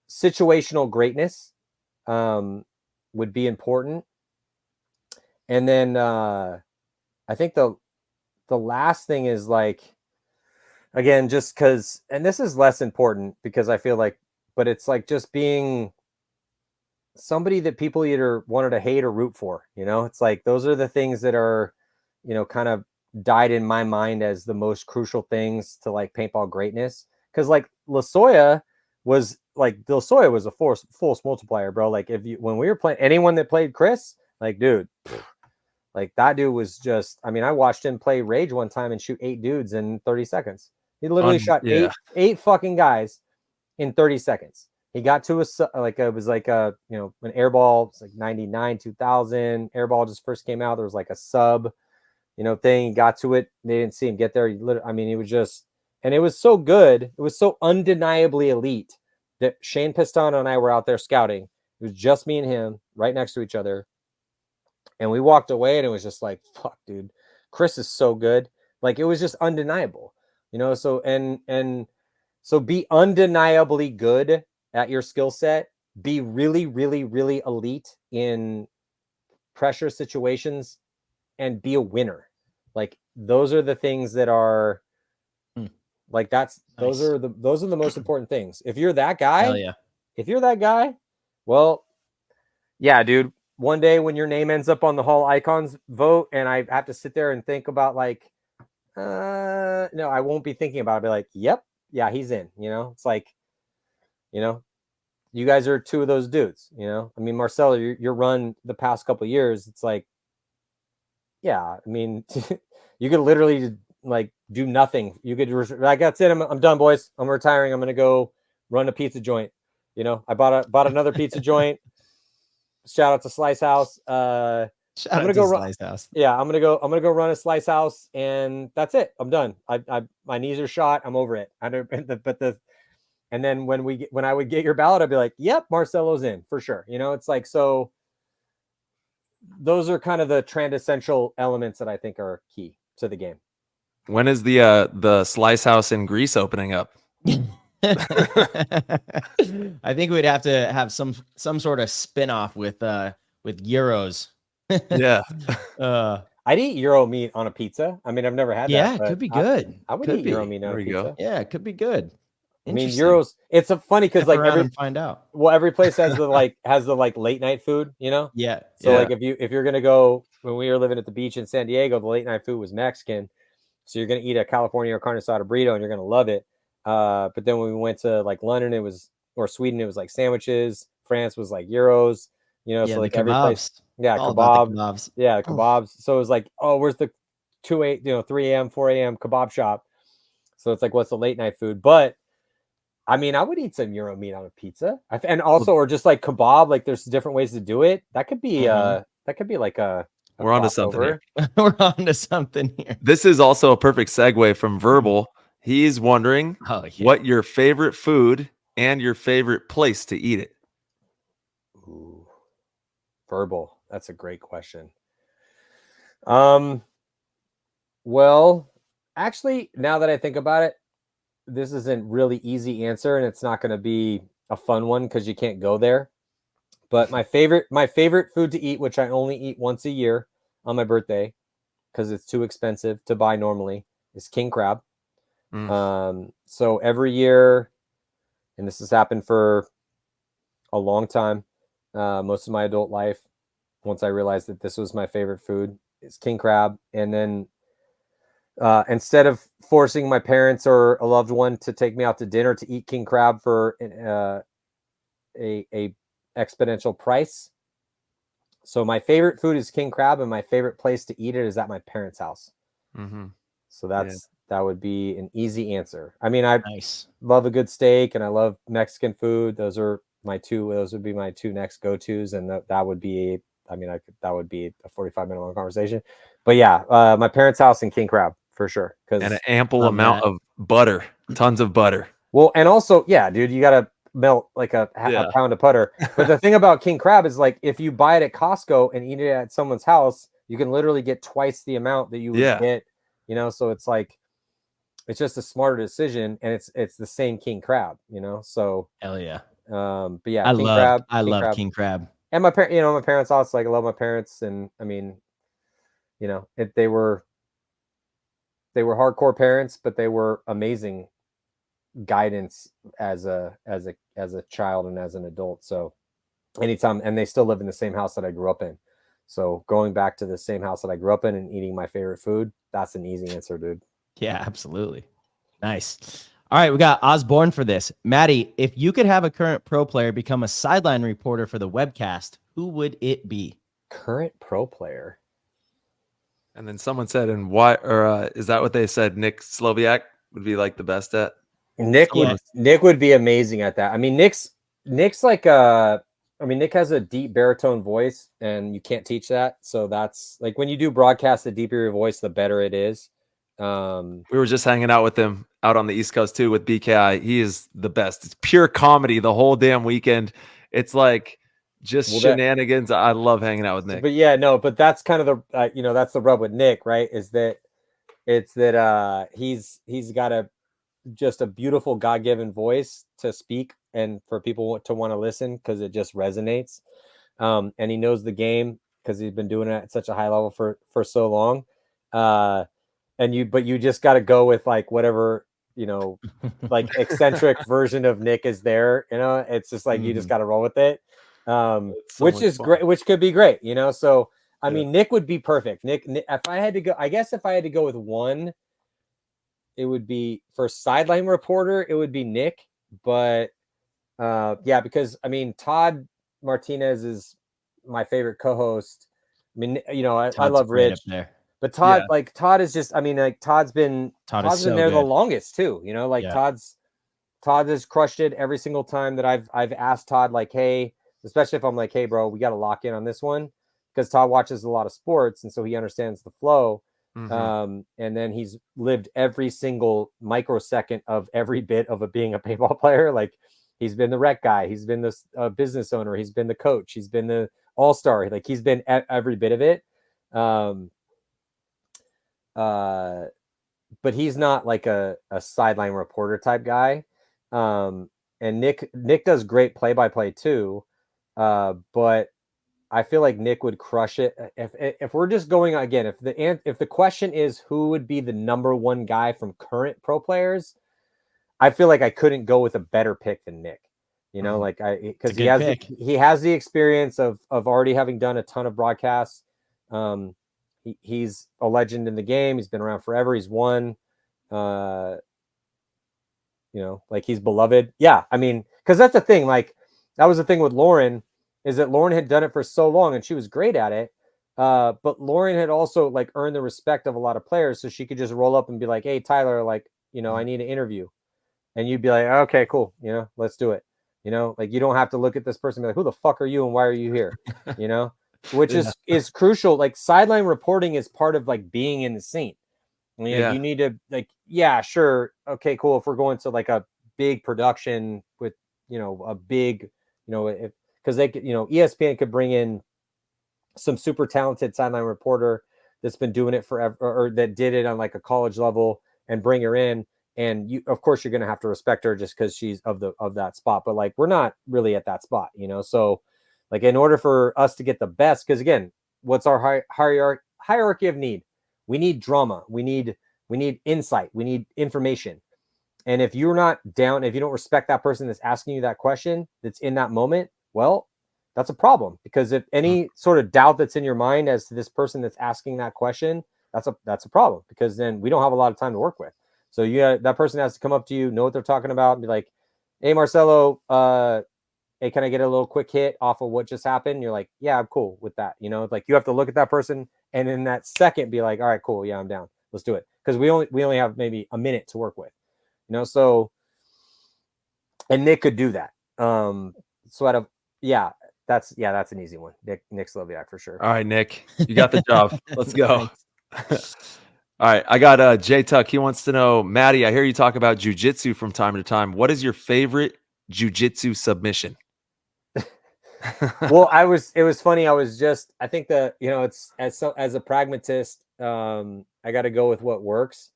Speaker 6: situational greatness would be important. And then I think the last thing is like, again, just because, and this is less important because I feel like, but it's like just being somebody that people either wanted to hate or root for, it's like, those are the things that are, kind of died in my mind as the most crucial things to like paintball greatness. Cause like LaSoya was a force multiplier, bro. Like when we were playing, anyone that played Chris, like, dude, like that dude was just, I mean, I watched him play Rage one time and shoot 8 dudes in 30 seconds. He literally shot eight fucking guys in 30 seconds. He got to an airball. It's like 99, 2000 airball just first came out. There was like a sub, thing. He got to it. They didn't see him get there. He was just, and it was so good. It was so undeniably elite that Shane Pistano and I were out there scouting. It was just me and him right next to each other. And we walked away and it was just like, fuck, dude, Chris is so good. Like, it was just undeniable, so, so be undeniably good at your skill set, be really, really, really elite in pressure situations, and be a winner. Like, those are the things that are like, those are the most important things. If you're that guy, well, yeah, dude, one day when your name ends up on the Hall Icons vote and I have to sit there and think about like, no, I won't be thinking about it. I'll be like, yep, yeah, he's in, it's like, you guys are 2 of those dudes, I mean, Marcelo, your run the past couple of years, it's like, yeah, I mean, you could literally like do nothing. You could like, that's it. I'm done, boys. I'm retiring. I'm going to go run a pizza joint. I bought another pizza joint. Shout out to Slice House. I'm gonna go run. Yeah, I'm gonna go run a Slice House, and that's it. I'm done. My knees are shot. I'm over it. But And then when I would get your ballot, I'd be like, yep, Marcelo's in for sure. You know, it's like, so those are kind of the transessential elements that I think are key to the game.
Speaker 1: When is the Slice House in Greece opening up?
Speaker 2: I think we'd have to have some sort of spin-off with gyros.
Speaker 1: Yeah.
Speaker 6: I'd eat Euro meat on a pizza. I mean, I've never had that.
Speaker 2: Yeah, it could be good.
Speaker 6: I would
Speaker 2: Could
Speaker 6: eat Euro
Speaker 2: be.
Speaker 6: meat on
Speaker 1: There
Speaker 6: a
Speaker 1: you go.
Speaker 6: pizza.
Speaker 2: Yeah, it could be good.
Speaker 6: I mean,
Speaker 2: Interesting.
Speaker 6: Euros. It's a funny because
Speaker 2: Step
Speaker 6: like
Speaker 2: around and find out.
Speaker 6: every place has the like late night food, you know.
Speaker 2: Yeah.
Speaker 6: So
Speaker 1: Yeah.
Speaker 6: like if you're gonna go, when we were living at the beach in San Diego, the late night food was Mexican. So you're gonna eat a California or carne asada burrito and you're gonna love it. But then when we went to like London, or Sweden, it was like sandwiches. France was like Euros, you know.
Speaker 2: Yeah,
Speaker 6: so like
Speaker 2: the
Speaker 6: every place,
Speaker 2: kebabs.
Speaker 6: yeah,
Speaker 2: All about
Speaker 6: kebab,
Speaker 2: the kebabs.
Speaker 6: yeah, kebabs. So it was like, oh, where's the 3 a.m., 4 a.m. kebab shop? So it's like, what's the late night food? But I mean, I would eat some Euro meat on a pizza, and also, or just like kebab. Like, there's different ways to do it. That could be, like a
Speaker 1: We're onto something
Speaker 6: crossover.
Speaker 1: here.
Speaker 2: We're on to something here.
Speaker 1: This is also a perfect segue from Verbal. He's wondering
Speaker 2: Oh, yeah.
Speaker 1: what your favorite food and your favorite place to eat it.
Speaker 6: Ooh, verbal. That's a great question. Well, actually, now that I think about it, this is a really easy answer, and it's not going to be a fun one because you can't go there. But my favorite food to eat, which I only eat once a year on my birthday because it's too expensive to buy normally, is king crab. So every year, and this has happened for a long time, most of my adult life, once I realized that this was my favorite food, is king crab. And then instead of forcing my parents or a loved one to take me out to dinner to eat king crab for a exponential price, so my favorite food is king crab, and my favorite place to eat it is at my parents' house.
Speaker 1: Mm-hmm.
Speaker 6: So that would be an easy answer. I mean, I
Speaker 2: Nice.
Speaker 6: love a good steak and I love Mexican food. Those would be my two next go-tos. And that would be, that would be a 45-minute long conversation, but yeah, my parents' house and king crab for sure.
Speaker 1: And an ample amount of butter, tons of butter.
Speaker 6: Well, and also, yeah, dude, you got to melt like a pound of butter. But the thing about king crab is, like, if you buy it at Costco and eat it at someone's house, you can literally get twice the amount that you would get, you know? So it's like, it's just a smarter decision, and it's the same king crab, you know? So
Speaker 2: hell yeah.
Speaker 6: But yeah,
Speaker 2: I
Speaker 6: love
Speaker 2: king crab.
Speaker 6: And my parents' house, like, I love my parents, and I mean, you know, they were hardcore parents, but they were amazing guidance as a child and as an adult. So anytime, and they still live in the same house that I grew up in. So going back to the same house that I grew up in and eating my favorite food, that's an easy answer, dude.
Speaker 2: Yeah, absolutely. Nice. All right, we got Osborne for this. Matty, if you could have a current pro player become a sideline reporter for the webcast, who would it be?
Speaker 6: Current pro player.
Speaker 1: And then someone said, and why, or is that what they said? Nick Sloviak would be like the best at?
Speaker 6: Nick would be amazing at that. I mean, Nick's like Nick has a deep baritone voice, and you can't teach that. So that's like, when you do broadcast, the deeper your voice, the better it is.
Speaker 1: We were just hanging out with him out on the East Coast too with BKI. He is the best. It's pure comedy the whole damn weekend. It's like just shenanigans. I love hanging out with Nick.
Speaker 6: But yeah, no, but that's kind of the that's the rub with Nick, right? Is that he's got just a beautiful God-given voice to speak and for people to want to listen, because it just resonates. And he knows the game because he's been doing it at such a high level for so long. But you just got to go with like whatever, you know, like eccentric version of Nick is there, you know. It's just like, you just got to roll with it. Which is great, which could be great, you know. So I mean, Nick would be perfect. Nick, if I had to go with one, it would be for sideline reporter, it would be Nick. But yeah, because I mean, Todd Martinez is my favorite co-host. I mean, you know, I love Rich. But Todd, Todd is just, I mean, like, Todd's been there the longest too, you know, like Todd has crushed it every single time that I've asked Todd, like, hey, especially if I'm like, hey bro, we got to lock in on this one, because Todd watches a lot of sports, and so he understands the flow. And then he's lived every single microsecond of every bit of being a paintball player. Like he's been the rec guy, he's been the business owner, he's been the coach, he's been the all-star. Like he's been every bit of it. But he's not like a sideline reporter type guy. And Nick does great play-by-play too. But I feel like Nick would crush it if we're just going again. If the question is who would be the number one guy from current pro players, I feel like I couldn't go with a better pick than Nick. Because he has the experience of already having done a ton of broadcasts. He's a legend in the game. He's been around forever. He's won. He's beloved. Yeah, I mean, because that's the thing. Like that was the thing with Lauren. Is that Lauren had done it for so long and she was great at it. But Lauren had also like earned the respect of a lot of players. So she could just roll up and be like, hey, Tyler, like, I need an interview. And you'd be like, okay, cool. Let's do it. Like you don't have to look at this person and be like, who the fuck are you? And why are you here? Which is crucial. Like sideline reporting is part of like being in the scene. You need to like, yeah, sure. Okay, cool. If we're going to like a big production with, a big, because they could, ESPN could bring in some super talented sideline reporter that's been doing it forever, or that did it on like a college level, and bring her in. And you, of course, you're going to have to respect her just because she's of that spot. But like, we're not really at that spot, So, like, in order for us to get the best, because again, what's our hierarchy of need? We need drama. We need insight. We need information. And if you're not down, if you don't respect that person that's asking you that question, that's in that moment, well, that's a problem. Because if any sort of doubt that's in your mind as to this person that's asking that question, that's a problem, because then we don't have a lot of time to work with. So that person has to come up to you, know what they're talking about, and be like, hey, Marcelo, hey, can I get a little quick hit off of what just happened? You're like, yeah, I'm cool with that. Like you have to look at that person and in that second be like, all right, cool. Yeah, I'm down. Let's do it. Because we only have maybe a minute to work with, so, and Nick could do that. So that's an eeasy one. Nick Sloviak for sure.
Speaker 1: All right, Nick, you got the job. Let's go. All right, I got J Tuck. He wants to know, Matty, I hear you talk about jiu-jitsu from time to time. What is your favorite jiu-jitsu submission?
Speaker 6: Well, it was funny. I think that, it's as a pragmatist, I got to go with what works.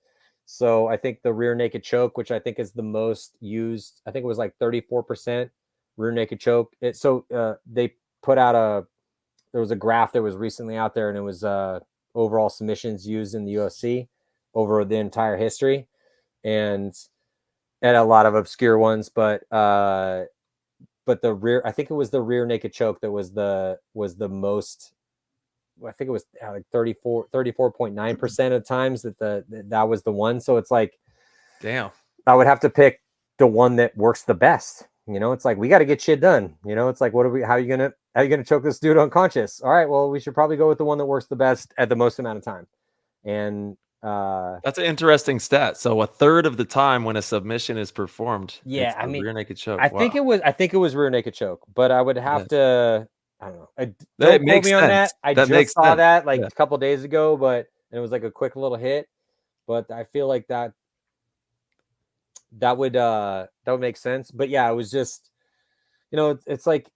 Speaker 6: So I think the rear naked choke, which I think is the most used, I think it was like 34% rear naked choke. They put out there was a graph that was recently out there, and it was overall submissions used in the UFC over the entire history, and a lot of obscure ones, but the rear, I think it was the rear naked choke that was the most. I think it was like 34.9% of times that was the one. So it's like,
Speaker 1: damn,
Speaker 6: I would have to pick the one that works the best. It's like, we got to get shit done. It's like, how are you going to choke this dude unconscious? All right, well, we should probably go with the one that works the best at the most amount of time. And
Speaker 1: that's an interesting stat. So a third of the time when a submission is performed,
Speaker 6: yeah, I mean,
Speaker 1: rear naked choke.
Speaker 6: I think it was rear naked choke, but I would have to, I don't know.
Speaker 1: That makes
Speaker 6: me
Speaker 1: sense.
Speaker 6: On that. I
Speaker 1: that
Speaker 6: just saw
Speaker 1: sense.
Speaker 6: that like a couple days ago, but it was like a quick little hit. But I feel like that would make sense. But yeah, it was just, it's like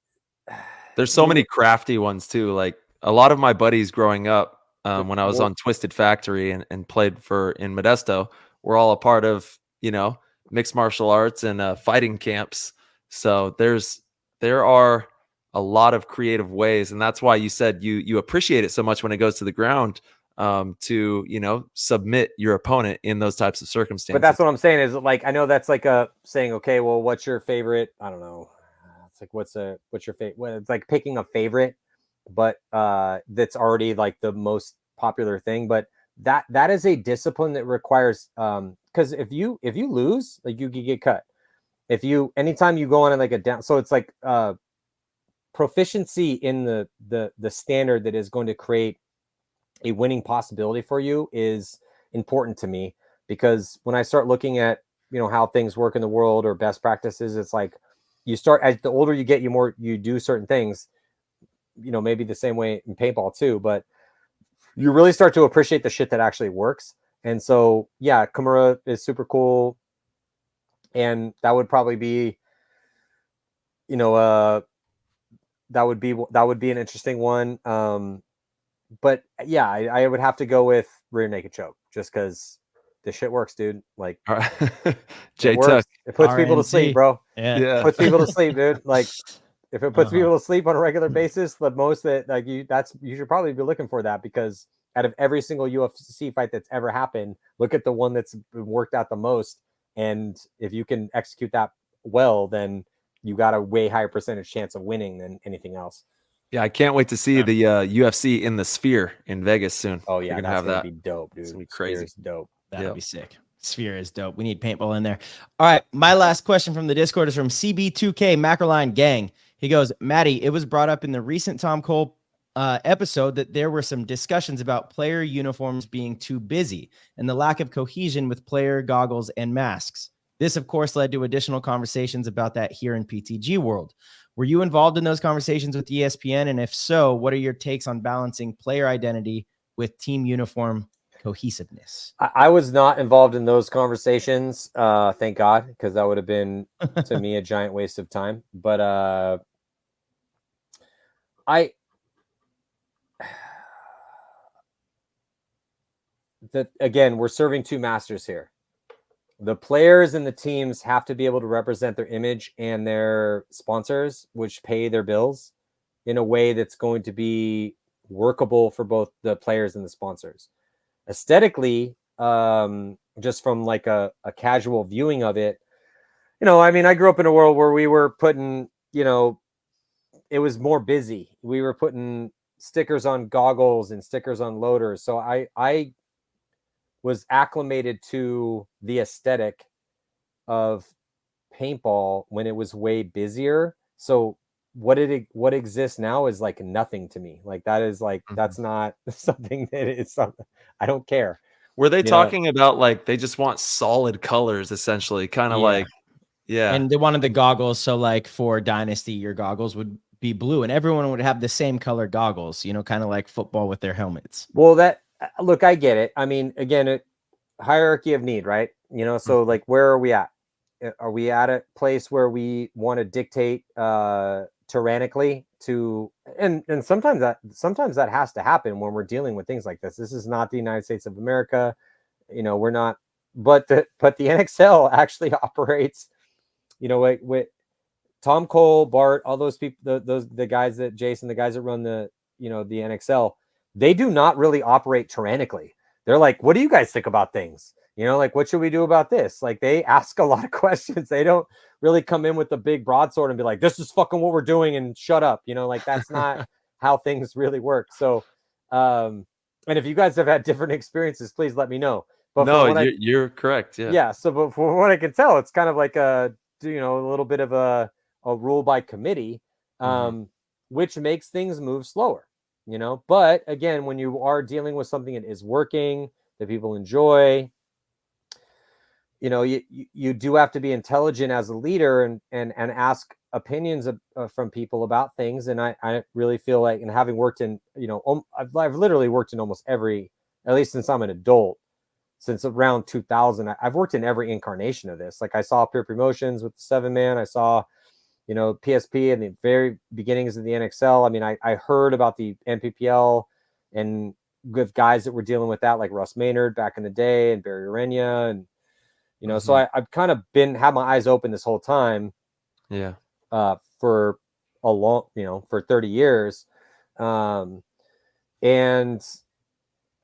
Speaker 1: there's so many crafty ones too. Like a lot of my buddies growing up, when I was on Twisted Factory and played in Modesto, we're all a part of, mixed martial arts and fighting camps. So there are a lot of creative ways. And that's why you said you appreciate it so much when it goes to the ground, to, submit your opponent in those types of circumstances.
Speaker 6: But that's what I'm saying is, like, I know that's like saying, okay, well, what's your favorite? I don't know. It's like, what's your favorite? Well, it's like picking a favorite, but that's already like the most popular thing. But that is a discipline that requires, because if you lose, like, you could get cut. Anytime you go on like a down, so it's like proficiency in the standard that is going to create a winning possibility for you is important to me, because when I start looking at, how things work in the world or best practices, it's like you start, as the older you get, you do certain things, maybe the same way in paintball too, but you really start to appreciate the shit that actually works. And so, yeah, Kimura is super cool. And that would probably be, you know, that would be an interesting one. But yeah, I would have to go with rear naked choke just because this shit works, dude. Like,
Speaker 1: All right.
Speaker 6: it
Speaker 1: J
Speaker 6: works.
Speaker 1: Tuck.
Speaker 6: It puts people to sleep,
Speaker 2: RNC.
Speaker 6: bro.
Speaker 2: Yeah.
Speaker 1: Yeah.
Speaker 6: Puts people to sleep, dude. Like, if it puts
Speaker 2: Uh-huh.
Speaker 6: people to sleep on a regular basis, the most that like you should probably be looking for that, because out of every single UFC fight that's ever happened, look at the one that's been worked out the most. And if you can execute that well, then you got a way higher percentage chance of winning than anything else.
Speaker 1: Yeah, I can't wait to see the UFC in the Sphere in Vegas soon.
Speaker 6: Oh
Speaker 1: You're
Speaker 6: yeah,
Speaker 1: gonna
Speaker 6: that's
Speaker 1: have
Speaker 6: gonna
Speaker 1: that.
Speaker 6: be dope, dude.
Speaker 1: It's gonna be crazy.
Speaker 6: Sphere's dope.
Speaker 2: That'll
Speaker 1: Yep.
Speaker 2: be sick. Sphere is dope. We need paintball in there. All right. My last question from the Discord is from CB2K Macroline Gang. He goes, Matty, it was brought up in the recent Tom Cole episode that there were some discussions about player uniforms being too busy and the lack of cohesion with player goggles and masks. This, of course, led to additional conversations about that here in PTG world. Were you involved in those conversations with ESPN? And if so, what are your takes on balancing player identity with team uniform cohesiveness?
Speaker 6: I was not involved in those conversations, thank God, because that would have been to me a giant waste of time. But again, we're serving two masters here. The players and the teams have to be able to represent their image and their sponsors, which pay their bills, in a way that's going to be workable for both the players and the sponsors. Aesthetically, just from like a casual viewing of it, you know, I mean, I grew up in a world where we were putting, you know, it was more busy. We were putting stickers on goggles and stickers on loaders. So I was acclimated to the aesthetic of paintball when it was way busier. So what exists now is like nothing to me. Like that is like, that's not something that is something I don't care.
Speaker 1: Were they
Speaker 6: You know?
Speaker 1: talking about like they just want solid colors, essentially, kind of like, yeah.
Speaker 2: And they wanted the goggles. So like for Dynasty, your goggles would be blue and everyone would have the same color goggles, you know, kind of like football with their helmets.
Speaker 6: Well, that, look, I get it. I mean, again, hierarchy of need, right? You know, so like, where are we at? Are we at a place where we want to dictate tyrannically to, and sometimes that has to happen when we're dealing with things like this. This is not the United States of America. You know, we're not, but the NXL actually operates, you know, with Tom Cole, Bart, all those people, the guys that Jason, the guys that run the, you know, the NXL, they do not really operate tyrannically. They're like, what do you guys think about things? You know, like, what should we do about this? Like, they ask a lot of questions. They don't really come in with the big broadsword and be like, this is fucking what we're doing and shut up. You know, like, that's not how things really work. So, and if you guys have had different experiences, please let me know. But
Speaker 1: no, you're correct. Yeah.
Speaker 6: Yeah. So, but from what I can tell, it's kind of like a little bit of a rule by committee, which makes things move slower, you know. But again, when you are dealing with something that is working, that people enjoy, you know, you do have to be intelligent as a leader and ask opinions from people about things. And I really feel like, and having worked in, you know, I've literally worked in almost every, at least since I'm an adult, since around 2000, I've worked in every incarnation of this. Like, I saw Pure Promotions with the 7-man. I saw, you know, PSP in the very beginnings of the NXL. I mean, I heard about the NPPL and with guys that were dealing with that, like Russ Maynard back in the day and Barry Arena. And, you know, so I've kind of had my eyes open this whole time.
Speaker 1: Yeah.
Speaker 6: For a long, you know, for 30 years. And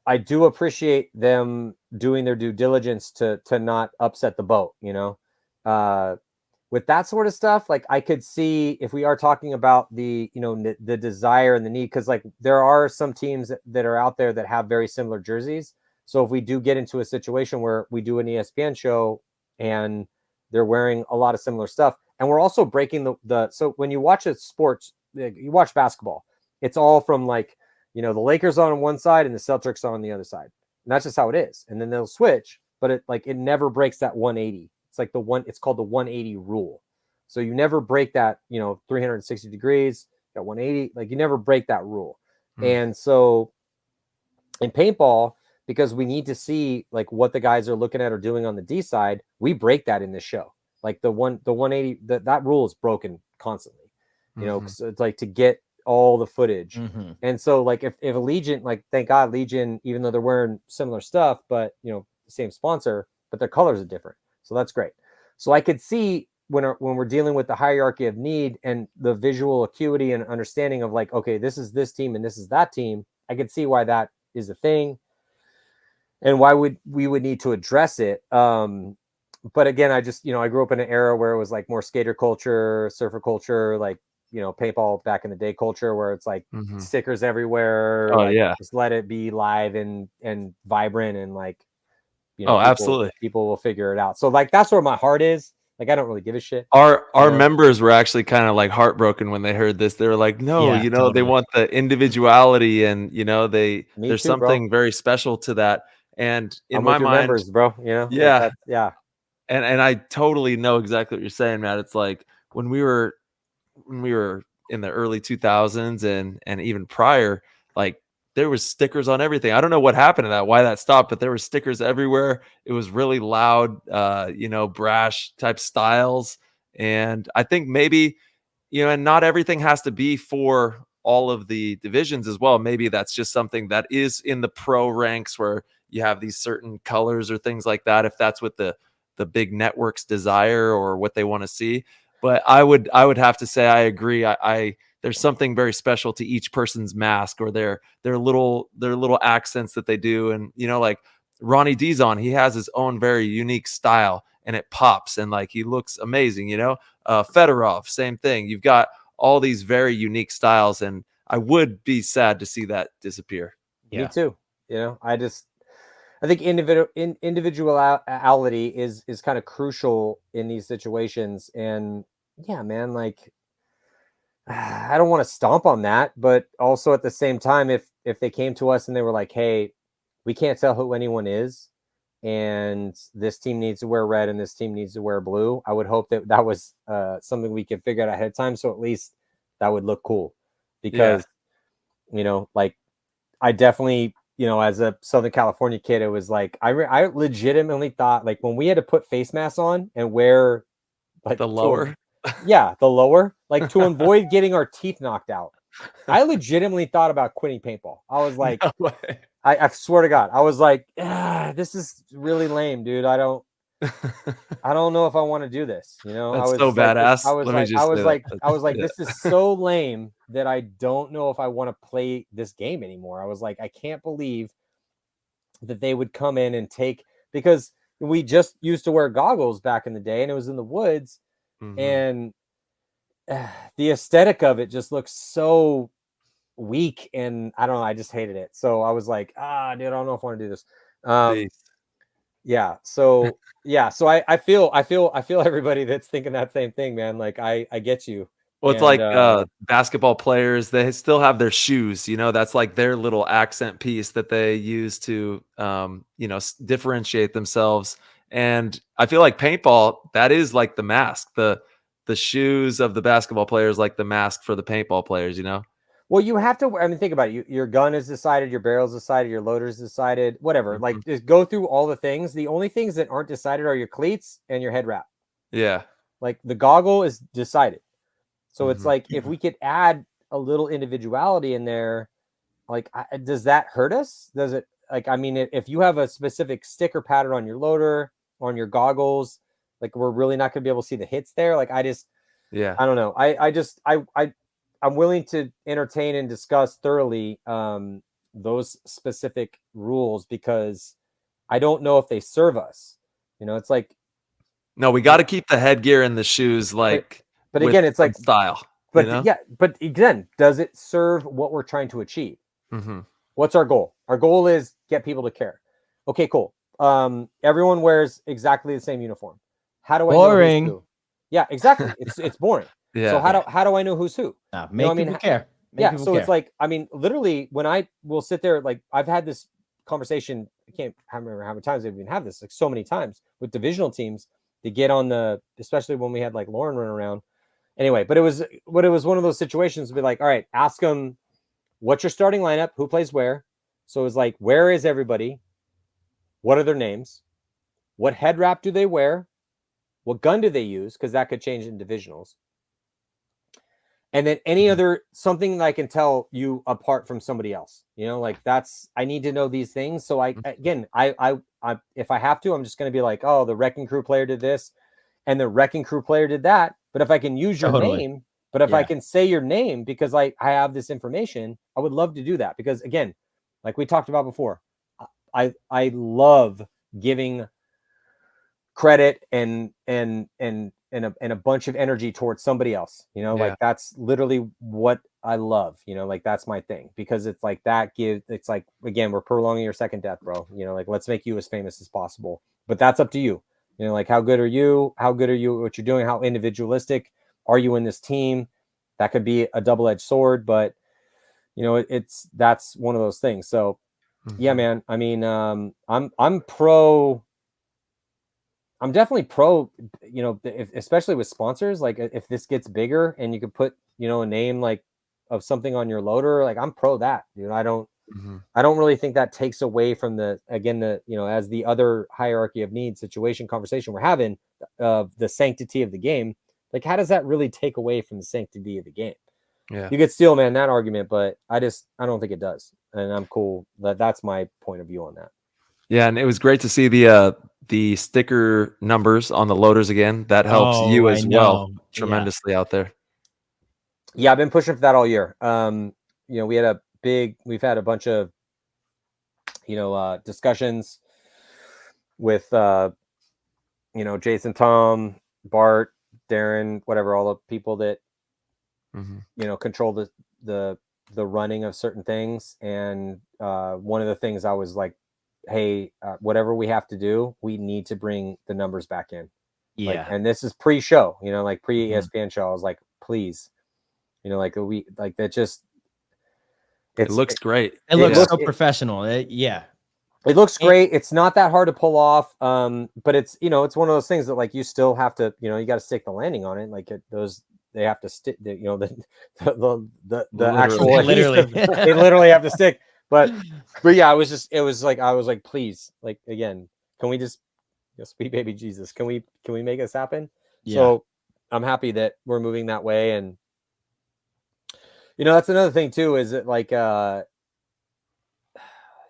Speaker 6: I do appreciate them doing their due diligence to not upset the boat, you know. With that sort of stuff, like, I could see, if we are talking about the, you know, the desire and the need, because like there are some teams that are out there that have very similar jerseys. So if we do get into a situation where we do an ESPN show and they're wearing a lot of similar stuff, and we're also breaking so when you watch a sports, you watch basketball, it's all from like, you know, the Lakers are on one side and the Celtics are on the other side. And that's just how it is. And then they'll switch, but it never breaks that 180. It's like it's called the 180 rule. So you never break that, you know, 360 degrees, got 180, like you never break that rule. And so In paintball, because we need to see like what the guys are looking at or doing on the D side, we break that in this show. Like the 180, that rule is broken constantly, you know, cause it's like to get all the footage. And so like if Allegiant, like thank God Legion, even though they're wearing similar stuff, but you know, the same sponsor, but their colors are different. So that's great. So I could see when we're dealing with the hierarchy of need and the visual acuity and understanding of like, okay, this is this team and this is that team. I could see why that is a thing and why we would need to address it. But again, I just, you know, I grew up in an era where it was like more skater culture, surfer culture, like, you know, paintball back in the day culture where it's like stickers everywhere.
Speaker 1: Oh
Speaker 6: like,
Speaker 1: yeah.
Speaker 6: just let it be live and vibrant and like, you know,
Speaker 1: Oh, absolutely.
Speaker 6: People will figure it out. So like, that's where my heart is. Like, I don't really give a shit.
Speaker 1: Our
Speaker 6: know?
Speaker 1: members were actually kind of like heartbroken when they heard this. They were like, no,
Speaker 2: Yeah,
Speaker 1: you know, they
Speaker 2: totally.
Speaker 1: want the individuality and, you know, there's
Speaker 6: too,
Speaker 1: something very special to that. And in
Speaker 6: I'm
Speaker 1: my
Speaker 6: with your
Speaker 1: mind,
Speaker 6: members, bro. You know,
Speaker 1: yeah.
Speaker 6: Like yeah.
Speaker 1: And I totally know exactly what you're saying, Matt. It's like when we were in the early 2000s and even prior, like there was stickers on everything. I don't know what happened to that, why that stopped, but there were stickers everywhere. It was really loud, you know, brash type styles. And I think maybe, you know, and not everything has to be for all of the divisions as well. Maybe that's just something that is in the pro ranks where you have these certain colors or things like that, if that's what the big networks desire or what they want to see. But I would have to say I agree. I there's something very special to each person's mask or their little accents that they do. And you know, like Ronnie Dizon, he has his own very unique style and it pops and like he looks amazing, you know. Fedorov, same thing. You've got all these very unique styles, and I would be sad to see that disappear.
Speaker 6: Me too. You know, I think individuality is kind of crucial in these situations. And yeah, man, like I don't want to stomp on that, but also at the same time, if they came to us and they were like, hey, we can't tell who anyone is, and this team needs to wear red and this team needs to wear blue, I would hope that was something we could figure out ahead of time. So at least that would look cool because, you know, like I definitely, you know, as a Southern California kid, it was like, I legitimately thought like when we had to put face masks on and wear like
Speaker 1: The lower.
Speaker 6: the lower, like to avoid getting our teeth knocked out. I legitimately thought about quitting paintball. I was like,
Speaker 1: No way.
Speaker 6: I swear to God, I was like, this is really lame, dude. I don't know if I want to do this. You know,
Speaker 1: That's
Speaker 6: I was
Speaker 1: so
Speaker 6: like,
Speaker 1: badass.
Speaker 6: I was
Speaker 1: Let me
Speaker 6: like,
Speaker 1: just say that.
Speaker 6: this is so lame that I don't know if I want to play this game anymore. I was like, I can't believe that they would come in and take, because we just used to wear goggles back in the day and it was in the woods and the aesthetic of it just looks so weak and I don't know, I just hated it. So I was like, dude, I don't know if I want to do this. Yeah. So so I feel everybody that's thinking that same thing, man. Like I get you.
Speaker 1: Well, it's like basketball players, they still have their shoes, you know, that's like their little accent piece that they use to, you know, differentiate themselves. And I feel like paintball, that is like the mask, the shoes of the basketball players, like the mask for the paintball players, you know?
Speaker 6: Well, you have to, I mean, think about it. Your gun is decided, your barrel's decided, your loader's decided, whatever. Like just go through all the things. The only things that aren't decided are your cleats and your head wrap.
Speaker 1: Yeah.
Speaker 6: Like the goggle is decided. So it's like if we could add a little individuality in there, like does that hurt us? Does it, like, I mean, if you have a specific sticker pattern on your loader, on your goggles, like we're really not going to be able to see the hits there. Like I don't know. I'm willing to entertain and discuss thoroughly those specific rules because I don't know if they serve us. You know, it's like,
Speaker 1: no, we got to keep the headgear and the shoes, like,
Speaker 6: but again, it's like
Speaker 1: style.
Speaker 6: But
Speaker 1: you know?
Speaker 6: yeah, but again, does it serve what we're trying to achieve? What's our goal? Our goal is get people to care. Okay, cool. Everyone wears exactly the same uniform. How do I know who's who? Yeah, exactly. It's boring.
Speaker 1: Yeah.
Speaker 6: So how do I know who's who?
Speaker 2: Make people care.
Speaker 6: It's like, I mean, literally when I will sit there, like I've had this conversation, I remember how many times I've even had this, like so many times with divisional teams to get on especially when we had like Lauren run around. Anyway, but it was one of those situations to be like, all right, ask them what's your starting lineup, who plays where. So it's like, where is everybody? What are their names? What head wrap do they wear? What gun do they use? Because that could change in divisionals. And then any other something that I can tell you apart from somebody else, like I need to know these things. So I if I have to, I'm just going to be like, oh, the wrecking crew player did this and the wrecking crew player did that. But if I can use your name, but if I can say your name because I have this information, I would love to do that. Because again, like we talked about before, I love giving credit and a bunch of energy towards somebody else, like that's literally what I love, like that's my thing, because it's like it's like, again, we're prolonging your second death, bro. Like let's make you as famous as possible, but that's up to you. Like how good are you at what you're doing? How individualistic are you in this team? That could be a double-edged sword, but that's one of those things. So yeah, man, I mean, I'm definitely pro, especially with sponsors. Like if this gets bigger and you could put, a name like of something on your loader, like I'm pro that, I don't really think that takes away from the as the other hierarchy of needs situation conversation we're having of the sanctity of the game. Like, how does that really take away from the sanctity of the game?
Speaker 1: Yeah.
Speaker 6: You could steal, man, that argument, but I don't think it does. And I'm cool. That's my point of view on that.
Speaker 1: Yeah. And it was great to see the sticker numbers on the loaders again. That helps you as well tremendously out there.
Speaker 6: Yeah, I've been pushing for that all year. We've had a bunch of discussions with Jason, Tom, Bart, Darren, whatever, all the people that control the running of certain things. And one of the things I was like, hey, whatever we have to do, we need to bring the numbers back in. Yeah. And this is pre-show, like pre-ESPN show. I was like, please, it
Speaker 1: looks great.
Speaker 2: It looks so professional. It
Speaker 6: looks great. It's not that hard to pull off. But it's, it's one of those things that like, you still have to, you got to stick the landing on it. Like they have to stick, the actual,
Speaker 2: literally,
Speaker 6: they literally have to stick. But yeah, I was like, please, like, again, can we just, sweet baby Jesus, can we make this happen? Yeah. So I'm happy that we're moving that way. And, that's another thing too, is that like, after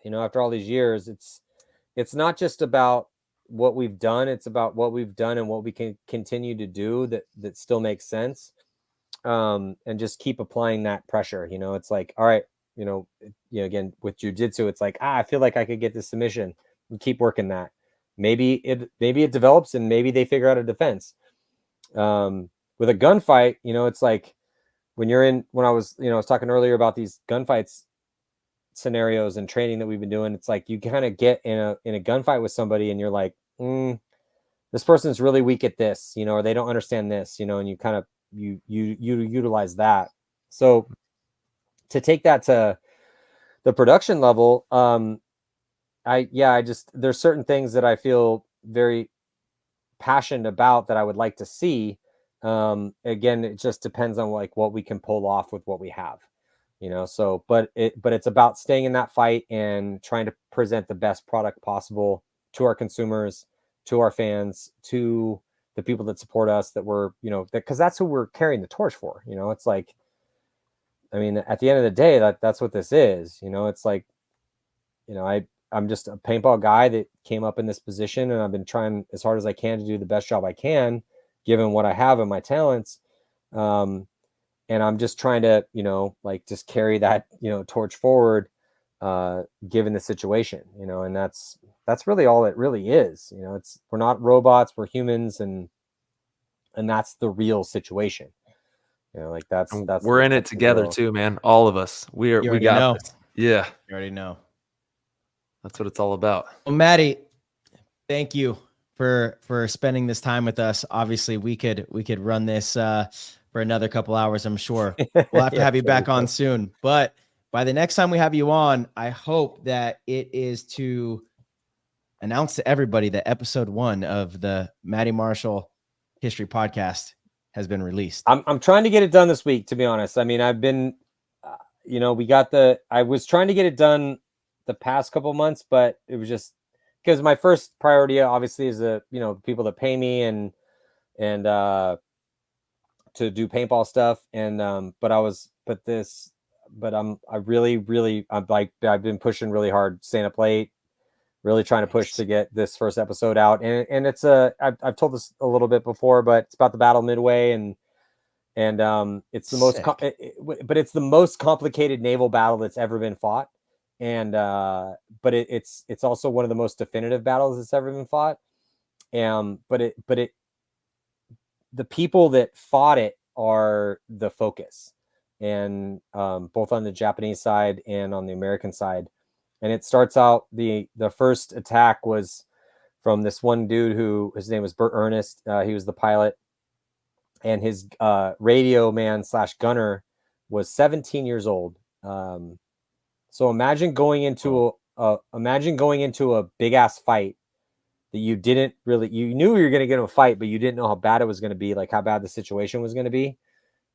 Speaker 6: all these years, it's not just about what we've done. It's about what we've done and what we can continue to do that still makes sense. And just keep applying that pressure. It's like, all right, again, with jiu-jitsu, it's like, I feel like I could get this submission and keep working that. Maybe it develops and maybe they figure out a defense. With a gunfight, it's like when I was talking earlier about these gunfights scenarios and training that we've been doing, it's like you kind of get in a gunfight with somebody and you're like, this person's really weak at this, or they don't understand this, and you kind of you utilize that. So to take that to the production level, there's certain things that I feel very passionate about that I would like to see. Again, it just depends on like what we can pull off with what we have, so, but it's about staying in that fight and trying to present the best product possible to our consumers, to our fans, to the people that support us, that we're, because that's who we're carrying the torch for. It's like, I mean, at the end of the day, that's what this is. It's like, I'm just a paintball guy that came up in this position, and I've been trying as hard as I can to do the best job I can, given what I have and my talents. And I'm just trying to, just carry that, torch forward, given the situation, and that's really all it really is. We're not robots, we're humans, and that's the real situation. Like that's
Speaker 1: we're in it together too, man. All of us. We got this. Yeah.
Speaker 2: You already know.
Speaker 1: That's what it's all about.
Speaker 2: Well, Matty, thank you for spending this time with us. Obviously, we could run this for another couple hours, I'm sure. We'll have to have you back on soon. But by the next time we have you on, I hope that it is to announce to everybody that episode 1 of the Matty Marshall History Podcast has been released.
Speaker 6: I'm trying to get it done this week, to be honest. I mean, I've been, I was trying to get it done the past couple months, but it was just because my first priority obviously is the, you know, people that pay me and to do paintball stuff. And I'm I've been pushing really hard, staying up late, really trying to push to get this first episode out. And it's I've told this a little bit before, but it's about the Battle Midway, and it's the most but it's the most complicated naval battle that's ever been fought. And but it's also one of the most definitive battles that's ever been fought. But the people that fought it are the focus, and both on the Japanese side and on the American side. And it starts out, the first attack was from this one dude who, his name was Bert Ernest. He was the pilot, and his radio man / gunner was 17 years old. So imagine going into a big ass fight that you didn't really, you knew you were going to get in a fight, but you didn't know how bad it was going to be, like how bad the situation was going to be,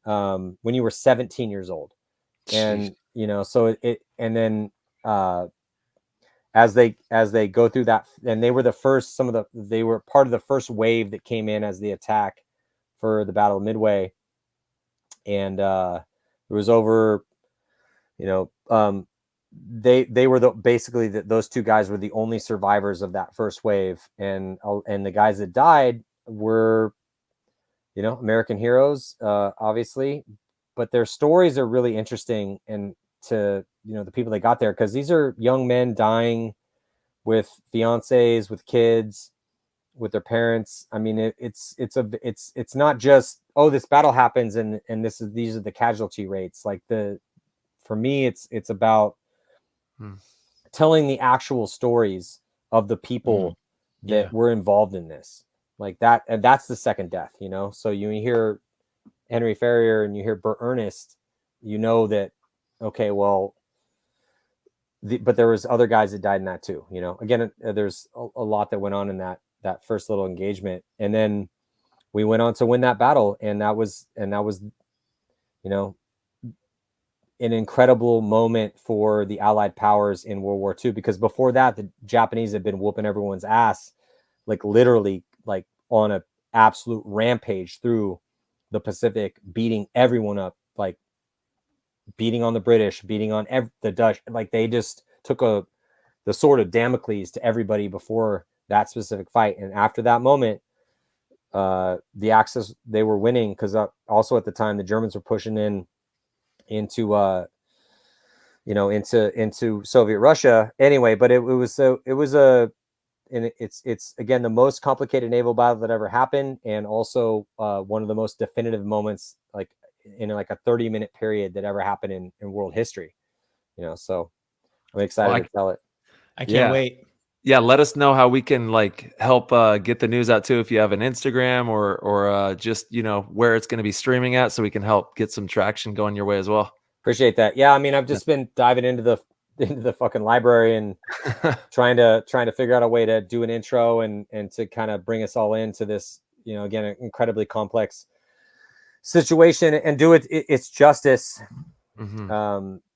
Speaker 6: when you were 17 years old. And, you know, so and then, as they go through that, and they were the first, they were part of the first wave that came in as the attack for the Battle of Midway. And, it was over, you know, they were basically those two guys were the only survivors of that first wave, and the guys that died were, you know, American heroes, obviously, but their stories are really interesting, and to, you know, the people that got there, because these are young men dying with fiancés, with kids, with their parents. I mean, it's not just, oh, this battle happens and these are the casualty rates. Like, for me, it's about telling the actual stories of the people that were involved in this, like that. And that's the second death, you know? So you hear Henry Ferrier and you hear Bert Ernest, you know that, okay, well, but there was other guys that died in that too, you know? Again, there's a lot that went on in that first little engagement. And then we went on to win that battle. And that was, you know, an incredible moment for the Allied powers in World War II, because before that, the Japanese had been whooping everyone's ass, like literally, like on a absolute rampage through the Pacific, beating everyone up, like beating on the British, beating on the Dutch. Like, they just took the sword of Damocles to everybody before that specific fight. And after that moment, the Axis, they were winning, because also at the time the Germans were pushing into Soviet Russia anyway. But it's again the most complicated naval battle that ever happened, and also one of the most definitive moments, like in like a 30-minute period, that ever happened in world history, you know. So I'm excited to tell it.
Speaker 2: I can't wait.
Speaker 1: Yeah, let us know how we can like help get the news out too, if you have an Instagram or just, you know, where it's going to be streaming at, so we can help get some traction going your way as well.
Speaker 6: Appreciate that. Yeah, I mean, I've just been diving into the fucking library and trying to figure out a way to do an intro and to kind of bring us all into this, you know, again, an incredibly complex situation, and do its justice.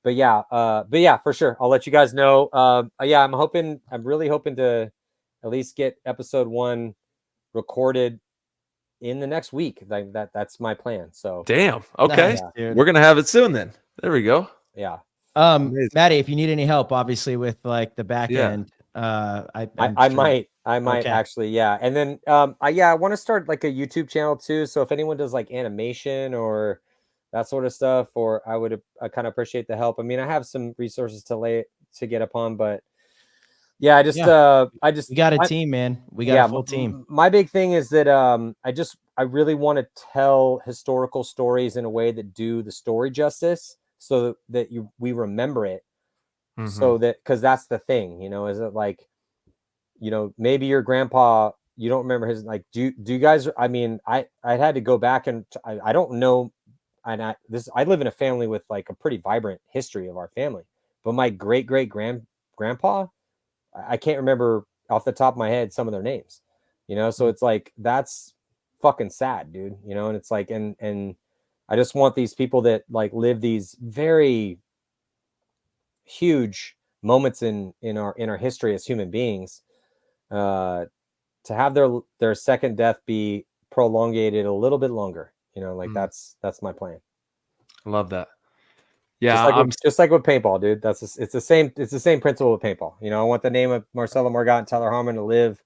Speaker 6: But yeah, for sure, I'll let you guys know. I'm really hoping to at least get episode 1 recorded in the next week. Like that's my plan. So
Speaker 1: damn. Okay.
Speaker 2: Nice,
Speaker 1: we're gonna have it soon then. There we go.
Speaker 6: Yeah.
Speaker 2: Matty, if you need any help, obviously with like the back end, I
Speaker 6: might okay. Actually. Yeah. And then, I want to start like a YouTube channel too. So if anyone does like animation or that sort of stuff, or I kind of appreciate the help. I mean, I have some resources to get upon, but yeah, we got a team, man. We got a full team. My big thing is that, I really want to tell historical stories in a way that do the story justice, so that we remember it. So that, cause that's the thing, you know, is it like, you know, maybe your grandpa, you don't remember his, like, do you guys, I mean, I had to go back and I don't know. And I live in a family with like a pretty vibrant history of our family, but my great grandpa, I can't remember off the top of my head some of their names, you know? So it's like, that's fucking sad, dude, you know? And it's like, and I just want these people that like live these very huge moments in our history as human beings, to have their second death be prolongated a little bit longer, like that's my plan.
Speaker 1: I love that. Yeah,
Speaker 6: just like with paintball, dude. It's the same principle with paintball. I want the name of Marcelo Margot and Tyler Harmon to live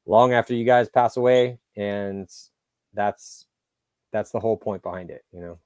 Speaker 6: long after you guys pass away, and that's the whole point behind it,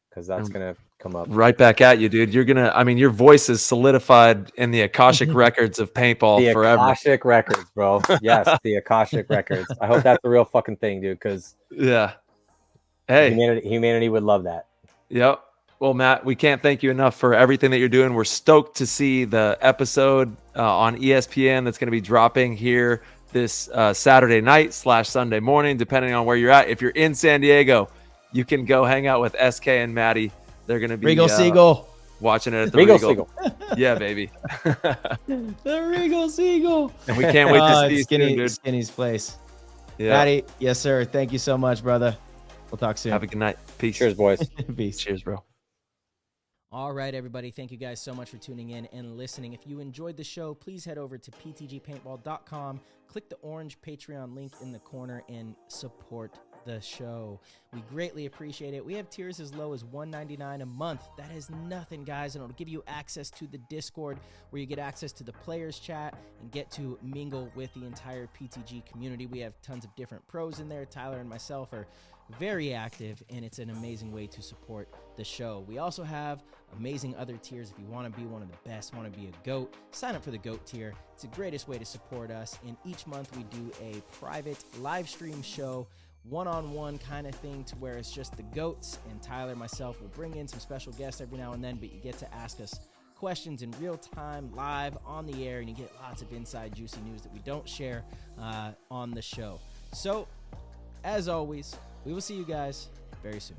Speaker 6: because that's gonna come up
Speaker 1: right back at you, dude. You're gonna, your voice is solidified in the Akashic records of paintball forever.
Speaker 6: The Akashic records, bro. Yes, the Akashic records. I hope that's a real fucking thing, dude. Because
Speaker 1: hey,
Speaker 6: humanity would love that.
Speaker 1: Yep. Well, Matt, we can't thank you enough for everything that you're doing. We're stoked to see the episode on ESPN that's going to be dropping here this Saturday night / Sunday morning, depending on where you're at. If you're in San Diego, you can go hang out with SK and Matty. They're going to be
Speaker 2: Regal Seagull
Speaker 1: watching it at the
Speaker 6: Regal
Speaker 1: Seagull. Yeah, baby.
Speaker 2: The Regal Seagull.
Speaker 1: And we can't wait to see
Speaker 2: Skinny's place.
Speaker 1: Yeah.
Speaker 2: Matty, yes, sir. Thank you so much, brother. We'll talk soon.
Speaker 1: Have a good night. Peace.
Speaker 6: Cheers, boys.
Speaker 2: Peace.
Speaker 1: Cheers, bro.
Speaker 2: All right, everybody. Thank you guys so much for tuning in and listening. If you enjoyed the show, please head over to ptgpaintball.com, click the orange Patreon link in the corner, and support the show. We greatly appreciate it. We have tiers as low as $1.99 a month. That is nothing, guys, and it'll give you access to the Discord, where you get access to the players chat and get to mingle with the entire PTG community. We have tons of different pros in there. Tyler and myself are very active, and it's an amazing way to support the show. We also have amazing other tiers. If you want to be one of the best, want to be a GOAT, sign up for the GOAT tier. It's the greatest way to support us, and each month we do a private live stream show, one-on-one kind of thing, to where it's just the GOATs, and Tyler, myself, will bring in some special guests every now and then, but you get to ask us questions in real time, live on the air, and you get lots of inside juicy news that we don't share on the show. So, as always, we will see you guys very soon.